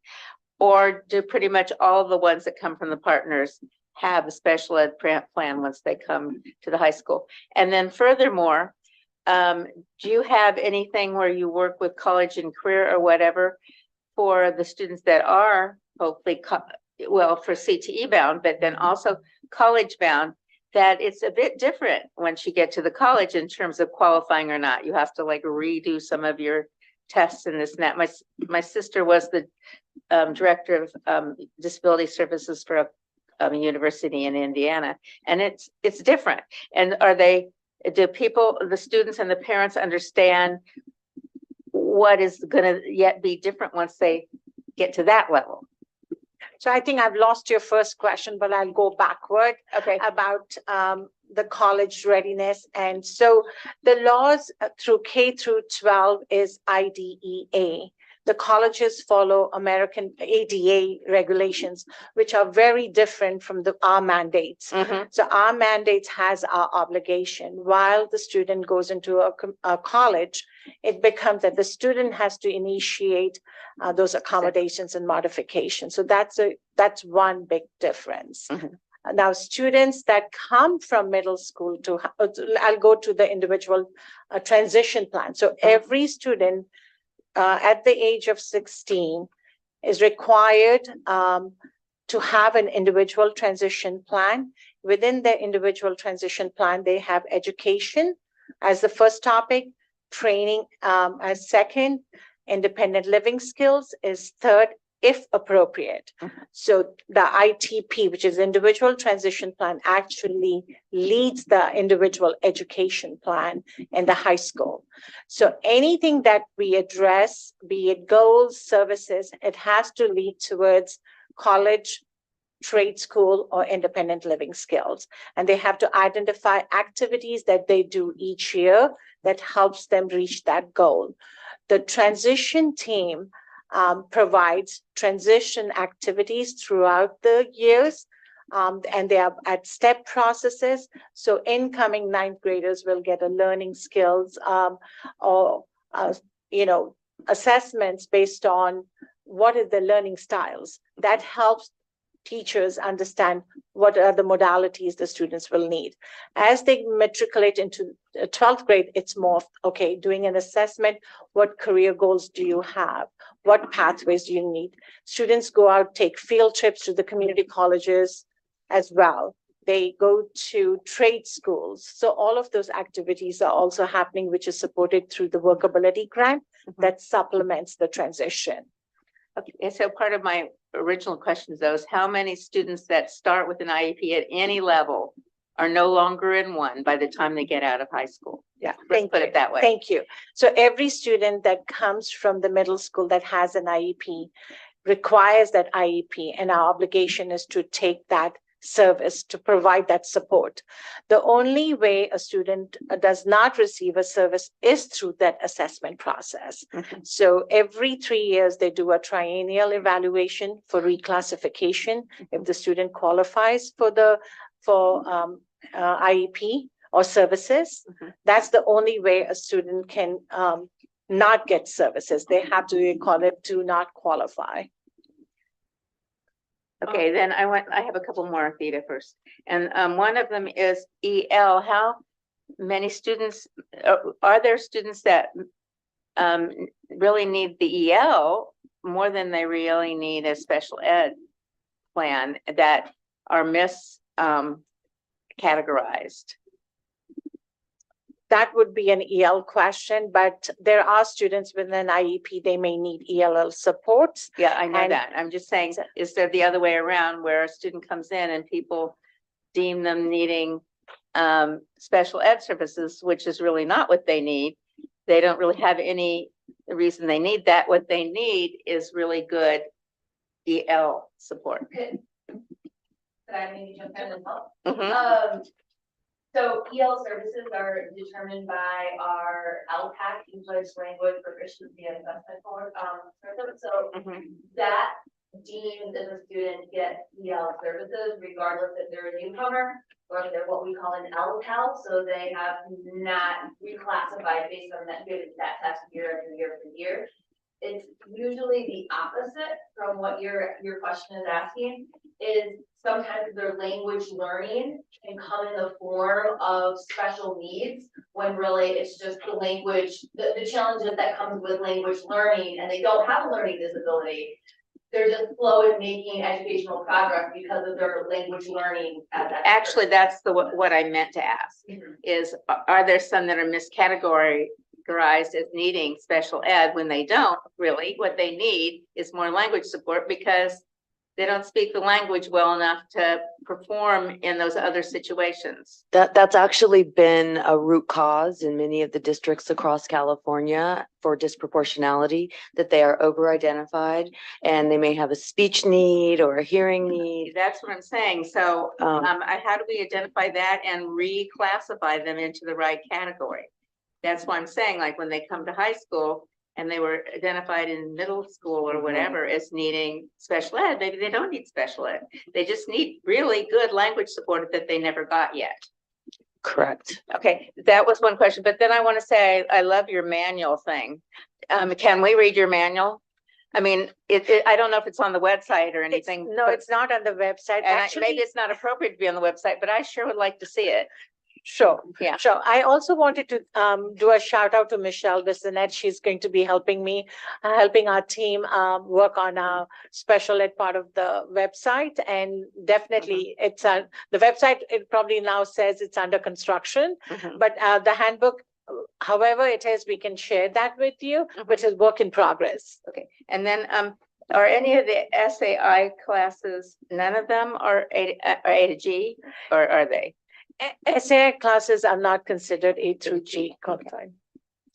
Or do pretty much all the ones that come from the partners have a special ed plan once they come to the high school? And then furthermore, do you have anything where you work with college and career or whatever for the students that are hopefully, for CTE bound, but then also college bound, that it's a bit different once you get to the college in terms of qualifying or not? You have to like redo some of your tests and this and that. My sister was the director of disability services for a university in Indiana, and it's different. And do people, the students and the parents, understand what is going to yet be different once they get to that level? So I think I've lost your first question, but I'll go backward. Okay. About the college readiness. And so the laws through K through 12 is IDEA. The colleges follow American ADA regulations, which are very different from our mandates. Mm-hmm. So our mandates has our obligation. While the student goes into a college, it becomes that the student has to initiate those accommodations and modifications. So that's one big difference. Mm-hmm. Now, students that come from middle school I'll go to the individual transition plan. So every student at the age of 16 is required to have an individual transition plan. Within their individual transition plan, they have education as the first topic, training as second, independent living skills is third, if appropriate. So the ITP, which is individual transition plan, actually leads the individual education plan in the high school. So anything that we address, be it goals, services, it has to lead towards college, trade school, or independent living skills. And they have to identify activities that they do each year that helps them reach that goal. The transition team provides transition activities throughout the years, and they are at step processes. So incoming ninth graders will get a learning skills or assessments based on what is the learning styles. That helps teachers understand what are the modalities the students will need. As they matriculate into 12th grade, it's more, okay, doing an assessment. What career goals do you have? What pathways do you need? Students go out, take field trips to the community colleges as well. They go to trade schools. So all of those activities are also happening, which is supported through the workability grant that supplements the transition. Okay, so part of my original question though is how many students that start with an IEP at any level are no longer in one by the time they get out of high school? Yeah, let's put it that way. Thank you. So every student that comes from the middle school that has an IEP requires that IEP, and our obligation is to take that service, to provide that support. The only way a student does not receive a service is through that assessment process. So every 3 years, they do a triennial evaluation for reclassification. If the student qualifies for IEP or services, that's the only way a student can not get services. They have to, they call it, do not qualify. Okay, then I have a couple more, Theta, first. And one of them is EL. How many students, are there students that really need the EL more than they really need a special ed plan that are categorized? That would be an EL question, but there are students with an IEP, they may need ELL supports. Yeah, I know And- that. I'm just saying, is there the other way around where a student comes in and people deem them needing special ed services, which is really not what they need? They don't really have any reason they need that. What they need is really good EL support. Could I maybe jump in and help? Mhm. So EL services are determined by our LPAC, English Language Proficiency Assessment Board, system. So that deems if a student gets EL services, regardless if they're a newcomer or if they're what we call an LPAL, so they have not reclassified based on that test year after year after year. It's usually the opposite from what your question is asking, is sometimes their language learning can come in the form of special needs when really it's just the language, the challenges that comes with language learning, and they don't have a learning disability. They're just slow in making educational progress because of their language learning. Actually, that's what I meant to ask, is are there some that are miscategorized as needing special ed when they don't really? What they need is more language support because they don't speak the language well enough to perform in those other situations. That's actually been a root cause in many of the districts across California for disproportionality, that they are over-identified and they may have a speech need or a hearing need. That's what I'm saying. So how do we identify that and reclassify them into the right category? That's why I'm saying, like, when they come to high school and they were identified in middle school or whatever as needing special ed, maybe they don't need special ed. They just need really good language support that they never got yet. Correct. Okay, that was one question, but then I want to say, I love your manual thing. Can we read your manual? I mean, I don't know if it's on the website or anything. No, it's not on the website. And Actually, maybe it's not appropriate to be on the website, but I sure would like to see it. Sure. Yeah. Sure. I also wanted to do a shout out to Michelle Bissonette. She's going to be helping me, helping our team work on our special ed part of the website. And definitely it's the website, it probably now says it's under construction, but the handbook, however it is, we can share that with you, which is work in progress. Okay. And then are any of the SAI classes, none of them are A to G, or are they? SAI classes are not considered A through G qualified.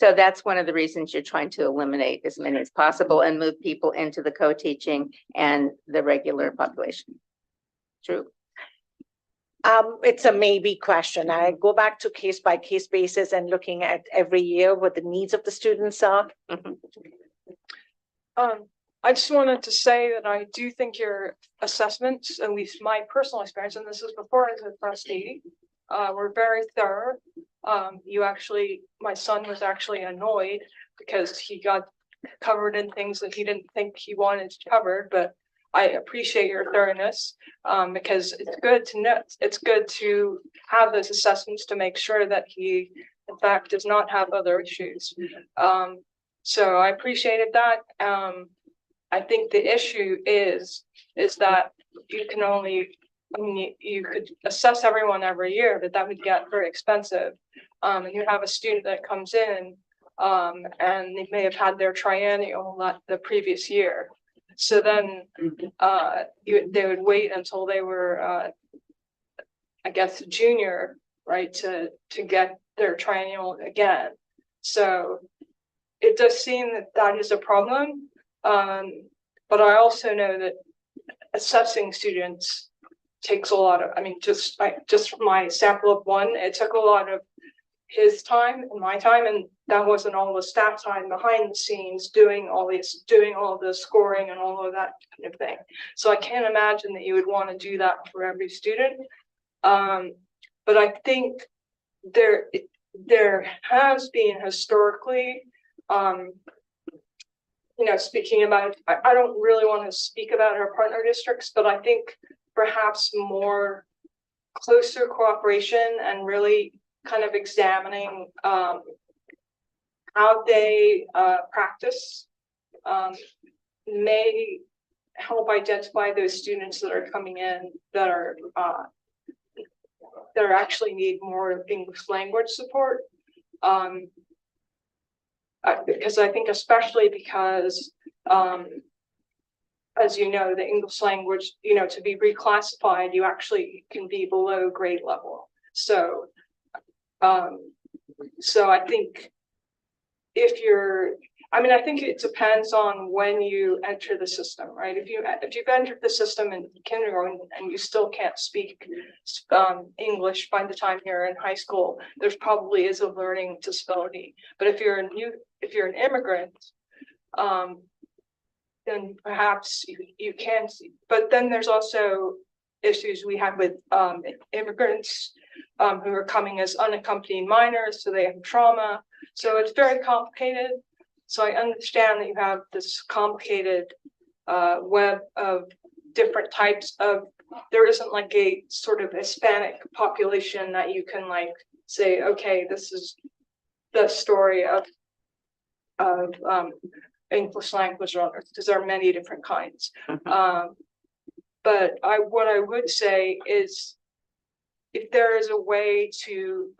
So that's one of the reasons you're trying to eliminate as many as possible and move people into the co-teaching and the regular population. True. It's a maybe question. I go back to case by case basis and looking at every year what the needs of the students are. I just wanted to say that I do think your assessments, at least my personal experience, and this is before as a trustee, were very thorough. My son was actually annoyed because he got covered in things that he didn't think he wanted covered, but I appreciate your thoroughness because it's good to know, it's good to have those assessments to make sure that he, in fact, does not have other issues. So I appreciated that. I think the issue is that you can only, I mean, you could assess everyone every year, but that would get very expensive. And you have a student that comes in and they may have had their triennial the previous year. So then they would wait until they were, I guess, junior, right, to get their triennial again. So it does seem that is a problem. But I also know that assessing students takes a lot of, I mean, just from my sample of one, it took a lot of his time and my time, and that wasn't all the staff time behind the scenes doing all the scoring and all of that kind of thing. So I can't imagine that you would want to do that for every student. But I think there has been historically, speaking about, I don't really want to speak about our partner districts, but I think perhaps more closer cooperation and really kind of examining how they practice may help identify those students that are coming in that are actually need more English language support. Because I think especially because as you know, the English language, to be reclassified, you actually can be below grade level. So I think I think it depends on when you enter the system, right? If you've entered the system in kindergarten and you still can't speak English by the time you're in high school, there's probably is a learning disability. But if you're an immigrant, then perhaps you can see. But then there's also issues we have with immigrants who are coming as unaccompanied minors, so they have trauma. So it's very complicated. So I understand that you have this complicated web of different types of, there isn't like a sort of Hispanic population that you can like say, okay, this is the story of English language learners, because there are many different kinds. But what I would say is, if there is a way to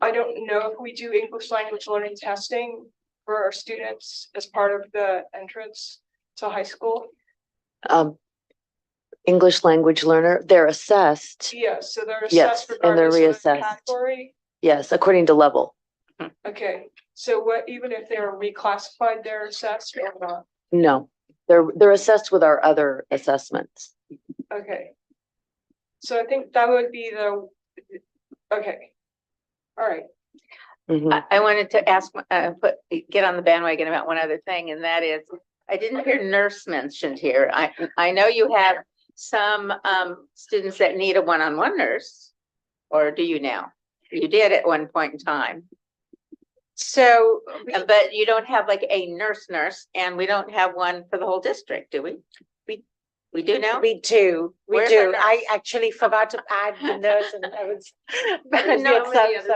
I don't know if we do English language learning testing for our students as part of the entrance to high school. English language learner, they're assessed. Yes, so they're Yes, assessed and they're regardless of the reassessed. category. Yes, according to level. Okay, so even if they're reclassified, they're assessed or not? No, they're assessed with our other assessments. Okay. So I think that would be okay. All right. I wanted to ask, get on the bandwagon about one other thing, and that is, I didn't hear nurse mentioned here. I know you have some students that need a one-on-one nurse, or do you now? You did at one point in time. So, but you don't have like a nurse, and we don't have one for the whole district, do we? We do now? We do. Where's our nurse? I actually forgot to add the nurse and I was.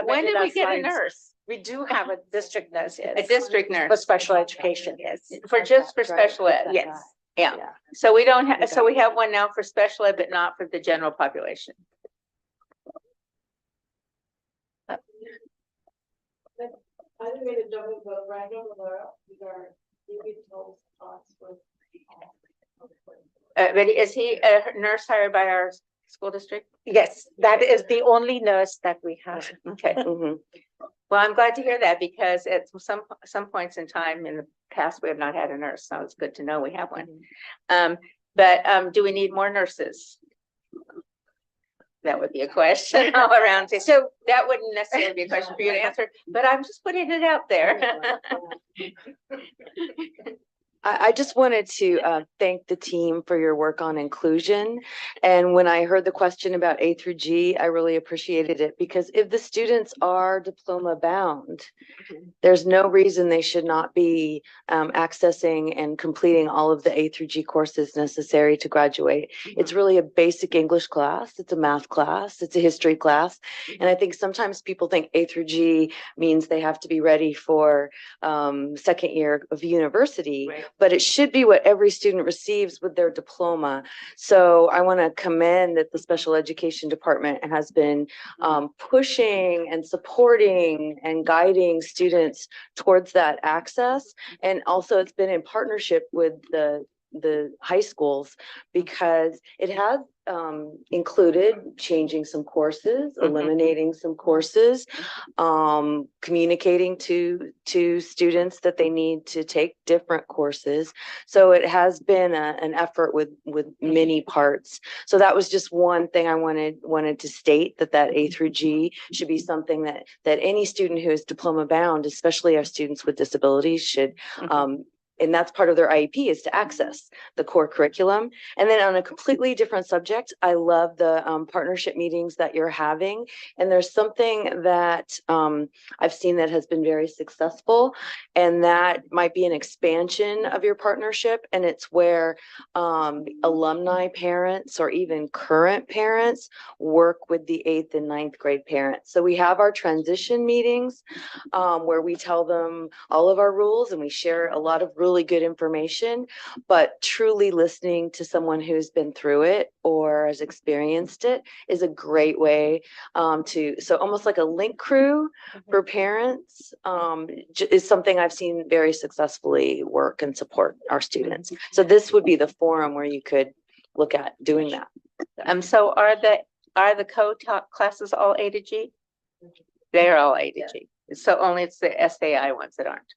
When did we get a nurse? We do have a district nurse, yes. A district nurse. For special education, yes. For special ed? Yes. Yeah. So we don't have, so we have one now for special ed, but not for the general population. But is he a nurse hired by our school district? Yes, that is the only nurse that we have. Okay. Well, I'm glad to hear that, because at some points in time in the past, we have not had a nurse, so it's good to know we have one. But do we need more nurses? That would be a question all around. So that wouldn't necessarily be a question for you to answer, but I'm just putting it out there. I just wanted to thank the team for your work on inclusion. And when I heard the question about A through G, I really appreciated it, because if the students are diploma bound, there's no reason they should not be accessing and completing all of the A through G courses necessary to graduate. It's really a basic English class. It's a math class. It's a history class. And I think sometimes people think A through G means they have to be ready for second year of university. Right. But it should be what every student receives with their diploma. So I want to commend that the special education department has been pushing and supporting and guiding students towards that access. And also it's been in partnership with the the high schools, because it has included changing some courses, eliminating some courses, communicating to students that they need to take different courses. So it has been an effort with many parts. So that was just one thing I wanted to state, that A through G should be something that any student who is diploma bound, especially our students with disabilities, should and that's part of their IEP, is to access the core curriculum. And then on a completely different subject, I love the partnership meetings that you're having. And there's something that I've seen that has been very successful, and that might be an expansion of your partnership. And it's where alumni parents or even current parents work with the 8th and 9th grade parents. So we have our transition meetings where we tell them all of our rules, and we share a lot of really good information, but truly listening to someone who's been through it or has experienced it is a great way so almost like a link crew for parents is something I've seen very successfully work and support our students. So this would be the forum where you could look at doing that. So are the co-taught classes all A to G? They're all A to G. So only it's the SAI ones that aren't.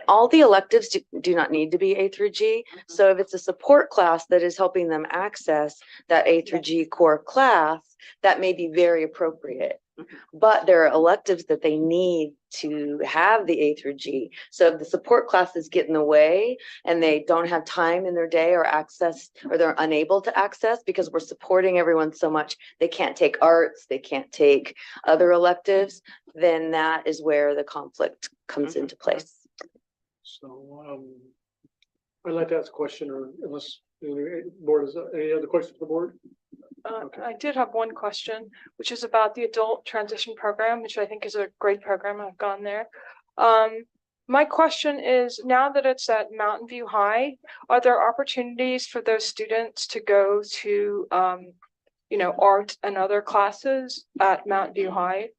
All the electives do not need to be A through G. So if it's a support class that is helping them access that A through G core class, that may be very appropriate. But there are electives that they need to have the A through G. So if the support classes get in the way and they don't have time in their day or access, or they're unable to access because we're supporting everyone so much, they can't take arts, they can't take other electives, then that is where the conflict comes into place. So I'd like to ask a question, or unless the board has any other questions for the board? I did have one question, which is about the adult transition program, which I think is a great program. I've gone there. My question is, now that it's at Mountain View High, are there opportunities for those students to go to, art and other classes at Mountain View High?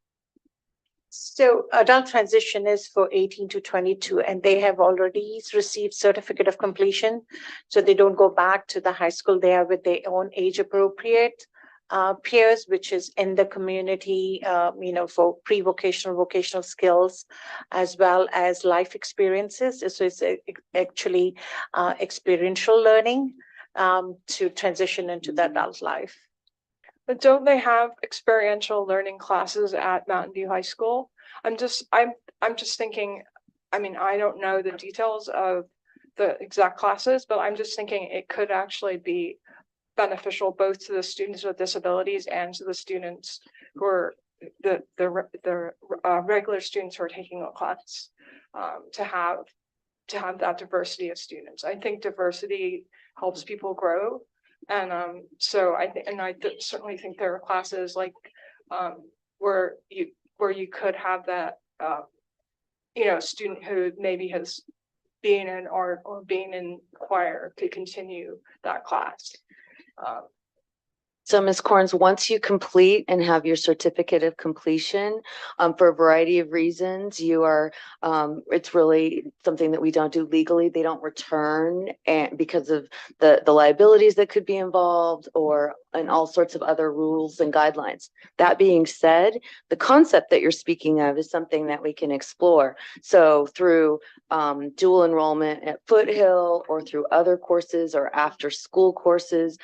So adult transition is for 18 to 22, and they have already received certificate of completion. So they don't go back to the high school. They are with their own age appropriate peers, which is in the community, for pre-vocational, vocational skills, as well as life experiences. So it's actually experiential learning to transition into the adult life. But don't they have experiential learning classes at Mountain View High School? I'm just thinking, I don't know the details of the exact classes, but I'm just thinking it could actually be beneficial both to the students with disabilities and to the students who are the regular students who are taking a class, to have that diversity of students. I think diversity helps people grow. And so I certainly think there are classes like where you could have that student who maybe has been in art or been in choir to continue that class. So Ms. Corns, once you complete and have your certificate of completion, for a variety of reasons, you are, it's really something that we don't do legally. They don't return, and because of the liabilities that could be involved, or and all sorts of other rules and guidelines. That being said, the concept that you're speaking of is something that we can explore. So through dual enrollment at Foothill, or through other courses or after school courses,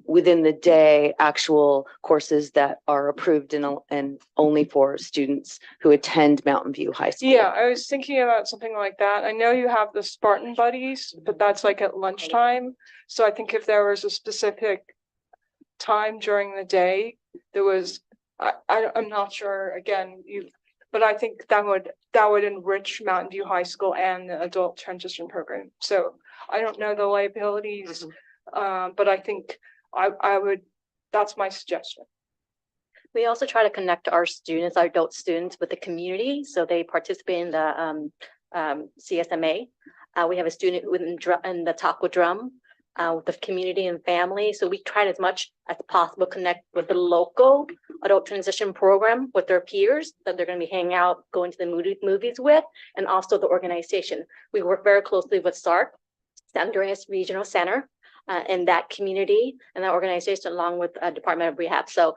within the day actual courses that are approved and only for students who attend Mountain View High School. Yeah, I was thinking about something like that. I know you have the Spartan Buddies, but that's like at lunchtime. So I think if there was a specific time during the day, there was, I'm not sure, again, but I think that would enrich Mountain View High School and the adult transition program. So I don't know the liabilities, but I think I would, that's my suggestion. We also try to connect our students, our adult students, with the community. So they participate in the CSMA. We have a student in the taco drum. with the community and family. So we tried as much as possible connect with the local adult transition program with their peers that they're going to be hanging out, going to the movies with, and also the organization. We work very closely with SARC, San Andreas Regional Center, in that community and that organization, along with Department of Rehab. So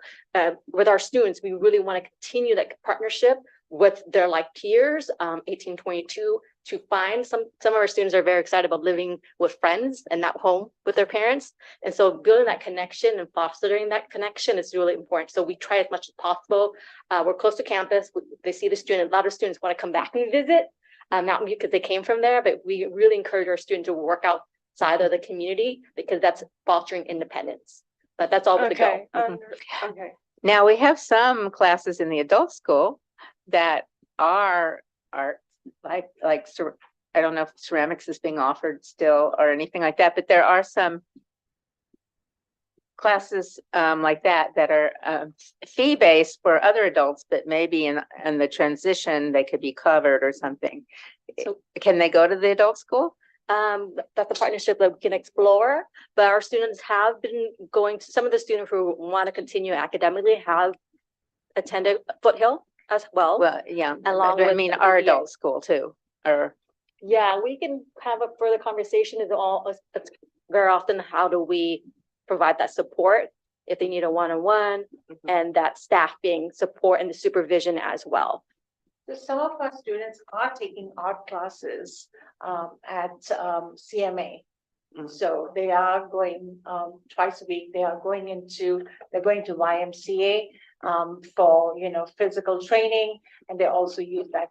with our students, we really want to continue that partnership with their like peers, 1822, to find some of our students are very excited about living with friends and not home with their parents. And so building that connection and fostering that connection is really important. So we try as much as possible. We're close to campus. They see the student. A lot of students want to come back and visit Mountain View because they came from there, but we really encourage our students to work outside of the community because that's fostering independence. But that's all to go. Okay. Now, we have some classes in the adult school that are like I don't know if ceramics is being offered still or anything like that, but there are some classes like that are fee-based for other adults, but maybe in the transition they could be covered or something. So can they go to the adult school? That's a partnership that we can explore, but our students have been going to, some of the students who want to continue academically have attended Foothill as well. Well, yeah, along but I with mean, the our BBA. adult school too, or Yeah, we can have a further conversation. It's very often, how do we provide that support if they need a one-on-one, and that staff being support and the supervision as well. So some of our students are taking art classes at CMA. So they are going twice a week. They're going to YMCA for, physical training, and they also use that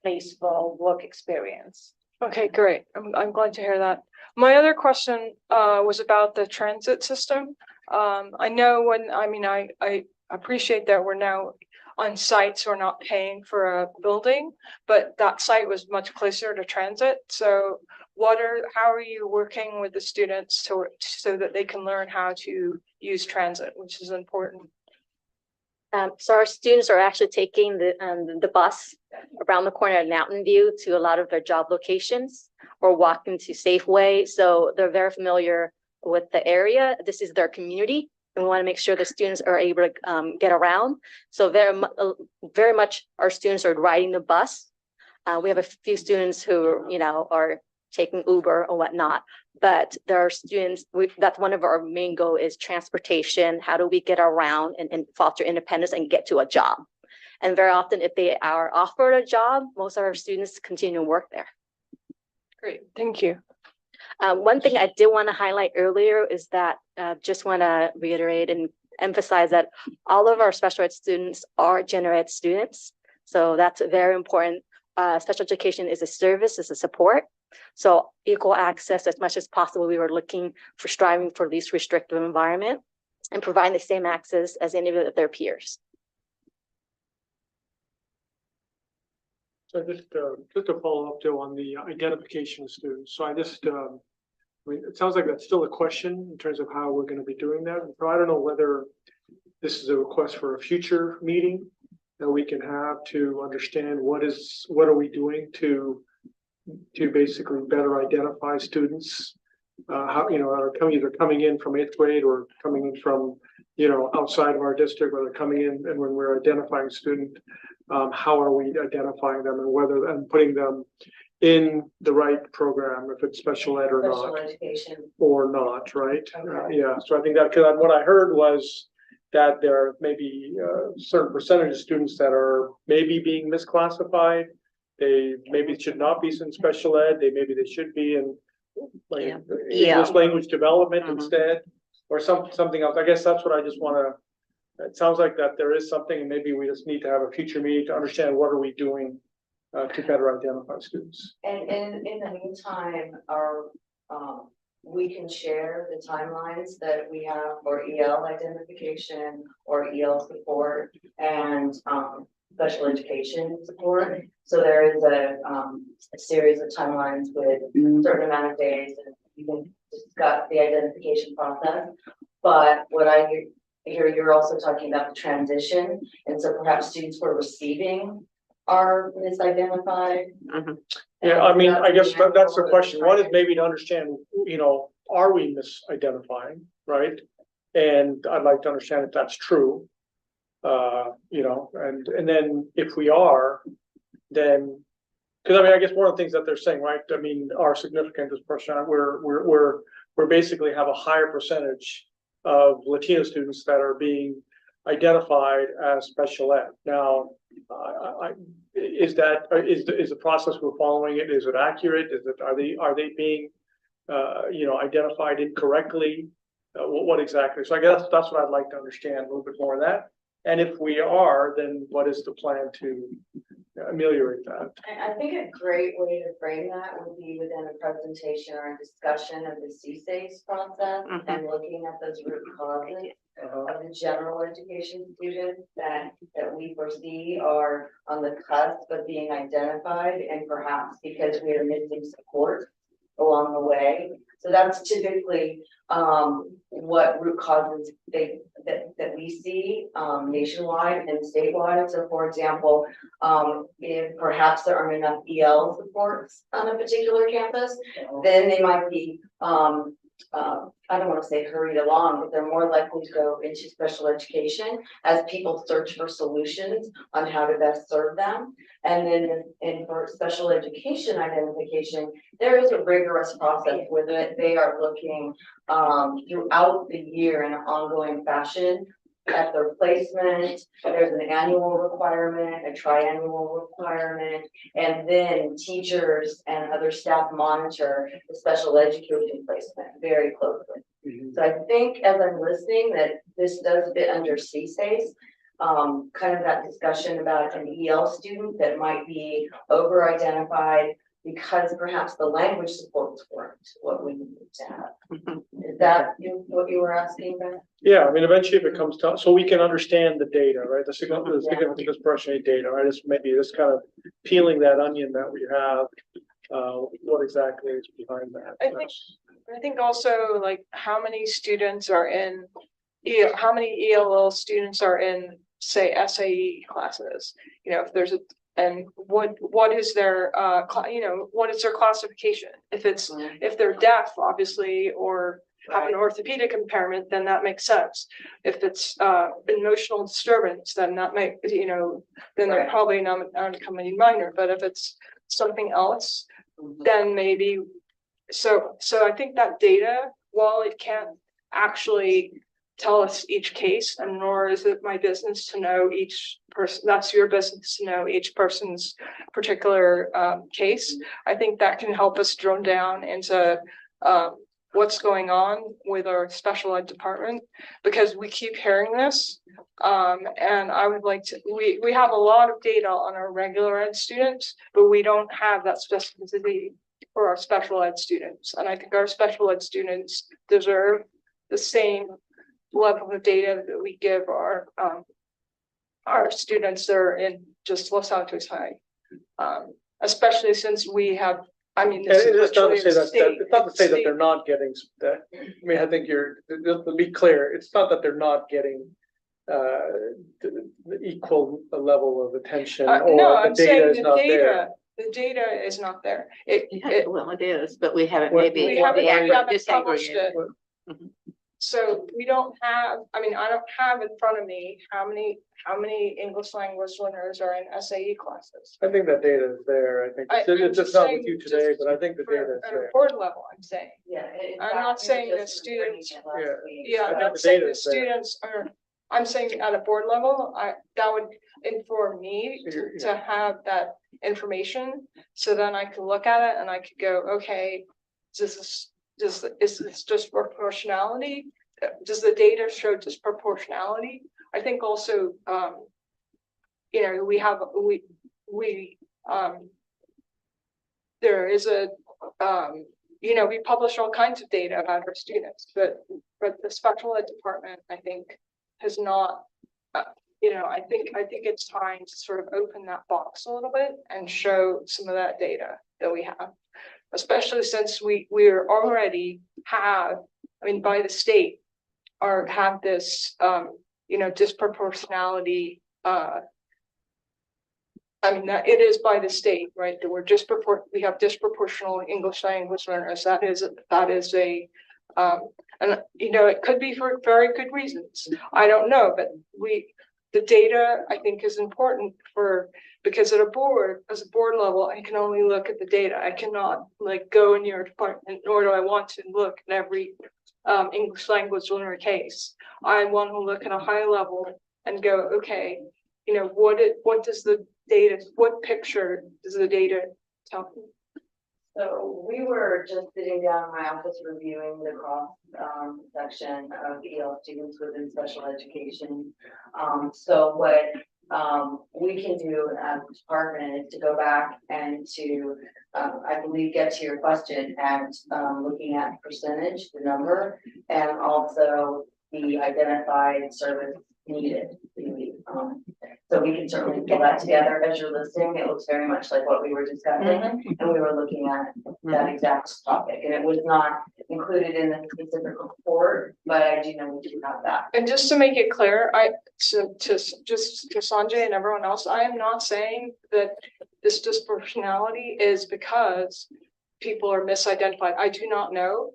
place for work experience. Okay, great. I'm glad to hear that. My other question was about the transit system. I know I appreciate that we're now on site, so we're not paying for a building, but that site was much closer to transit. So how are you working with the students so that they can learn how to use transit, which is important? So our students are actually taking the bus around the corner at Mountain View to a lot of their job locations, or walking to Safeway. So they're very familiar with the area. This is their community, and we want to make sure the students are able to get around. So very much our students are riding the bus. We have a few students who are taking Uber or whatnot, but there are students, that's one of our main goal is transportation. How do we get around and foster independence and get to a job? And very often, if they are offered a job, most of our students continue to work there. Great, thank you. One thing I did want to highlight earlier is that just want to reiterate and emphasize that all of our special ed students are general ed students. So that's very important. Special education is a service, is a support. So equal access as much as possible. We were striving for least restrictive environment and providing the same access as any of their peers. So just to follow up, Joe, on the identification of students. So it sounds like that's still a question in terms of how we're going to be doing that. So I don't know whether this is a request for a future meeting that we can have to understand what are we doing to basically better identify students, how, are either coming in from 8th grade or coming in from, outside of our district, or they're coming in, and when we're identifying a student, how are we identifying them, and putting them in the right program, if it's special ed or Special not, education. or not, right? Okay. Yeah, so I think that, because what I heard was that there may be a certain percentage of students that are maybe being misclassified. They maybe should not be in special ed. Maybe they should be in English language development instead, or something else. I guess that's what I just want to. It sounds like that there is something, and maybe we just need to have a future meeting to understand what are we doing to better identify students. And in the meantime, we can share the timelines that we have for EL identification or EL support and special education support. So there is a series of timelines with a certain amount of days, and you can discuss the identification process. But what I hear, you're also talking about the transition, and so perhaps students who are receiving are misidentified. Yeah, I mean, I guess that's the question. One is maybe to understand, are we misidentifying, right? And I'd like to understand if that's true. You know, and then if we are, then, because I mean, I guess one of the things that they're saying, right? I mean, our significant is percent, we're basically have a higher percentage of Latino students that are being identified as special ed. Now, is the process we're following it? Is it accurate? Are they being you know, identified incorrectly? What exactly? So I guess that's what I'd like to understand a little bit more of that. And if we are, then what is the plan to ameliorate that? I think a great way to frame that would be within a presentation or a discussion of the CSACE process and looking at those root causes of the general education students that we foresee are on the cusp of being identified, and perhaps because we are missing support along the way. So that's typically what root causes that we see nationwide and statewide. So for example, if perhaps there aren't enough EL supports on a particular campus, then they might be I don't want to say hurried along, but they're more likely to go into special education as people search for solutions on how to best serve them. And then for special education identification, there is a rigorous process where they are looking throughout the year in an ongoing fashion at their placement. There's an annual requirement, a triannual requirement, and then teachers and other staff monitor the special education placement very closely. So I think as I'm listening that this does fit under CSACE, kind of that discussion about an EL student that might be over-identified because perhaps the language supports weren't what we need to have. Is that what you were asking about? Yeah, I mean, eventually if it comes to, so we can understand the data, right? The significant disproportionate data, right? It's maybe this kind of peeling that onion that we have, what exactly is behind that? I think also like how many students are in, how many ELL students are in, say, SAE classes? You know, if there's a, and what is their you know, what is their classification? If it's if they're deaf, obviously, or have an orthopedic impairment, then that makes sense. If it's emotional disturbance, then that may, you know, then they're probably not uncommon minor. But if it's something else, then maybe. So I think that data, while it can't actually tell us each case, and nor is it my business to know each person, that's your business to know each person's particular case. I think that can help us drill down into what's going on with our special ed department, because we keep hearing this. And I would like to, we have a lot of data on our regular ed students, but we don't have that specificity for our special ed students. And I think our special ed students deserve the same level of data that we give our students that are in just Los Altos High, especially since we have. I mean, this is it's not to say it's not to say that they're not getting that. I mean, I think to be clear, it's not that they're not getting the equal level of attention, or no, the I'm data saying is the not data. there. The data is not there. Well, it is, but we haven't We haven't published disaggregated. it. So we don't have, I mean, I don't have in front of me how many English language learners are in SAE classes. I think that data is there. I think it's just not with you today, but I think the data is At there. a board level, I'm saying. Yeah. I'm not saying that students, Yeah, I'm not saying that students are, I'm saying at a board level, that would inform me to have that information. So then I could look at it and I could go, okay, is this just proportionality? Does the data show disproportionality? I think also, you know, there is a, you know, we publish all kinds of data about our students, but the special ed department, I think, has not, you know, I think it's time to sort of open that box a little bit and show some of that data that we have, especially since we're already have, I mean, by the state, have this, you know, disproportionality. I mean, that it is by the state, right? That we have disproportional English language learners. That is a And, you know, it could be for very good reasons. I don't know, but the data, I think, is important because as a board level, I can only look at the data. I cannot like go in your department, nor do I want to look at every English language learner case. I want to look at a high level and go, okay, you know, what picture does the data tell me? So we were just sitting down in my office reviewing the cross section of EL students within special education. So what we can do as a department is to go back and to, I believe, get to your question and looking at percentage, the number, and also the identified service needed. So we can certainly pull that together as you're listening. It looks very much like what we were discussing, and we were looking at that exact topic, and it was not included in the specific report, but I do know we do have that. And just to make it clear, to Sanjay and everyone else, I am not saying that this disproportionality is because people are misidentified. I do not know.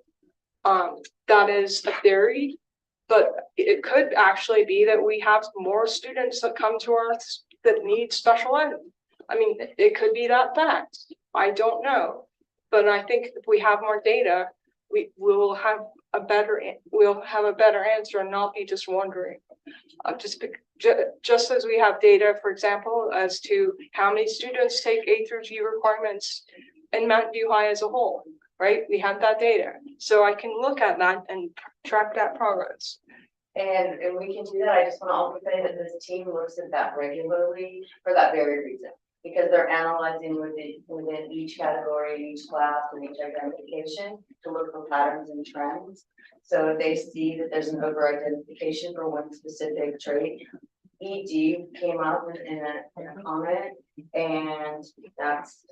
That is a theory. But it could actually be that we have more students that come to us that need special ed. I mean, it could be that fact. I don't know. But I think if we have more data, we'll have a better answer and not be just wondering. Just as we have data, for example, as to how many students take A through G requirements in Mountain View High as a whole. Right? We have that data. So I can look at that and track that progress. And we can do that. I just want to also say that this team looks at that regularly for that very reason. Because they're analyzing within each category, each class, and each identification to look for patterns and trends. So if they see that there's an over-identification for one specific trait, ED came up in a comment, and that's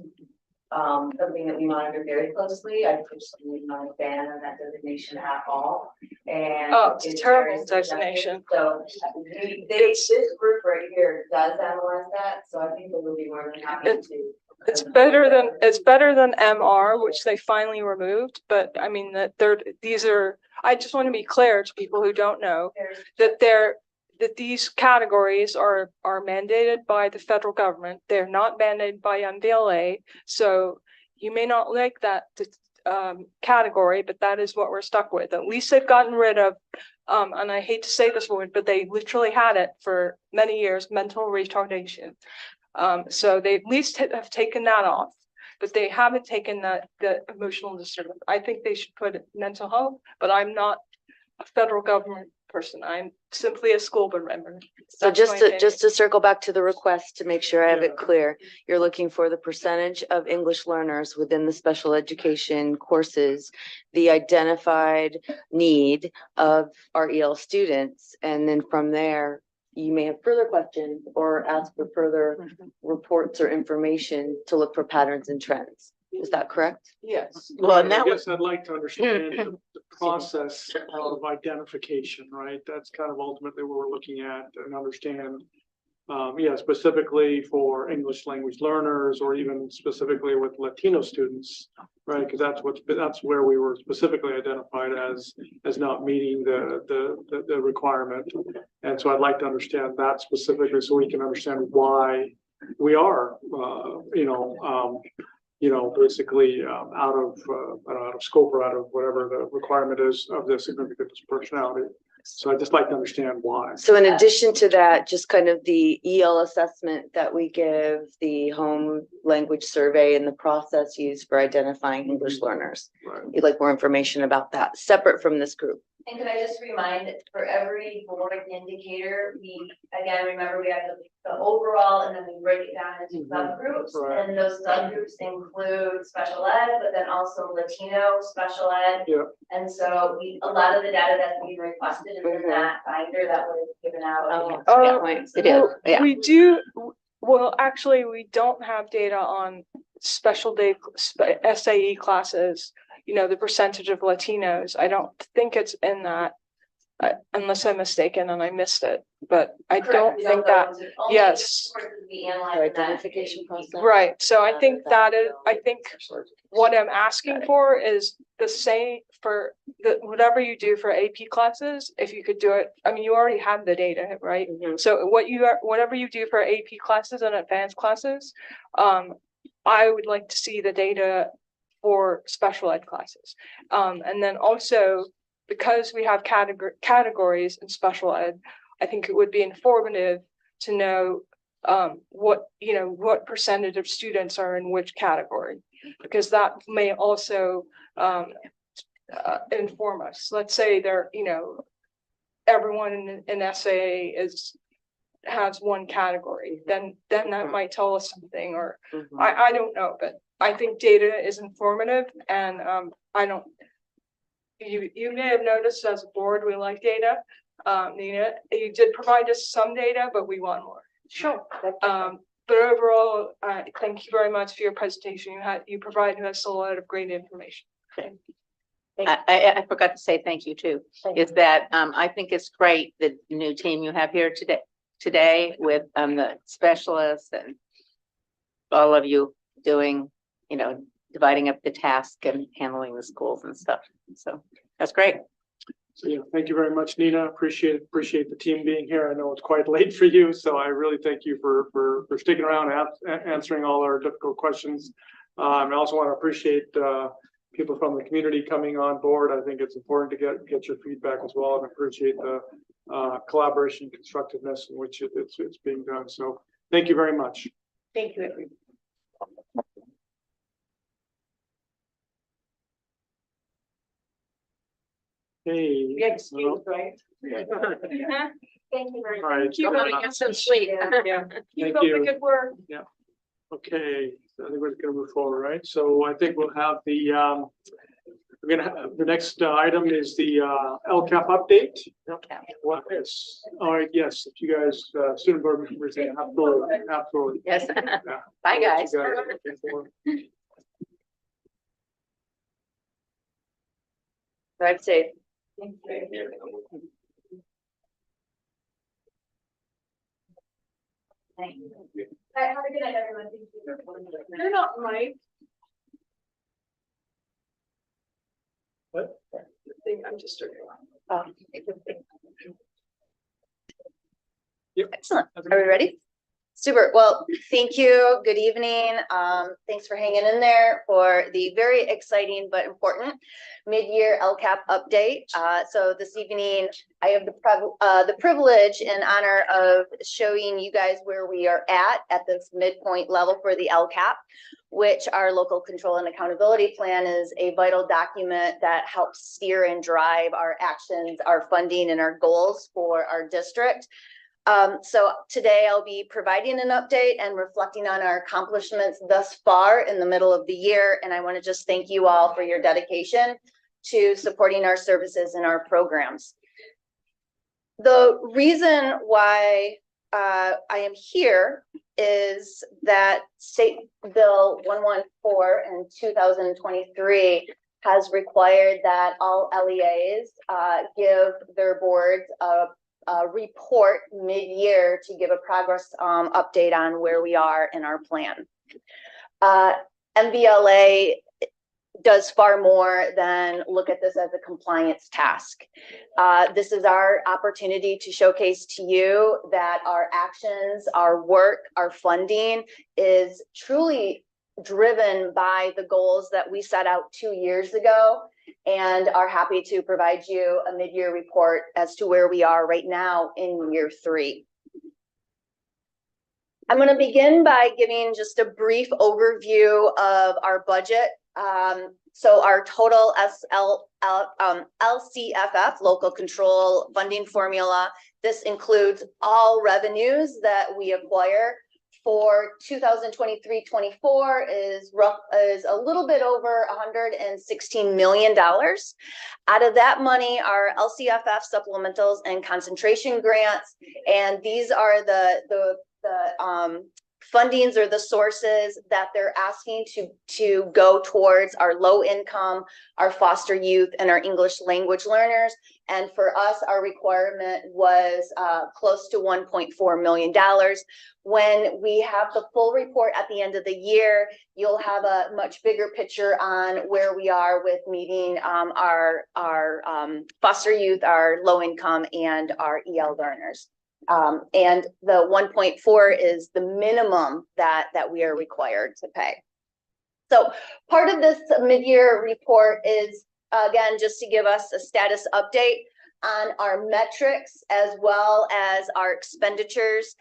something that we monitor very closely. I personally am not a fan of that designation at all. And it's a terrible designation. So this group right here does analyze that. So I think they will be more than happy to. It's better than MR, which they finally removed. But I mean I just want to be clear to people who don't know that these categories are mandated by the federal government. They're not mandated by MVLA. So you may not like that category, but that is what we're stuck with. At least they've gotten rid of, and I hate to say this word, but they literally had it for many years, mental retardation. So they at least have taken that off, but they haven't taken the emotional disturbance. I think they should put mental health, but I'm not a federal government person. I'm simply a school board member. So just to circle back to the request to make sure I have it clear, you're looking for the percentage of English learners within the special education courses, the identified need of our EL students, and then from there, you may have further questions or ask for further reports or information to look for patterns and trends. Is that correct? Yes. Well, and I guess I'd like to understand the process of identification, right? That's kind of ultimately what we're looking at and understand. Specifically for English language learners, or even specifically with Latino students, right? Because that's where we were specifically identified as not meeting the requirement. And so I'd like to understand that specifically, so we can understand why we are, basically out of scope or out of whatever the requirement is of the significant disproportionality. So I'd just like to understand why. So in addition to that, just kind of the EL assessment that we give, the home language survey, and the process used for identifying English learners. Right. You'd like more information about that, separate from this group. And could I just remind that for every board indicator, remember we have the overall, and then we break it down into subgroups. Right. And those subgroups include special ed, but then also Latino special ed. Yeah. And so a lot of the data that's being requested is in that binder that was given out. We do. Well, actually, we don't have data on special day SAE classes. The percentage of Latinos. I don't think it's in that, unless I'm mistaken and I missed it. But I don't think that. Yes. Identification process. Right. So I think that is. I think what I'm asking for is the same for whatever you do for AP classes, if you could do it, I mean, you already have the data, right? So whatever you do for AP classes and advanced classes, I would like to see the data for special ed classes. And then also, because we have categories in special ed, I think it would be informative to know what percentage of students are in which category, because that may also inform us. Let's say everyone in SAA has one category, then that might tell us something, or I don't know, but I think data is informative, and you may have noticed as a board, we like data. Nina, you did provide us some data, but we want more. Sure. But overall, thank you very much for your presentation. You provided us a lot of great information. I forgot to say thank you too, is that I think it's great, the new team you have here today with the specialists and all of you doing, dividing up the task and handling the schools and stuff. So that's great. So yeah, thank you very much, Nina. Appreciate the team being here. I know it's quite late for you, so I really thank you for sticking around and answering all our difficult questions. I also want to appreciate people from the community coming on board. I think it's important to get your feedback as well, and appreciate the collaboration, constructiveness in which it's being done. So thank you very much. Thank you, everyone. Hey. We had excuse, right? Thank you very All right. much. Keep up You're so sweet. Yeah. Keep Thank up you. the good work. Yeah. Okay. So I think we're gonna move forward, right? So I think we'll have the the next item is the LCAP update. Okay. What is, all right, yes, if you guys, student board members, absolutely. Yes. Yeah. Bye, guys. Drive safe. Have a good night, everyone. Thank you. You're not right. What? I'm just joking. Excellent. Are we ready? Super. Well, thank you. Good evening. Thanks for hanging in there for the very exciting but important mid-year LCAP update. So this evening, I have the privilege and honor of showing you guys where we are at this midpoint level for the LCAP, which our local control and accountability plan is a vital document that helps steer and drive our actions, our funding, and our goals for our district. So today I'll be providing an update and reflecting on our accomplishments thus far in the middle of the year. And I want to just thank you all for your dedication to supporting our services and our programs. The reason why I am here is that State Bill 114 in 2023 has required that all LEAs give their boards a report mid-year to give a progress update on where we are in our plan. MVLA does far more than look at this as a compliance task. This is our opportunity to showcase to you that our actions, our work, our funding is truly driven by the goals that we set out 2 years ago, and are happy to provide you a mid-year report as to where we are right now in year 3. I'm going to begin by giving just a brief overview of our budget. So our total LCFF, local control funding formula, this includes all revenues that we acquire for 2023-24 is a little bit over $116 million. Out of that money are LCFF supplementals and concentration grants, and these are the fundings or the sources that they're asking to go towards our low income, our foster youth, and our English language learners. And for us, our requirement was close to $1.4 million. When we have the full report at the end of the year, you'll have a much bigger picture on where we are with meeting our foster youth, our low income, and our EL learners. And the 1.4 is the minimum that we are required to pay. So part of this mid-year report is, again, just to give us a status update on our metrics as well as our expenditures.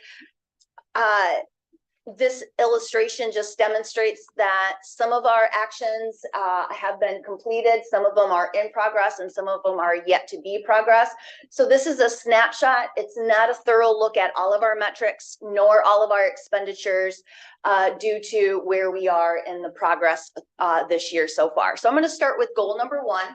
This illustration just demonstrates that some of our actions have been completed, some of them are in progress, and some of them are yet to be progress. So this is a snapshot. It's not a thorough look at all of our metrics, nor all of our expenditures due to where we are in the progress this year so far. So I'm going to start with goal number 1,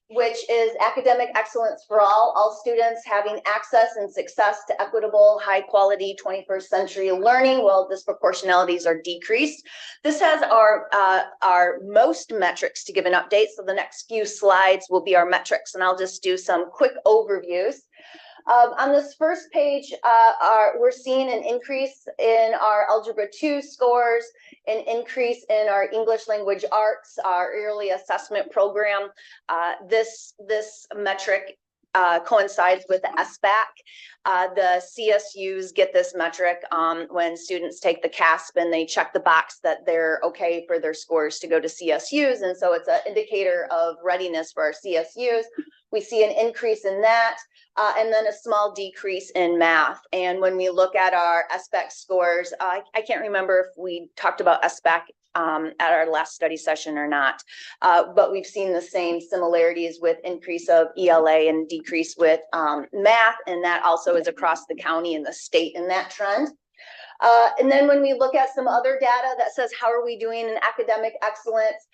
which is academic excellence for all students having access and success to equitable, high quality 21st century learning while disproportionalities are decreased. This has our most metrics to give an update. So the next few slides will be our metrics, and I'll just do some quick overviews. On this first page, we're seeing an increase in our Algebra 2 scores, an increase in our English language arts, our early assessment program. This metric coincides with the SBAC. The CSUs get this metric when students take the CASP and they check the box that they're okay for their scores to go to CSUs. And so it's an indicator of readiness for our CSUs. We see an increase in that. And then a small decrease in math. And when we look at our SBAC scores, I can't remember if we talked about SBAC at our last study session or not, but we've seen the same similarities with increase of ELA and decrease with math, and that also is across the county and the state in that trend. And then when we look at some other data that says how are we doing in academic excellence,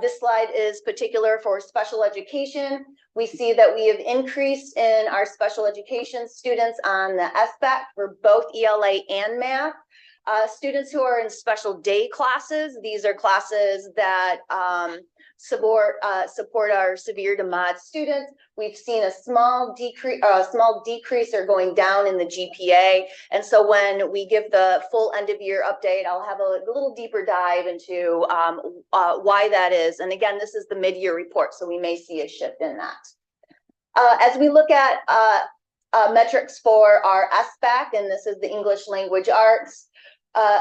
this slide is particular for special education. We see that we have increased in our special education students on the SBAC for both ELA and math. Students who are in special day classes, these are classes that support our severe to mod students. We've seen a small decrease or going down in the GPA. And so when we give the full end of year update, I'll have a little deeper dive into why that is. And again, this is the mid-year report, so we may see a shift in that. As we look at metrics for our SBAC, and this is the English language arts,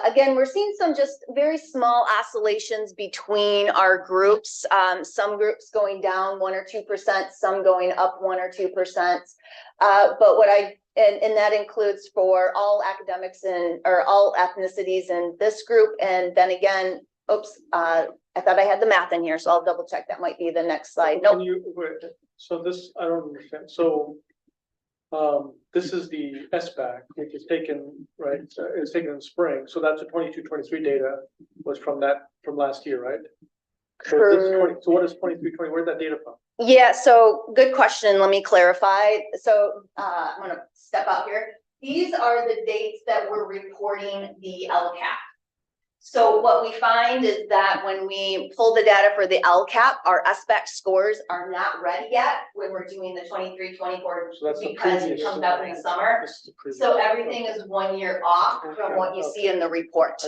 again, we're seeing some just very small oscillations between our groups. Some groups going down 1 or 2%, some going up 1 or 2%. But and that includes for all academics or all ethnicities in this group. And then again, oops, I thought I had the math in here, so I'll double check. That might be the next slide. Nope. So this, I don't understand. So this is the SBAC, which is taken, right? It's taken in spring. So that's the 22-23 data was from last year, right? So, so what is 23-20? Where's that data from? Yeah, so good question. Let me clarify. So I'm going to step out here. These are the dates that we're reporting the LCAP. So what we find is that when we pull the data for the LCAP, our SBAC scores are not ready yet when we're doing the 23-24 because it comes out in the summer. So everything is 1 year off from what you see in the report.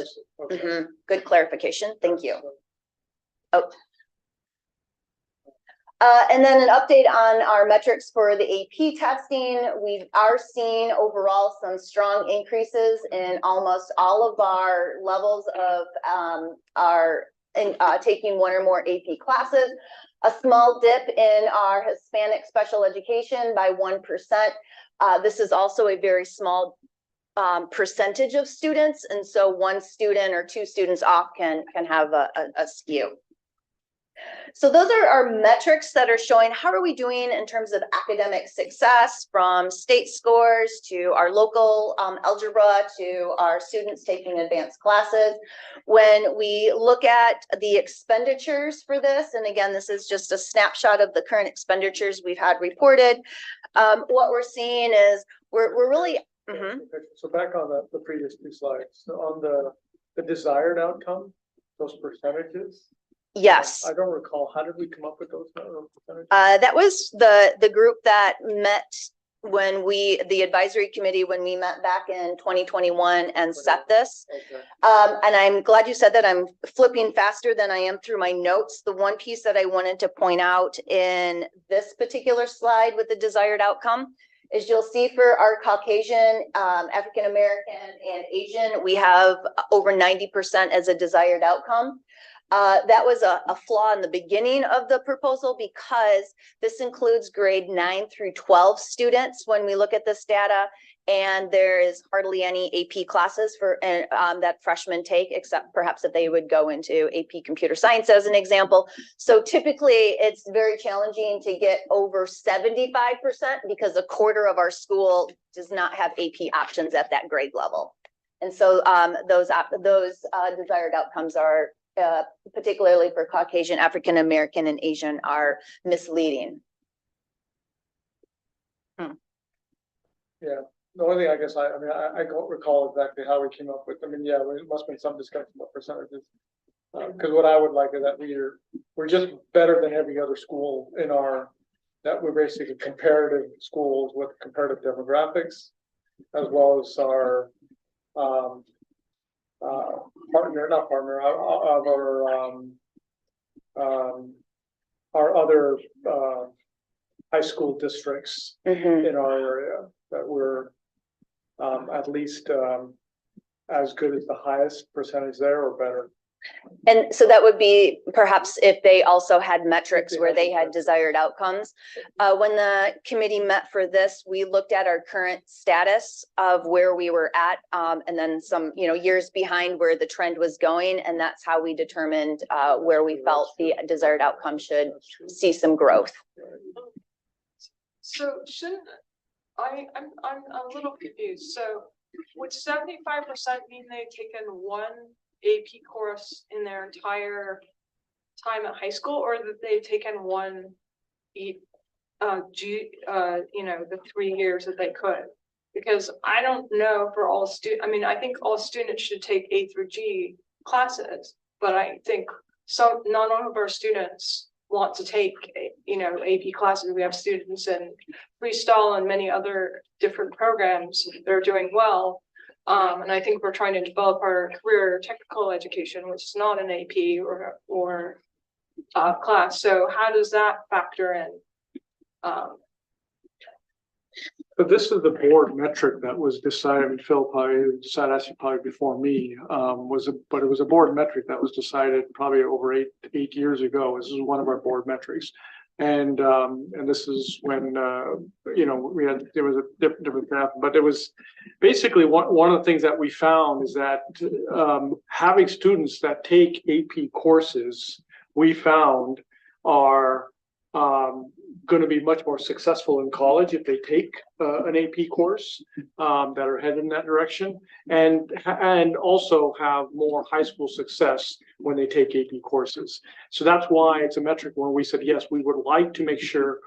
Good clarification. Thank you. Oh. And then an update on our metrics for the AP testing. We are seeing overall some strong increases in almost all of our levels of taking 1 or more AP classes. A small dip in our Hispanic special education by 1%. This is also a very small percentage of students, and so 1 student or 2 students off can have a skew. So those are our metrics that are showing how are we doing in terms of academic success, from state scores to our local algebra to our students taking advanced classes. When we look at the expenditures for this, and again, this is just a snapshot of the current expenditures we've had reported, what we're seeing is we're really Mhm. So back on the previous two slides, so on the desired outcome, those percentages. Yes. I don't recall, how did we come up with those percentages? That was the group that met when the advisory committee, when we met back in 2021 and set this. Okay. And I'm glad you said that. I'm flipping faster than I am through my notes. The one piece that I wanted to point out in this particular slide with the desired outcome is you'll see for our Caucasian, African American and Asian, we have over 90% as a desired outcome. That was a flaw in the beginning of the proposal because this includes grade 9 through 12 students when we look at this data. And there is hardly any AP classes for that freshmen take, except perhaps if they would go into AP computer science as an example. So typically it's very challenging to get over 75% because a quarter of our school does not have AP options at that grade level. And so those desired outcomes are particularly for Caucasian, African American, and Asian are misleading. Yeah, the only thing I guess I don't recall exactly how we came up with, yeah, there must have been some discussion about percentages. Because what I would like is that we're just better than every other school in that we're basically comparative schools with comparative demographics, as well as our our other high school districts in our area that were at least as good as the highest percentage there or better. And so that would be perhaps if they also had metrics where they had desired outcomes. When the committee met for this, we looked at our current status of where we were at, and then some, years behind where the trend was going. And that's how we determined where we felt the desired outcome should see some growth. So I'm a little confused. So would 75% mean they've taken one AP course in their entire time at high school, or that they've taken one the 3 years that they could? Because I don't know for all students. I think all students should take A through G classes, but I think not all of our students want to take AP classes. We have students in freestyle and many other different programs that are doing well. And I think we're trying to develop our career technical education, which is not an AP or class. So how does that factor in? So this is the board metric that was decided. Phil probably decided actually probably before me. But it was a board metric that was decided probably over eight years ago. This is one of our board metrics. And this is when there was a different path, but it was basically one of the things that we found is that having students that take AP courses, we found are going to be much more successful in college if they take an AP course that are headed in that direction, and also have more high school success when they take AP courses. So that's why it's a metric where we said, yes, we would like to make sure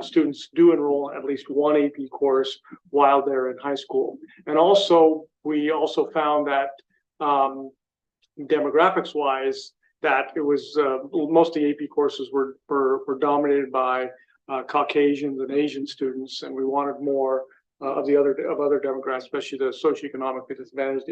students do enroll at least one AP course while they're in high school. And also, we also found that demographics wise, that it was most of the AP courses were dominated by Caucasians and Asian students, and we wanted more of other demographics, especially the socioeconomically disadvantaged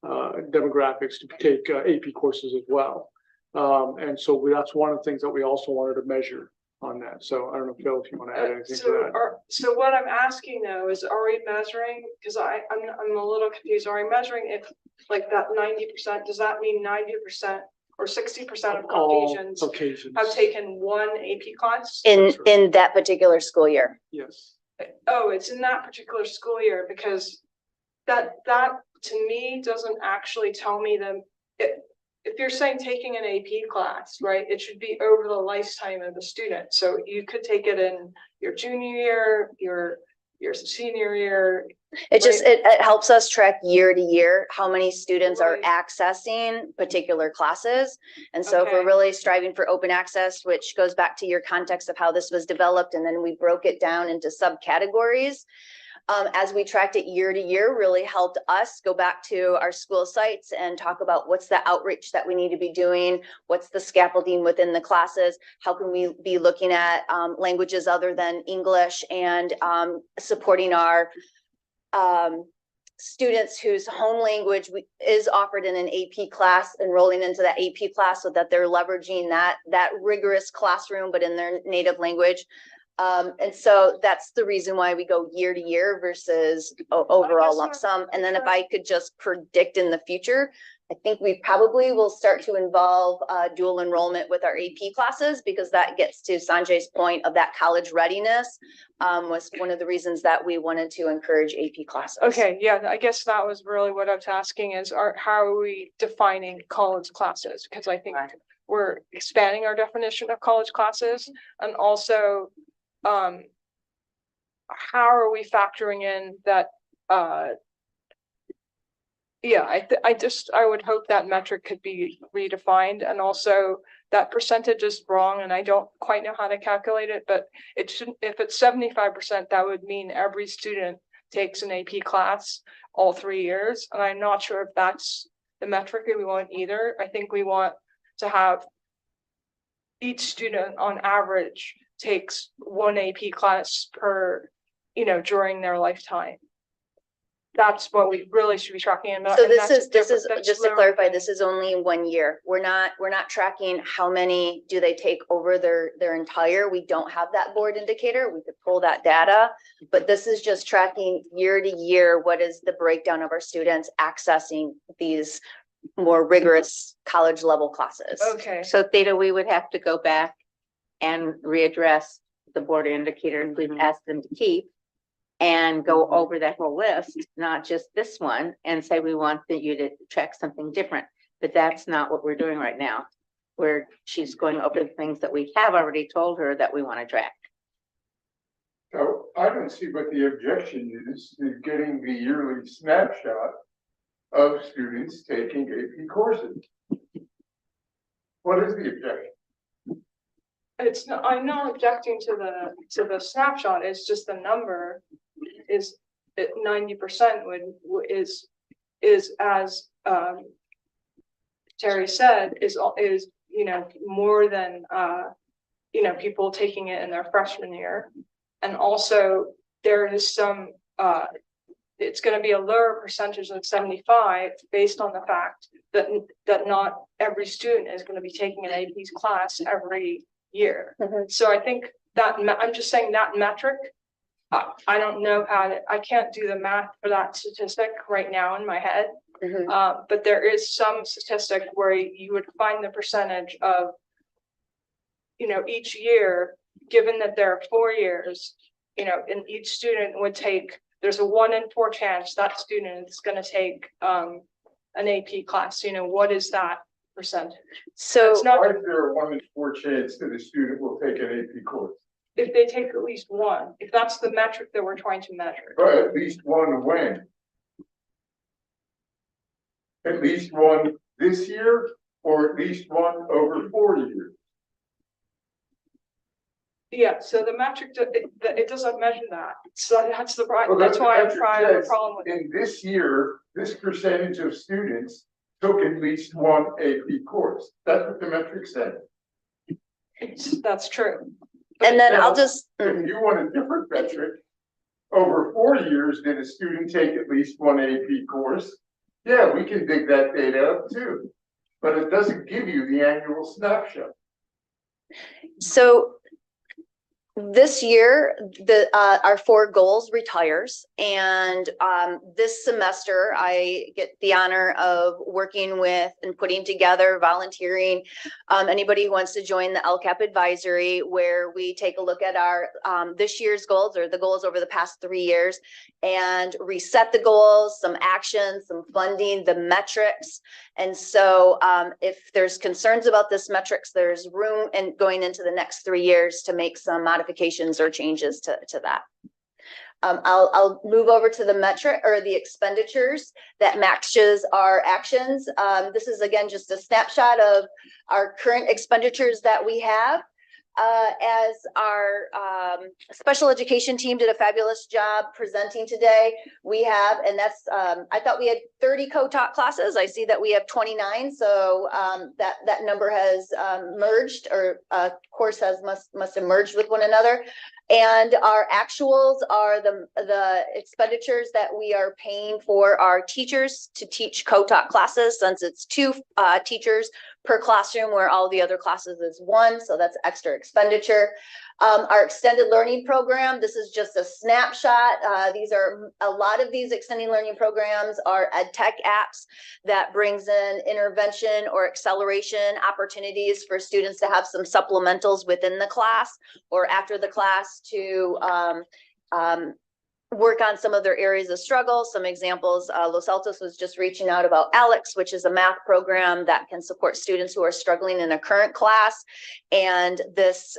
demographics, to take AP courses as well. And so that's one of the things that we also wanted to measure on that. So I don't know, Phil, if you want to add anything to that. So what I'm asking though is, are we measuring? Because I'm a little confused. Are we measuring if like that 90%? Does that mean 90%? Or 60% of Caucasians have taken one AP class? In that particular school year. Yes. Oh, it's in that particular school year, because that to me doesn't actually tell me if you're saying taking an AP class, right, it should be over the lifetime of the student. So you could take it in your junior year, your senior year. It just, it helps us track year to year how many students are accessing particular classes. And so if we're really striving for open access, which goes back to your context of how this was developed, and then we broke it down into subcategories. as we tracked it year to year, really helped us go back to our school sites and talk about what's the outreach that we need to be doing, what's the scaffolding within the classes, how can we be looking at languages other than English, and supporting our students whose home language is offered in an AP class, enrolling into that AP class so that they're leveraging that rigorous classroom, but in their native language. And so that's the reason why we go year to year versus overall lump sum. And then if I could just predict in the future, I think we probably will start to involve dual enrollment with our AP classes, because that gets to Sanjay's point of that college readiness, was one of the reasons that we wanted to encourage AP classes. Okay, yeah, I guess that was really what I was asking is, how are we defining college classes? Because I think we're expanding our definition of college classes, and also how are we factoring in that I would hope that metric could be redefined, and also that percentage is wrong, and I don't quite know how to calculate it, but it shouldn't, if it's 75%, that would mean every student takes an AP class all 3 years. And I'm not sure if that's the metric that we want either. I think we want to have each student on average takes one AP class per, during their lifetime. That's what we really should be tracking. So this is just to clarify, this is only 1 year. We're not tracking how many do they take over their entire. We don't have that board indicator. We could pull that data, but this is just tracking year to year. What is the breakdown of our students accessing these more rigorous college level classes? Okay. So Theta, we would have to go back and readdress the board indicators we've asked them to keep, and go over that whole list, not just this one, and say we want you to track something different. But that's not what we're doing right now. She's going over the things that we have already told her that we want to track. So I don't see what the objection is to getting the yearly snapshot of students taking AP courses. What is the objection? It's not, I'm not objecting to the snapshot. It's just the number is at 90% is as Terry said, is more than people taking it in their freshman year. And also there is some it's going to be a lower percentage than 75 based on the fact that not every student is going to be taking an AP class every year. So I think that I'm just saying that metric, I don't know I can't do the math for that statistic right now in my head. But there is some statistic where you would find the percentage of, each year, given that there are 4 years, and each student would take, there's a 1 in 4 chance that student is going to take an AP class. What is that percentage? So it's not, why is there a 1 in 4 chance that a student will take an AP course? If they take at least one, if that's the metric that we're trying to measure. But at least one when? At least one this year, or at least one over 4 years? Yeah, so the metric, it doesn't measure that. So that's the Well, that's why I'm metric trying to have a says problem with it. in this year, this percentage of students took at least one AP course. That's what the metric said. That's true. And then I'll just. If you want a different metric, over 4 years, did a student take at least one AP course? Yeah, we can dig that data up too, but it doesn't give you the annual snapshot. So this year, our 4 goals retires, and this semester I get the honor of working with and putting together, volunteering, anybody who wants to join the LCAP advisory, where we take a look at our this year's goals, or the goals over the past 3 years, and reset the goals, some actions, some funding, the metrics. And so if there's concerns about this metrics, there's room and going into the next 3 years to make some modifications or changes to that. I'll move over to the metric or the expenditures that matches our actions. This is again just a snapshot of our current expenditures that we have. As our special education team did a fabulous job presenting today, we have, and that's, I thought we had 30 co-taught classes. I see that we have 29. So that number has merged, or course must have merged with one another. And our actuals are the expenditures that we are paying for our teachers to teach co-taught classes, since it's 2 teachers per classroom, where all the other classes is 1. So that's extra expenditure. Our extended learning program, this is just a snapshot. A lot of these extended learning programs are ed tech apps that brings in intervention or acceleration opportunities for students to have some supplementals within the class or after the class to work on some of their areas of struggle. Some examples, Los Altos was just reaching out about Alex, which is a math program that can support students who are struggling in a current class. And this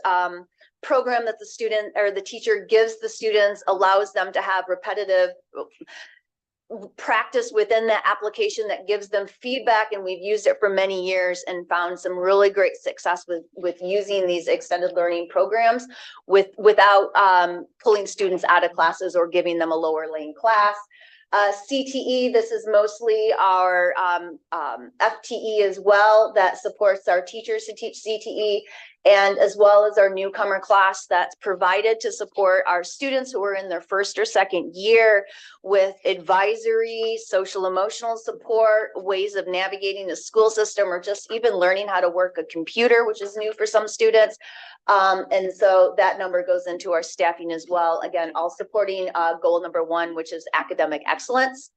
program that the student or the teacher gives the students allows them to have repetitive practice within that application that gives them feedback, and we've used it for many years and found some really great success with using these extended learning programs without pulling students out of classes or giving them a lower lane class. CTE, this is mostly our FTE as well, that supports our teachers to teach CTE, and as well as our newcomer class that's provided to support our students who are in their 1st or 2nd year with advisory, social emotional support, ways of navigating the school system, or just even learning how to work a computer, which is new for some students. And so that number goes into our staffing as well. Again, all supporting goal number 1, which is academic excellence.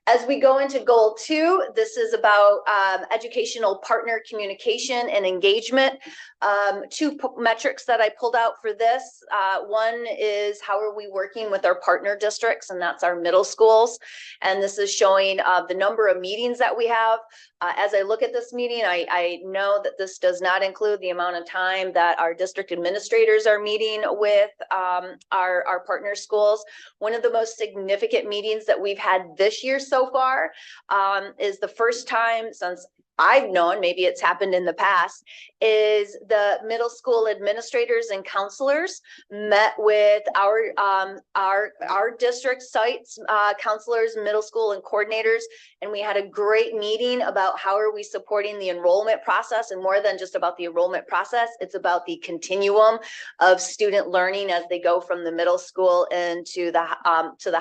As we go into goal 2, this is about educational partner communication and engagement. 2 metrics that I pulled out for this. One is how are we working with our partner districts, and that's our middle schools. And this is showing the number of meetings that we have. As I look at this meeting, I know that this does not include the amount of time that our district administrators are meeting with our partner schools. One of the most significant meetings that we've had this year so far is the first time since I've known, maybe it's happened in the past, is the middle school administrators and counselors met with our district sites, counselors, middle school and coordinators. And we had a great meeting about how are we supporting the enrollment process, and more than just about the enrollment process, it's about the continuum of student learning as they go from the middle school into the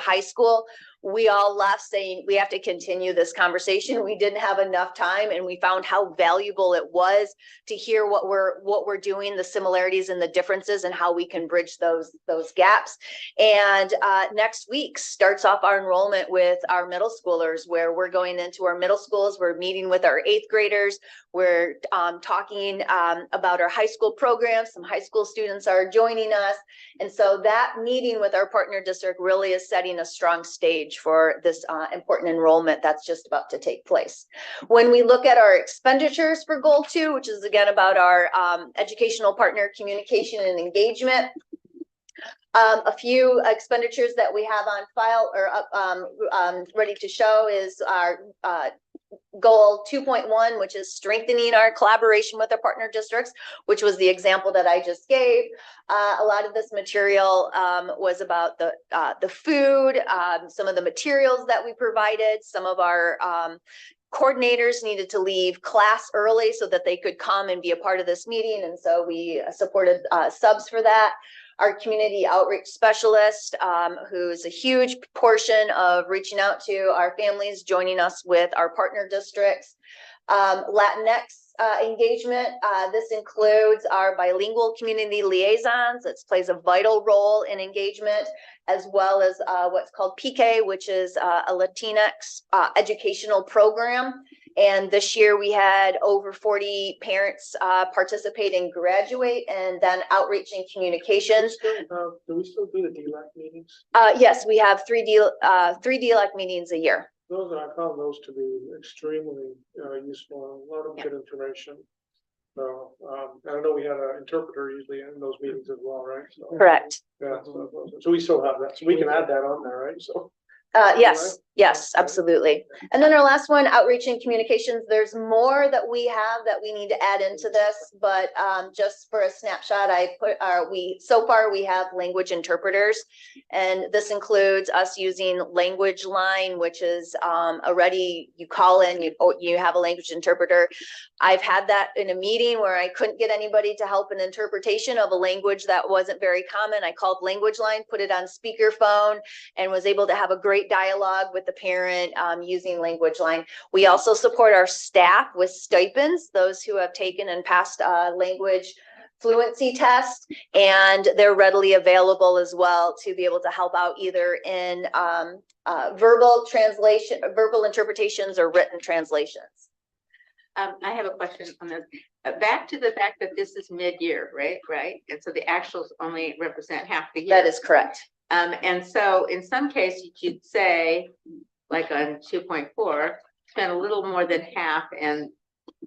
high school. We all left saying we have to continue this conversation. We didn't have enough time, and we found how valuable it was to hear what we're doing, the similarities and the differences, and how we can bridge those gaps. And next week starts off our enrollment with our middle schoolers, where we're going into our middle schools. We're meeting with our 8th graders. We're talking about our high school programs. Some high school students are joining us. And so that meeting with our partner district really is setting a strong stage for this important enrollment that's just about to take place. When we look at our expenditures for goal 2, which is again about our educational partner communication and engagement, a few expenditures that we have on file or ready to show is our goal 2.1, which is strengthening our collaboration with our partner districts, which was the example that I just gave. A lot of this material was about the food, some of the materials that we provided. Some of our coordinators needed to leave class early so that they could come and be a part of this meeting, and so we supported subs for that. Our community outreach specialist, who's a huge portion of reaching out to our families, joining us with our partner districts. Latinx engagement, this includes our bilingual community liaisons. It plays a vital role in engagement, as well as what's called PK, which is a Latinx educational program. And this year we had over 40 parents participate and graduate, and then outreach and communications. Do we still do the DLAC meetings? Yes, we have 3 DLAC meetings a year. I found those to be extremely useful, a lot of good information. So I know we had an interpreter usually in those meetings as well, right? So, correct. Yeah, so we still have that, so we can add that on there, right? So Yes, absolutely. And then our last one, outreach and communications. There's more that we have that we need to add into this, but just for a snapshot, so far we have language interpreters. And this includes us using Language Line, which is already, you call in, you have a language interpreter. I've had that in a meeting where I couldn't get anybody to help an interpretation of a language that wasn't very common. I called Language Line, put it on speakerphone, and was able to have a great dialogue with the parent using Language Line. We also support our staff with stipends, those who have taken and passed language fluency test, and they're readily available as well to be able to help out either in verbal translation, verbal interpretations, or written translations. I have a question on this. Back to the fact that this is mid-year, right? Right. And so the actuals only represent half the year. That is correct. And so in some cases you'd say, like on 2.4, spend a little more than half and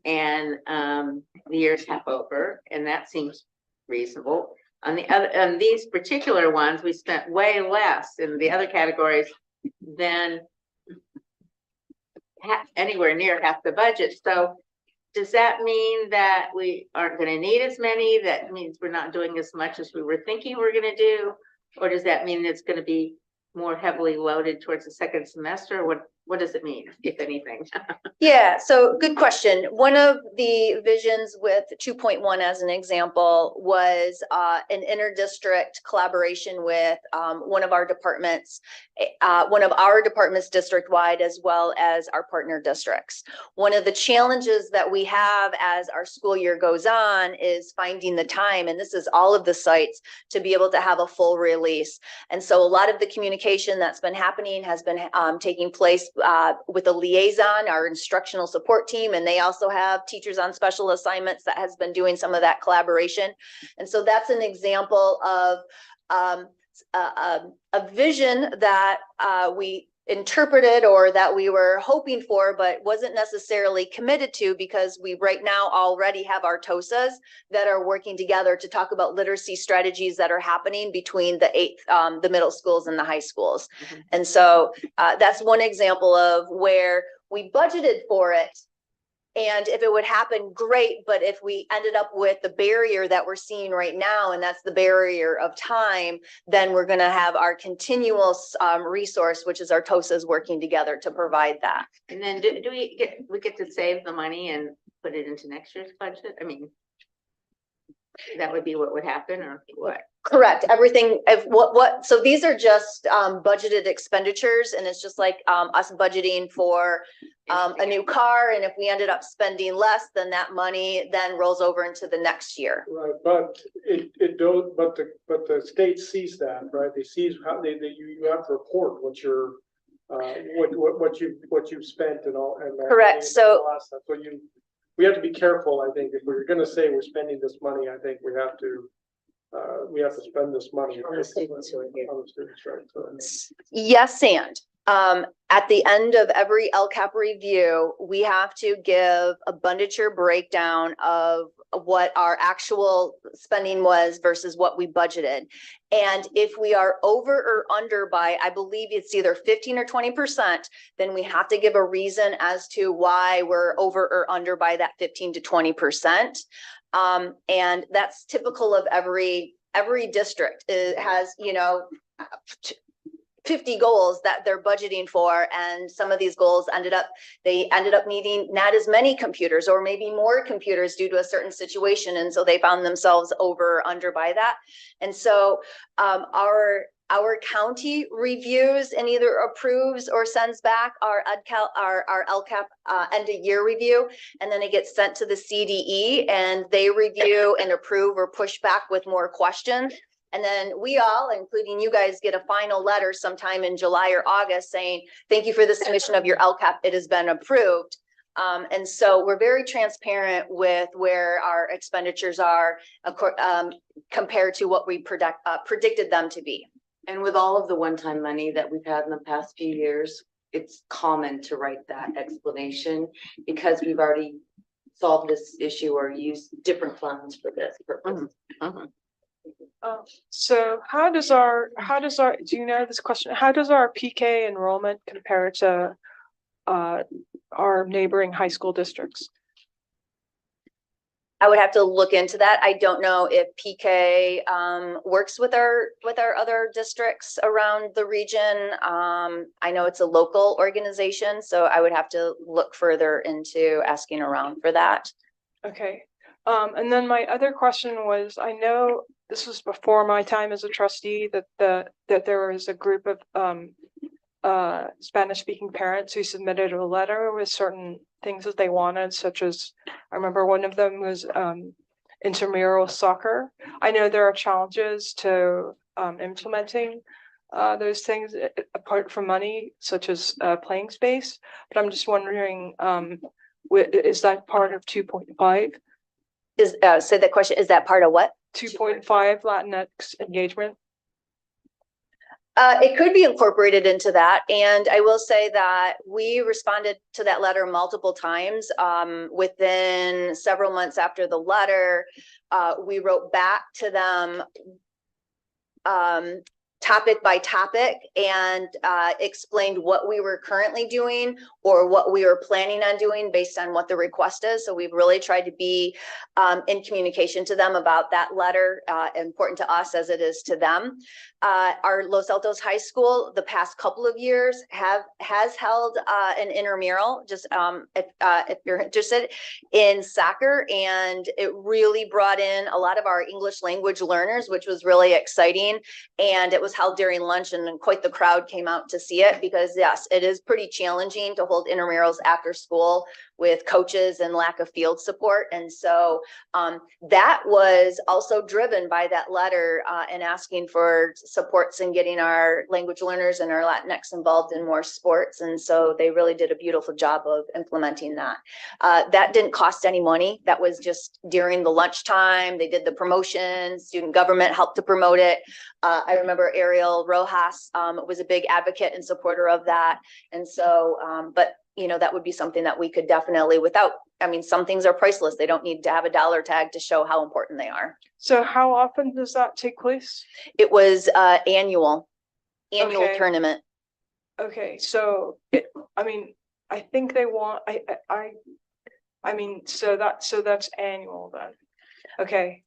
the year's half over, and that seems reasonable. On the other, on these particular ones, we spent way less in the other categories than anywhere near half the budget. So does that mean that we aren't going to need as many? That means we're not doing as much as we were thinking we're going to do? Or does that mean it's going to be more heavily loaded towards the second semester? What does it mean, if anything? Yeah, so good question. One of the visions with 2.1 as an example was an inter-district collaboration with one of our departments district-wide, as well as our partner districts. One of the challenges that we have as our school year goes on is finding the time, and this is all of the sites, to be able to have a full release. And so a lot of the communication that's been happening has been taking place with a liaison, our instructional support team, and they also have teachers on special assignments that has been doing some of that collaboration. And so that's an example of a vision that we interpreted, or that we were hoping for, but wasn't necessarily committed to, because we right now already have our TOSAs that are working together to talk about literacy strategies that are happening between the middle schools and the high schools. Mm-hmm. And so that's one example of where we budgeted for it. And if it would happen, great. But if we ended up with the barrier that we're seeing right now, and that's the barrier of time, then we're going to have our continuous resource, which is our TOSAs, working together to provide that. And then do we get to save the money and put it into next year's budget? I mean, that would be what would happen, or what? Correct. Everything. So these are just budgeted expenditures, and it's just like us budgeting for a new car. And if we ended up spending less, then that money then rolls over into the next year. Right, but it don't. But the state sees that, right? They see how you have to report what your what you've spent and all. And correct. So we have to be careful. I think if we're going to say we're spending this money, I think we have to spend this money on the students who are here. On the students, right? So, yes, and at the end of every LCAP review, we have to give a expenditure breakdown of what our actual spending was versus what we budgeted. And if we are over or under by, I believe it's either 15 or 20%, then we have to give a reason as to why we're over or under by that 15 to 20%. And that's typical of every district. It has, 50 goals that they're budgeting for, and some of these goals ended up needing not as many computers, or maybe more computers due to a certain situation, and so they found themselves over or under by that. And so our county reviews and either approves or sends back our LCAP end of year review, and then it gets sent to the CDE, and they review and approve or push back with more questions. And then we all, including you guys, get a final letter sometime in July or August saying, thank you for the submission of your LCAP. It has been approved. And so we're very transparent with where our expenditures are compared to what we predicted them to be. And with all of the one-time money that we've had in the past few years, it's common to write that explanation because we've already solved this issue or used different funds for this purpose. Mm-hmm. So how does our, do you know this question? How does our PK enrollment compare to our neighboring high school districts? I would have to look into that. I don't know if PK works with our other districts around the region. I know it's a local organization, so I would have to look further into asking around for that. Okay. And then my other question was, I know this was before my time as a trustee, that there was a group of Spanish speaking parents who submitted a letter with certain things that they wanted, such as, I remember one of them was intramural soccer. I know there are challenges to implementing those things apart from money, such as playing space, but I'm just wondering, is that part of 2.5? Say that question, is that part of what? 2.5 Latinx engagement? It could be incorporated into that. And I will say that we responded to that letter multiple times. Within several months after the letter, we wrote back to them topic by topic and explained what we were currently doing or what we were planning on doing based on what the request is. So we've really tried to be in communication to them about that letter, important to us as it is to them. Our Los Altos High School, the past couple of years, has held an intramural, just if you're interested, in soccer, and it really brought in a lot of our English language learners, which was really exciting. And it was held during lunch, and quite the crowd came out to see it, because yes, it is pretty challenging to hold intramurals after school with coaches and lack of field support. And so that was also driven by that letter and asking for supports in getting our language learners and our Latinx involved in more sports. And so they really did a beautiful job of implementing that. That didn't cost any money. That was just during the lunchtime. They did the promotion. Student government helped to promote it. I remember Ariel Rojas was a big advocate and supporter of that. And so, but you know, that would be something that we could definitely, without, I mean, some things are priceless. They don't need to have a dollar tag to show how important they are. So how often does that take place? It was annual Okay. tournament. Okay, so I mean, I think they want, I mean, so that's annual then. Okay.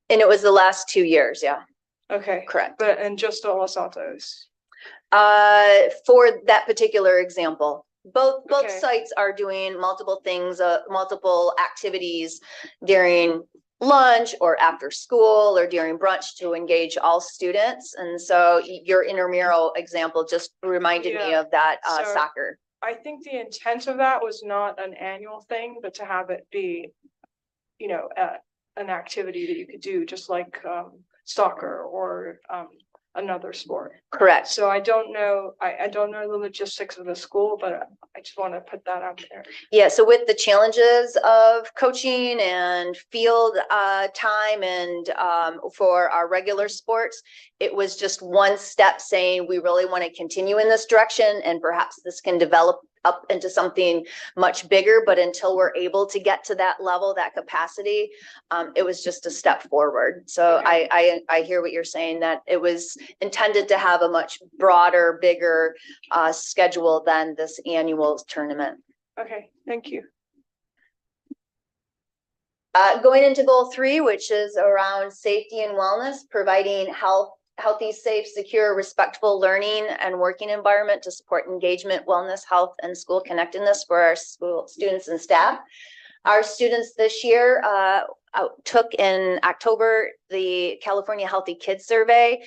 And it was the last 2 years, yeah. Okay. Correct. But, and just Los Altos. For that particular example. Both Okay. sites are doing multiple things, multiple activities during lunch or after school or during brunch to engage all students. And so your intramural example just reminded me of that So soccer. I think the intent of that was not an annual thing, but to have it be, you know, an activity that you could do, just like soccer or another sport. Correct. So I don't know, I don't know the logistics of the school, but I just want to put that out there. Yeah, so with the challenges of coaching and field time and for our regular sports, it was just one step saying we really want to continue in this direction, and perhaps this can develop up into something much bigger. But until we're able to get to that level, that capacity, it was just a step forward. So I hear what you're saying, that it was intended to have a much broader, bigger schedule than this annual tournament. Okay, thank you. Going into goal 3, which is around safety and wellness, providing healthy, safe, secure, respectful learning and working environment to support engagement, wellness, health, and school connectedness for our school students and staff. Our students this year took in October the California Healthy Kids Survey,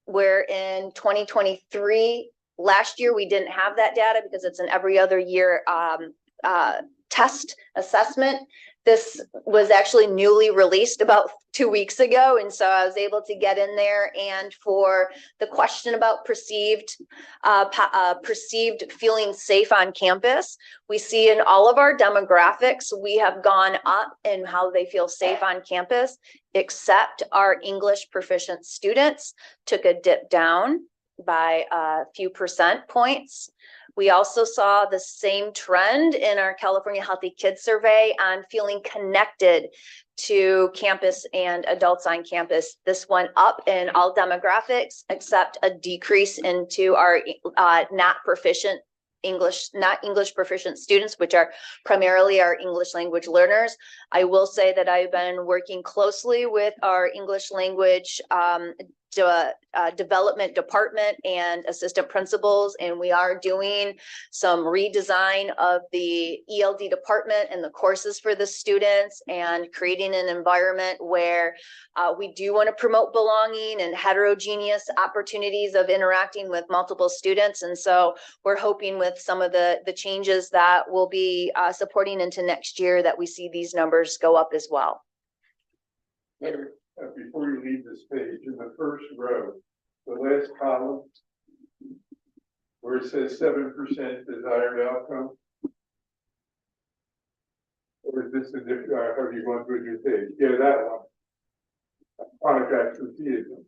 where in 2023, last year, we didn't have that data because it's an every other year test assessment. This was actually newly released about 2 weeks ago. And so I was able to get in there, and for the question about perceived feeling safe on campus, we see in all of our demographics, we have gone up in how they feel safe on campus, except our English proficient students took a dip down by a few percent points. We also saw the same trend in our California Healthy Kids Survey on feeling connected to campus and adults on campus. This went up in all demographics except a decrease into our not English proficient students, which are primarily our English language learners. I will say that I've been working closely with our English language development department and assistant principals, and we are doing some redesign of the ELD department and the courses for the students, and creating an environment where we do want to promote belonging and heterogeneous opportunities of interacting with multiple students. And so we're hoping with some of the changes that we'll be supporting into next year that we see these numbers go up as well. Before you leave this page, in the first row, the last column, where it says 7% desired outcome. Or is this a different, have you gone through a new page? Yeah, that one. Chronic absenteeism.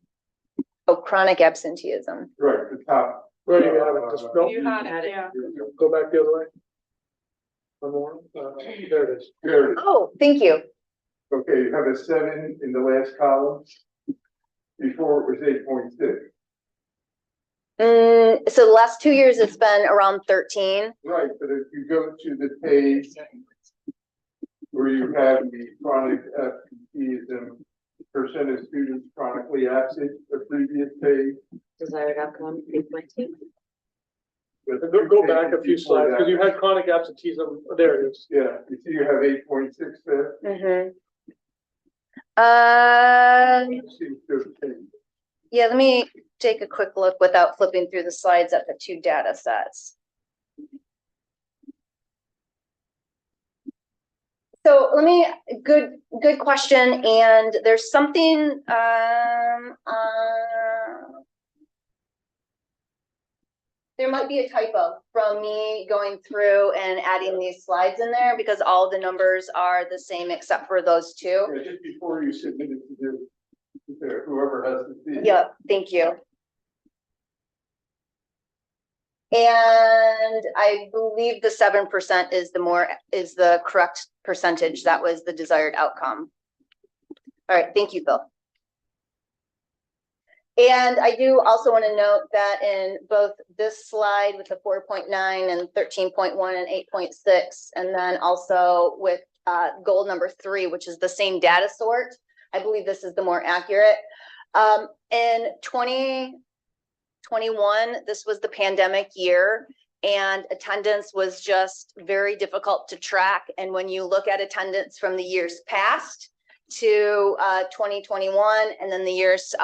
Oh, chronic absenteeism. Right, the top. Right, you have it. Just go. You had it, yeah. Go back the other way. One more. There it is. There it is. Oh, thank you. Okay, you have a 7 in the last column. Before it was 8.6. So the last 2 years, it's been around 13. Right, but if you go to the page where you have the chronic absenteeism, percent of students chronically absent, the previous page. Desired outcome, 8.2. Go back a few slides, because you had chronic absenteeism. There it is. Yeah, you see you have 8.6 there. Mm-hmm. Seems to have changed. Yeah, let me take a quick look without flipping through the slides at the two data sets. So good question. And there's something, there might be a typo from me going through and adding these slides in there, because all the numbers are the same except for those two. Yeah, just before you submit it to whoever has to see it. Yeah, thank you. And I believe the 7% is the correct percentage. That was the desired outcome. All right, thank you, Bill. And I do also want to note that in both this slide with the 4.9 and 13.1 and 8.6, and then also with goal number 3, which is the same data sort, I believe this is the more accurate. In 2021, this was the pandemic year, and attendance was just very difficult to track. And when you look at attendance from the years past to 2021 and then the years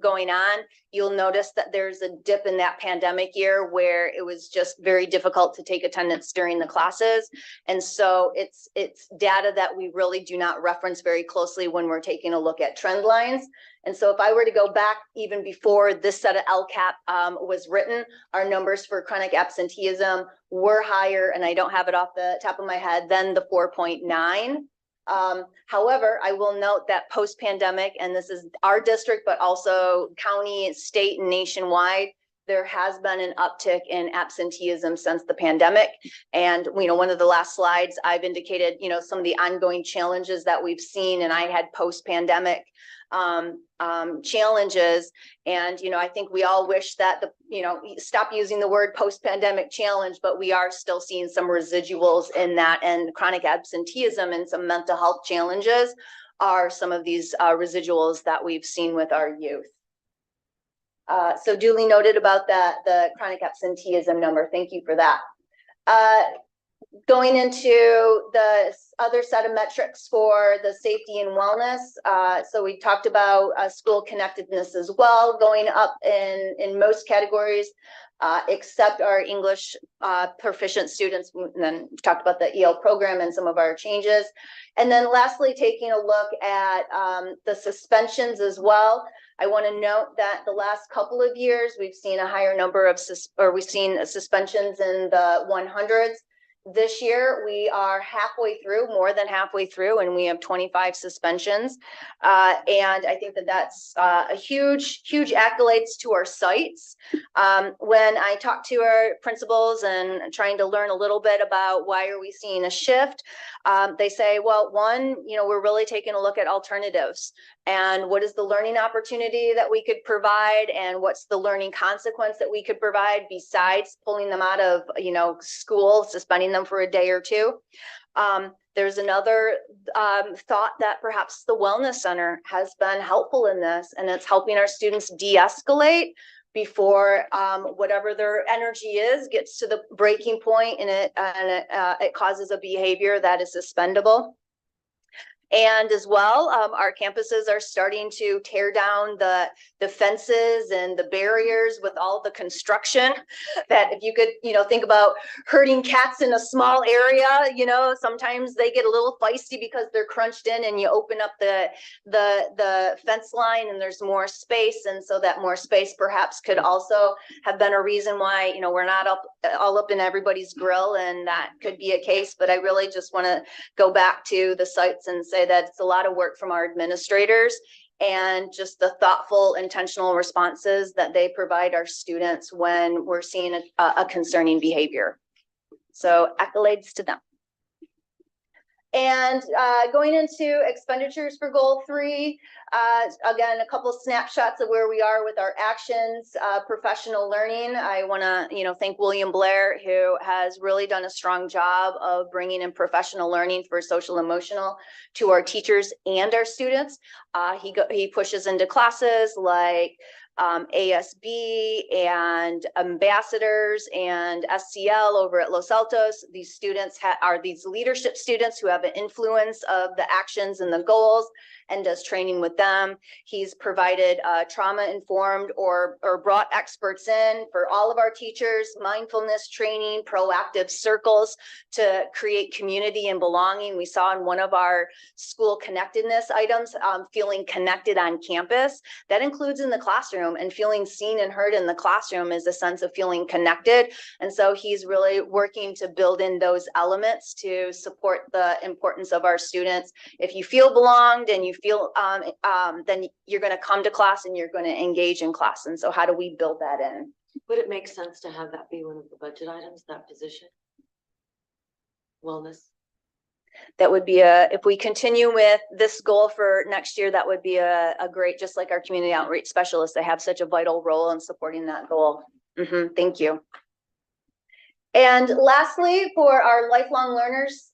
going on, you'll notice that there's a dip in that pandemic year where it was just very difficult to take attendance during the classes. And so it's data that we really do not reference very closely when we're taking a look at trend lines. And so if I were to go back even before this set of LCAP was written, our numbers for chronic absenteeism were higher, and I don't have it off the top of my head, than the 4.9. However, I will note that post-pandemic, and this is our district, but also county, state, and nationwide, there has been an uptick in absenteeism since the pandemic. And, one of the last slides I've indicated, some of the ongoing challenges that we've seen, and I had post-pandemic challenges. And, I think we all wish that stop using the word post-pandemic challenge, but we are still seeing some residuals in that, and chronic absenteeism and some mental health challenges are some of these residuals that we've seen with our youth. So duly noted about the chronic absenteeism number. Thank you for that. Going into the other set of metrics for the safety and wellness. So we talked about school connectedness as well, going up in most categories, except our English proficient students. And then we talked about the EL program and some of our changes. And then lastly, taking a look at the suspensions as well. I want to note that the last couple of years, we've seen a higher number of suspensions in the 100s. This year, we are halfway through, more than halfway through, and we have 25 suspensions. And I think that that's a huge accolades to our sites. When I talk to our principals and trying to learn a little bit about why are we seeing a shift, they say, well, one, we're really taking a look at alternatives and what is the learning opportunity that we could provide and what's the learning consequence that we could provide besides pulling them out of, school, suspending them for a day or two. There's another thought that perhaps the wellness center has been helpful in this, and it's helping our students de-escalate before whatever their energy is gets to the breaking point, and it causes a behavior that is suspendable. And as well, our campuses are starting to tear down the fences and the barriers with all the construction that if you could, think about herding cats in a small area, sometimes they get a little feisty because they're crunched in, and you open up the fence line and there's more space. And so that more space perhaps could also have been a reason why, we're not all up in everybody's grill, and that could be a case. But I really just want to go back to the sites and say that it's a lot of work from our administrators and just the thoughtful, intentional responses that they provide our students when we're seeing a concerning behavior. So accolades to them. And going into expenditures for goal 3, again, a couple of snapshots of where we are with our actions, professional learning. I want to, thank William Blair, who has really done a strong job of bringing in professional learning for social emotional to our teachers and our students. He pushes into classes like ASB and ambassadors and SCL over at Los Altos. These students are these leadership students who have an influence of the actions and the goals, and does training with them. He's provided trauma-informed or brought experts in for all of our teachers, mindfulness training, proactive circles to create community and belonging. We saw in one of our school connectedness items, feeling connected on campus. That includes in the classroom, and feeling seen and heard in the classroom is a sense of feeling connected. And so he's really working to build in those elements to support the importance of our students. If you feel belonged and you feel, then you're going to come to class and you're going to engage in class. And so how do we build that in? Would it make sense to have that be one of the budget items, that position? Wellness? That would be if we continue with this goal for next year, that would be a great, just like our community outreach specialists, they have such a vital role in supporting that goal. Thank you. And lastly, for our lifelong learners,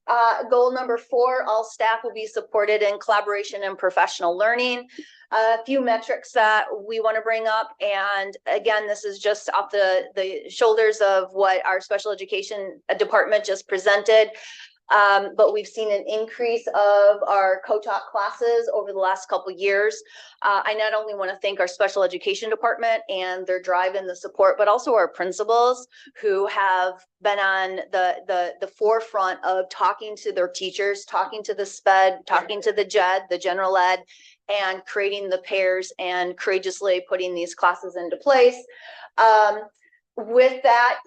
goal number 4, all staff will be supported in collaboration and professional learning. A few metrics that we want to bring up. And again, this is just off the shoulders of what our special education department just presented. But we've seen an increase of our co-taught classes over the last couple of years. I not only want to thank our special education department and their drive and the support, but also our principals who have been on the forefront of talking to their teachers, talking to the SPED, talking to the JED, the general ed, and creating the pairs and courageously putting these classes into place. With that,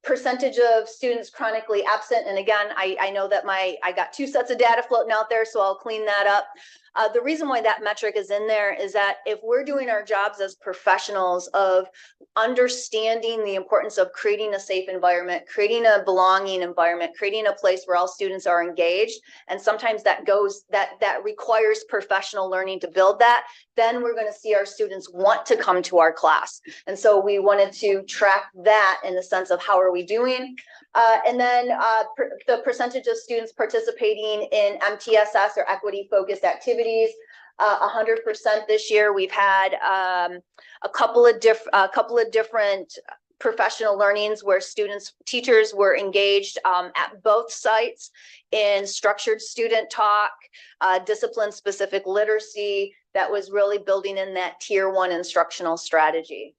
percentage of students chronically absent. And again, I know that I got 2 sets of data floating out there, so I'll clean that up. The reason why that metric is in there is that if we're doing our jobs as professionals of understanding the importance of creating a safe environment, creating a belonging environment, creating a place where all students are engaged, and sometimes that requires professional learning to build that, then we're going to see our students want to come to our class. And so we wanted to track that in the sense of how are we doing. And then the percentage of students participating in MTSS or equity focused activities, 100% this year. We've had a couple of different professional learnings where teachers were engaged at both sites in structured student talk, discipline specific literacy that was really building in that tier 1 instructional strategy.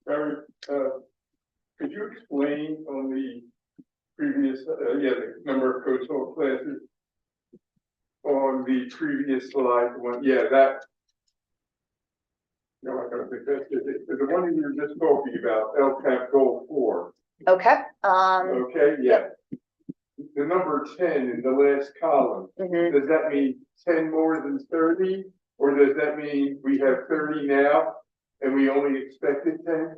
Could you explain on the previous, the number of co-taught classes on the previous slide? That. No, I don't think that's it. The one you were just talking about, LCAP goal 4. Okay, Okay, yeah. The number 10 in the last column, mhm. does that mean 10 more than 30? Or does that mean we have 30 now and we only expected 10?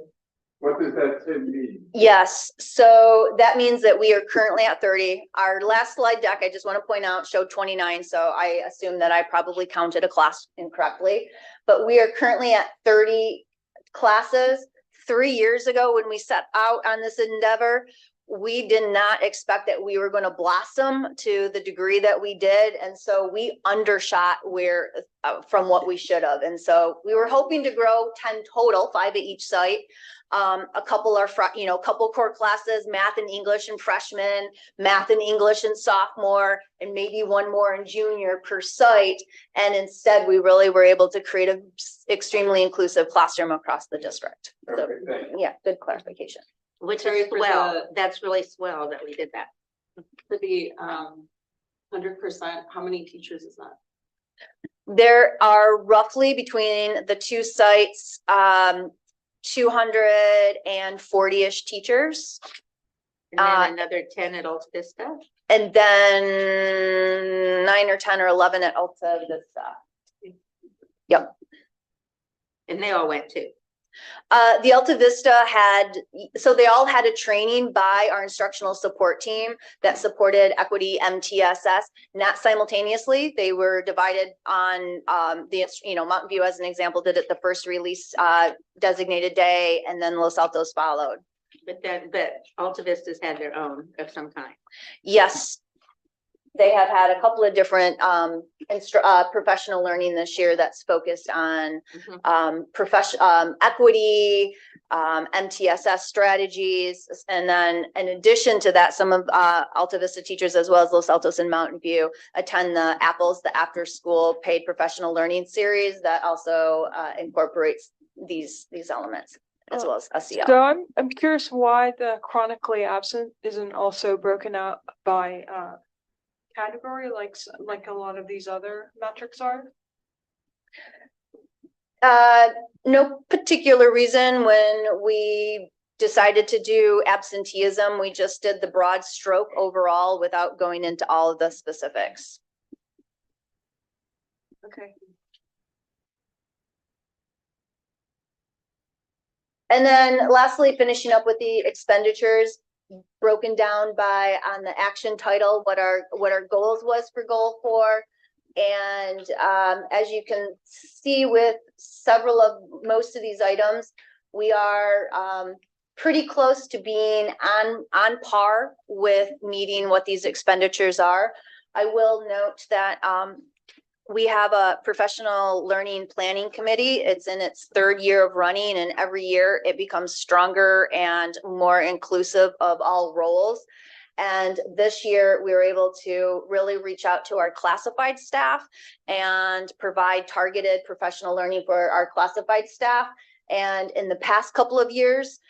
What does that 10 mean? Yes, so that means that we are currently at 30. Our last slide deck, I just want to point out, showed 29, so I assume that I probably counted a class incorrectly. But we are currently at 30 classes. 3 years ago, when we set out on this endeavor, we did not expect that we were going to blossom to the degree that we did. And so we undershot from what we should have. And so we were hoping to grow 10 total, 5 at each site. A couple are, couple core classes, math and English and freshman, math and English and sophomore, and maybe one more in junior per site. And instead, we really were able to create an extremely inclusive classroom across the district. So, yeah, good clarification. Which Terry, is for swell. That's really swell that we did that. For the 100%, how many teachers is that? There are roughly between the two sites, 240-ish teachers. And then another 10 at Alta Vista. And then 9 or 10 or 11 at Alta Vista. Yep. And they all went too. The Alta Vista they all had a training by our instructional support team that supported equity MTSS, not simultaneously. They were divided on Mountain View, as an example, did it the first release designated day, and then Los Altos followed. But Alta Vista's had their own of some kind. Yes. They have had a couple of different professional learning this year that's focused on equity, MTSS strategies. And then in addition to that, some of Alta Vista teachers, as well as Los Altos and Mountain View, attend the APPLES, the after school paid professional learning series that also incorporates these elements, as well as SEL. So I'm curious why the chronically absent isn't also broken out by category like a lot of these other metrics are? No particular reason. When we decided to do absenteeism, we just did the broad stroke overall without going into all of the specifics. Okay. And then lastly, finishing up with the expenditures, broken down on the action title, what our goals was for goal 4. And as you can see with most of these items, we are pretty close to being on par with meeting what these expenditures are. I will note that we have a professional learning planning committee. It's in its 3rd year of running, and every year it becomes stronger and more inclusive of all roles. And this year we were able to really reach out to our classified staff and provide targeted professional learning for our classified staff. And in the past couple of years,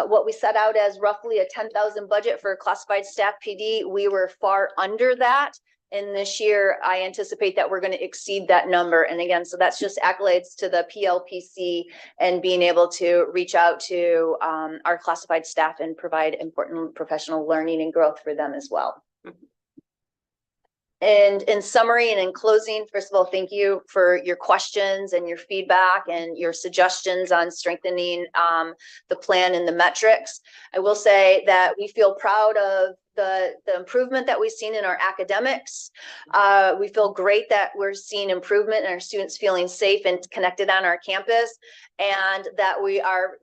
what we set out as roughly a 10,000 budget for classified staff PD, we were far under that. And this year, I anticipate that we're going to exceed that number. And again, so that's just accolades to the PLPC and being able to reach out to our classified staff and provide important professional learning and growth for them as well. And in summary and in closing, first of all, thank you for your questions and your feedback and your suggestions on strengthening the plan and the metrics. I will say that we feel proud of the improvement that we've seen in our academics. We feel great that we're seeing improvement in our students feeling safe and connected on our campus, and that we are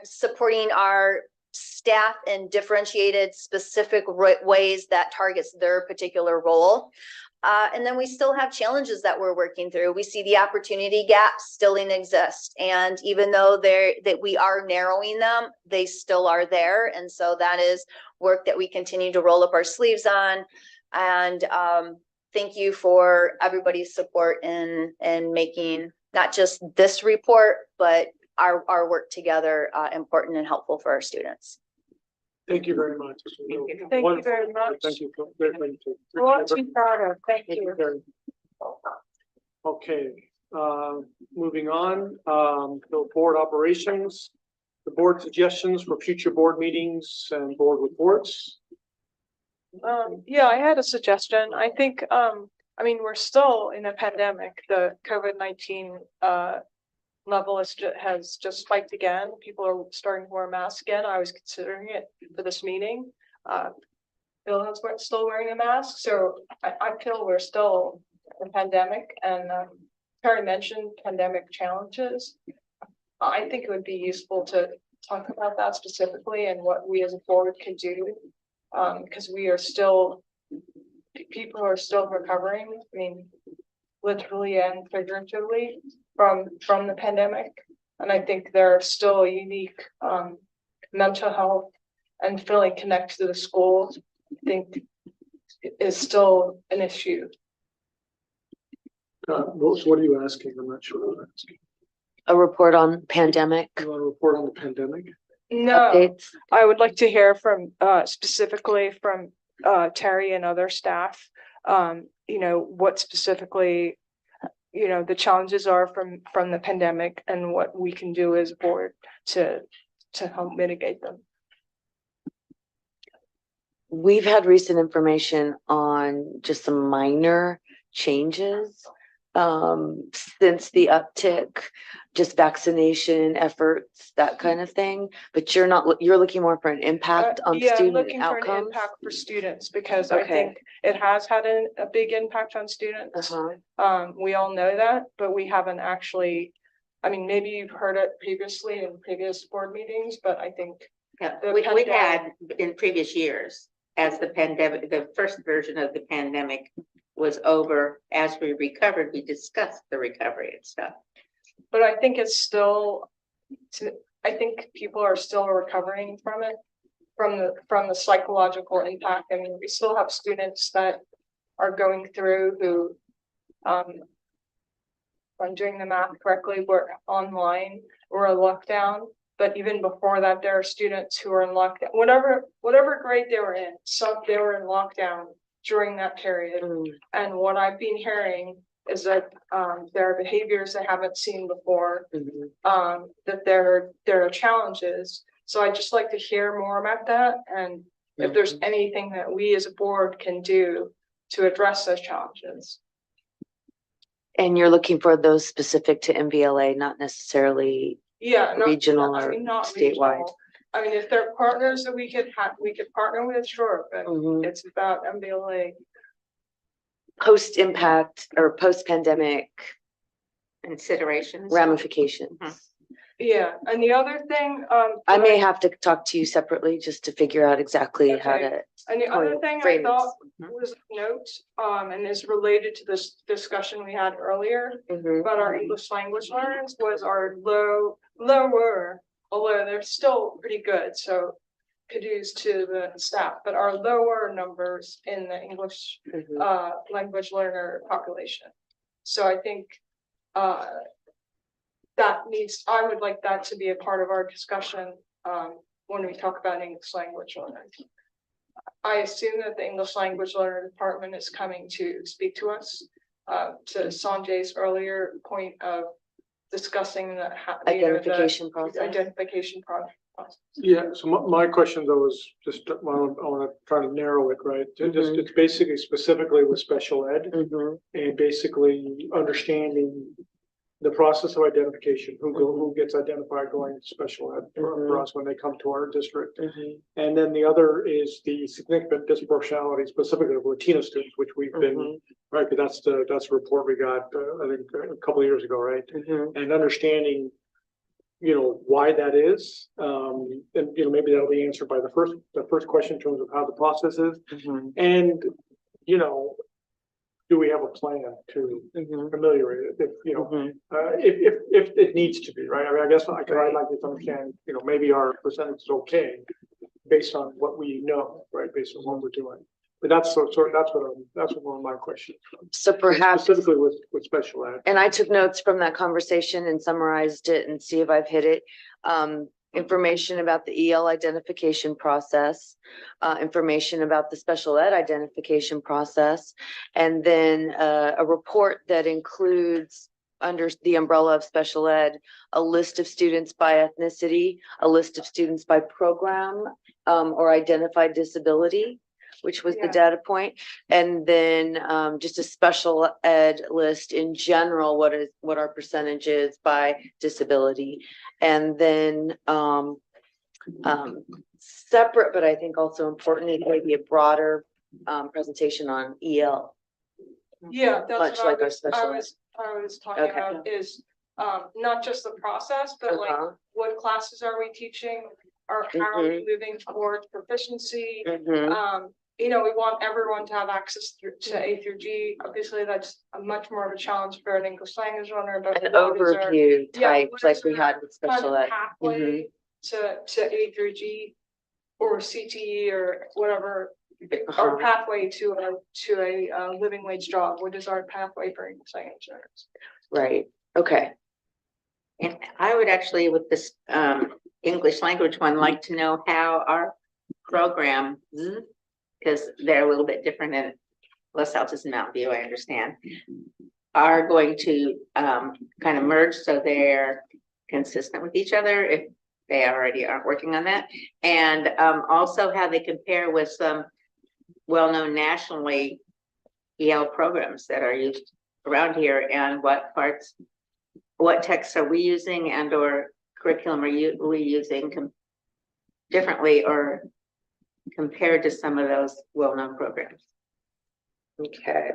supporting our staff in differentiated specific ways that targets their particular role. And then we still have challenges that we're working through. We see the opportunity gaps still exist. And even though we are narrowing them, they still are there. And so that is work that we continue to roll up our sleeves on. And thank you for everybody's support in making not just this report, but our work together important and helpful for our students. Thank you very much. Thank you very much. Thank you. Great way to. A lot to be proud of. Thank you. Okay, moving on, so board operations. the board suggestions for future board meetings and board reports. Yeah, I had a suggestion. I think, I mean, we're still in a pandemic. The COVID-19 level has just spiked again. People are starting to wear masks again. I was considering it for this meeting. Bill is still wearing a mask, so I feel we're still in a pandemic. And Terry mentioned pandemic challenges. I think it would be useful to talk about that specifically and what we as a board can do. Because we are still, people are still recovering, I mean, literally and figuratively from the pandemic. And I think there are still unique mental health and feeling connected to the schools, I think is still an issue. So what are you asking? I'm not sure what I'm asking. A report on pandemic. You want to report on the pandemic? No, Updates. I would like to hear from specifically from Terry and other staff, you know, what specifically, you know, the challenges are from the pandemic and what we can do as a board to help mitigate them. We've had recent information on just some minor changes since the uptick, just vaccination efforts, that kind of thing. But you're looking more for an impact on Yeah, I'm student looking for an outcomes. impact for students because I Okay. think it has had a big impact on students. We all know that, but we haven't actually, I mean, maybe you've heard it previously in previous board meetings, but I think We had in previous years, as the pandemic, the first version of the pandemic was over, as we recovered, we discussed the recovery and stuff. But I think it's still, I think people are still recovering from it, from the psychological impact. I mean, we still have students that are going through who, if I'm doing the math correctly, were online or a lockdown. But even before that, there are students who are in lockdown, whatever grade they were in, they were in lockdown during that period. And what I've been hearing is that there are behaviors they haven't seen before, that there are challenges. So I'd just like to hear more about that. And if there's anything that we as a board can do to address those challenges. And you're looking for those specific to MVLA, not necessarily regional or not statewide. regional. I mean, if there are partners that we could partner with, sure, but it's about MVLA. Post-impact or post-pandemic considerations, ramifications. Yeah, and the other thing, I may have to talk to you separately just to figure out exactly how to. And the other thing I frame thought was note, and is related to this discussion we had earlier about our English language learners, was our lower, although they're still pretty good, so kudos to the staff, but our lower numbers in the English language learner population. So I think I would like that to be a part of our discussion when we talk about English language learners. I assume that the English language learner department is coming to speak to us to Sanjay's earlier point of discussing the identification process. Identification process. Yeah, so my question though is just, I want to try to narrow it, right? It's basically specifically with special ed and basically understanding the process of identification, who gets identified going to special ed for us when they come to our district. And then the other is the significant disproportionality specifically of Latino students, which we've been, right, but that's the report we got, I think a couple of years ago, right? And understanding, you know, why that is, and, you know, maybe that'll be answered by the first question in terms of how the process is. And, you know, do we have a plan to ameliorate it? If you know, if it needs to be, right? I mean, I guess I'd like to understand, you know, maybe our percentage is okay based on what we know, right? Based on what we're doing. But that's that's one of my questions. So perhaps specifically with special ed. And I took notes from that conversation and summarized it and see if I've hit it. Information about the EL identification process, information about the special ed identification process, and then a report that includes under the umbrella of special ed, a list of students by ethnicity, a list of students by program, or identified disability, which was the Yeah. data point. And then, just a special ed list in general, what our percentage is by disability. And then, separate, but I think also importantly, maybe a broader, presentation on EL. Yeah, that's Much what I like our was, special ed. I was talking Okay. about is, not just the process, but like, Uh-huh. what classes are we teaching? Or how are we moving towards proficiency? Mhm. You know, we want everyone to have access to A through G. Obviously, that's a much more of a challenge for an English language learner, but An what is our- overview yeah, type, what like is we our had with kind special of ed. pathway to A through G or CTE or whatever, our Uh-huh. pathway to a living wage job. What is our pathway for English language learners? Right, okay. And I would actually, with this English language one, like to know how our program, because they're a little bit different in Los Altos and Mountain View, I understand, are going to kind of merge so they're consistent with each other if they already aren't working on that. And also how they compare with some well-known nationally EL programs that are used around here, and what parts, what texts are we using and or curriculum are we using differently or compared to some of those well-known programs. Okay.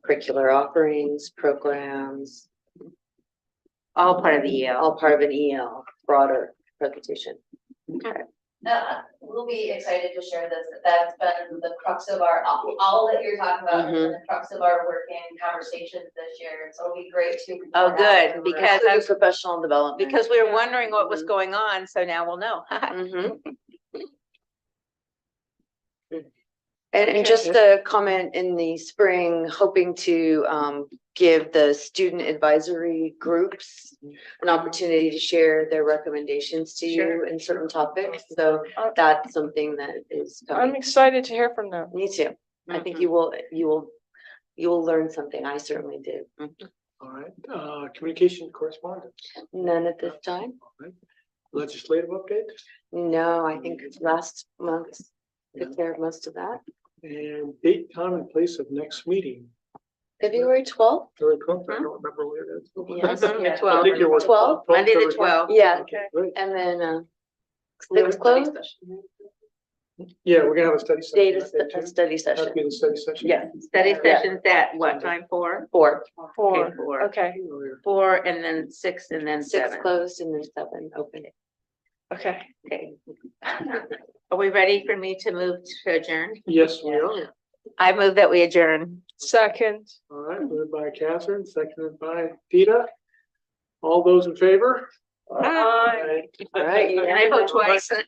Curricular offerings, programs. All part of the EL. All part of an EL, broader presentation. Okay. We'll be excited to share this. That's been the crux of our, all that you're talking about, has been the crux of our working conversations this year. So it'll be great to. Oh, good, because That's professional development. because we were wondering what was going on, so now we'll know. And just a comment in the spring, hoping to give the student advisory groups an opportunity to share their recommendations to you in certain topics. So that's something that is I'm coming. excited to hear from them. Me too. I think you will learn something. I certainly did. All right, communication correspondence. None at this time. All right. Legislative update No, I think last month took care of most of that. and date, time and place of next meeting. February 12th? February 12th, I don't remember what it is. Yes. I think it was 12th? Monday the February 12th. Yeah, Okay, great. and then six closed? Yeah, we're gonna have a study session. Data, that day a too. study That'd session. be the study session. Yeah. Study sessions at what time? 4? 4. Okay, 4. Okay, 4 and then 6 and then 6 7. closed and then 7 open. okay. Okay. Are we ready for me to move to adjourn? Yes, we are. I move that we adjourn. Second. All right, moved by Catherine, seconded by Peter. All those in favor? Aye. All right. And I vote twice.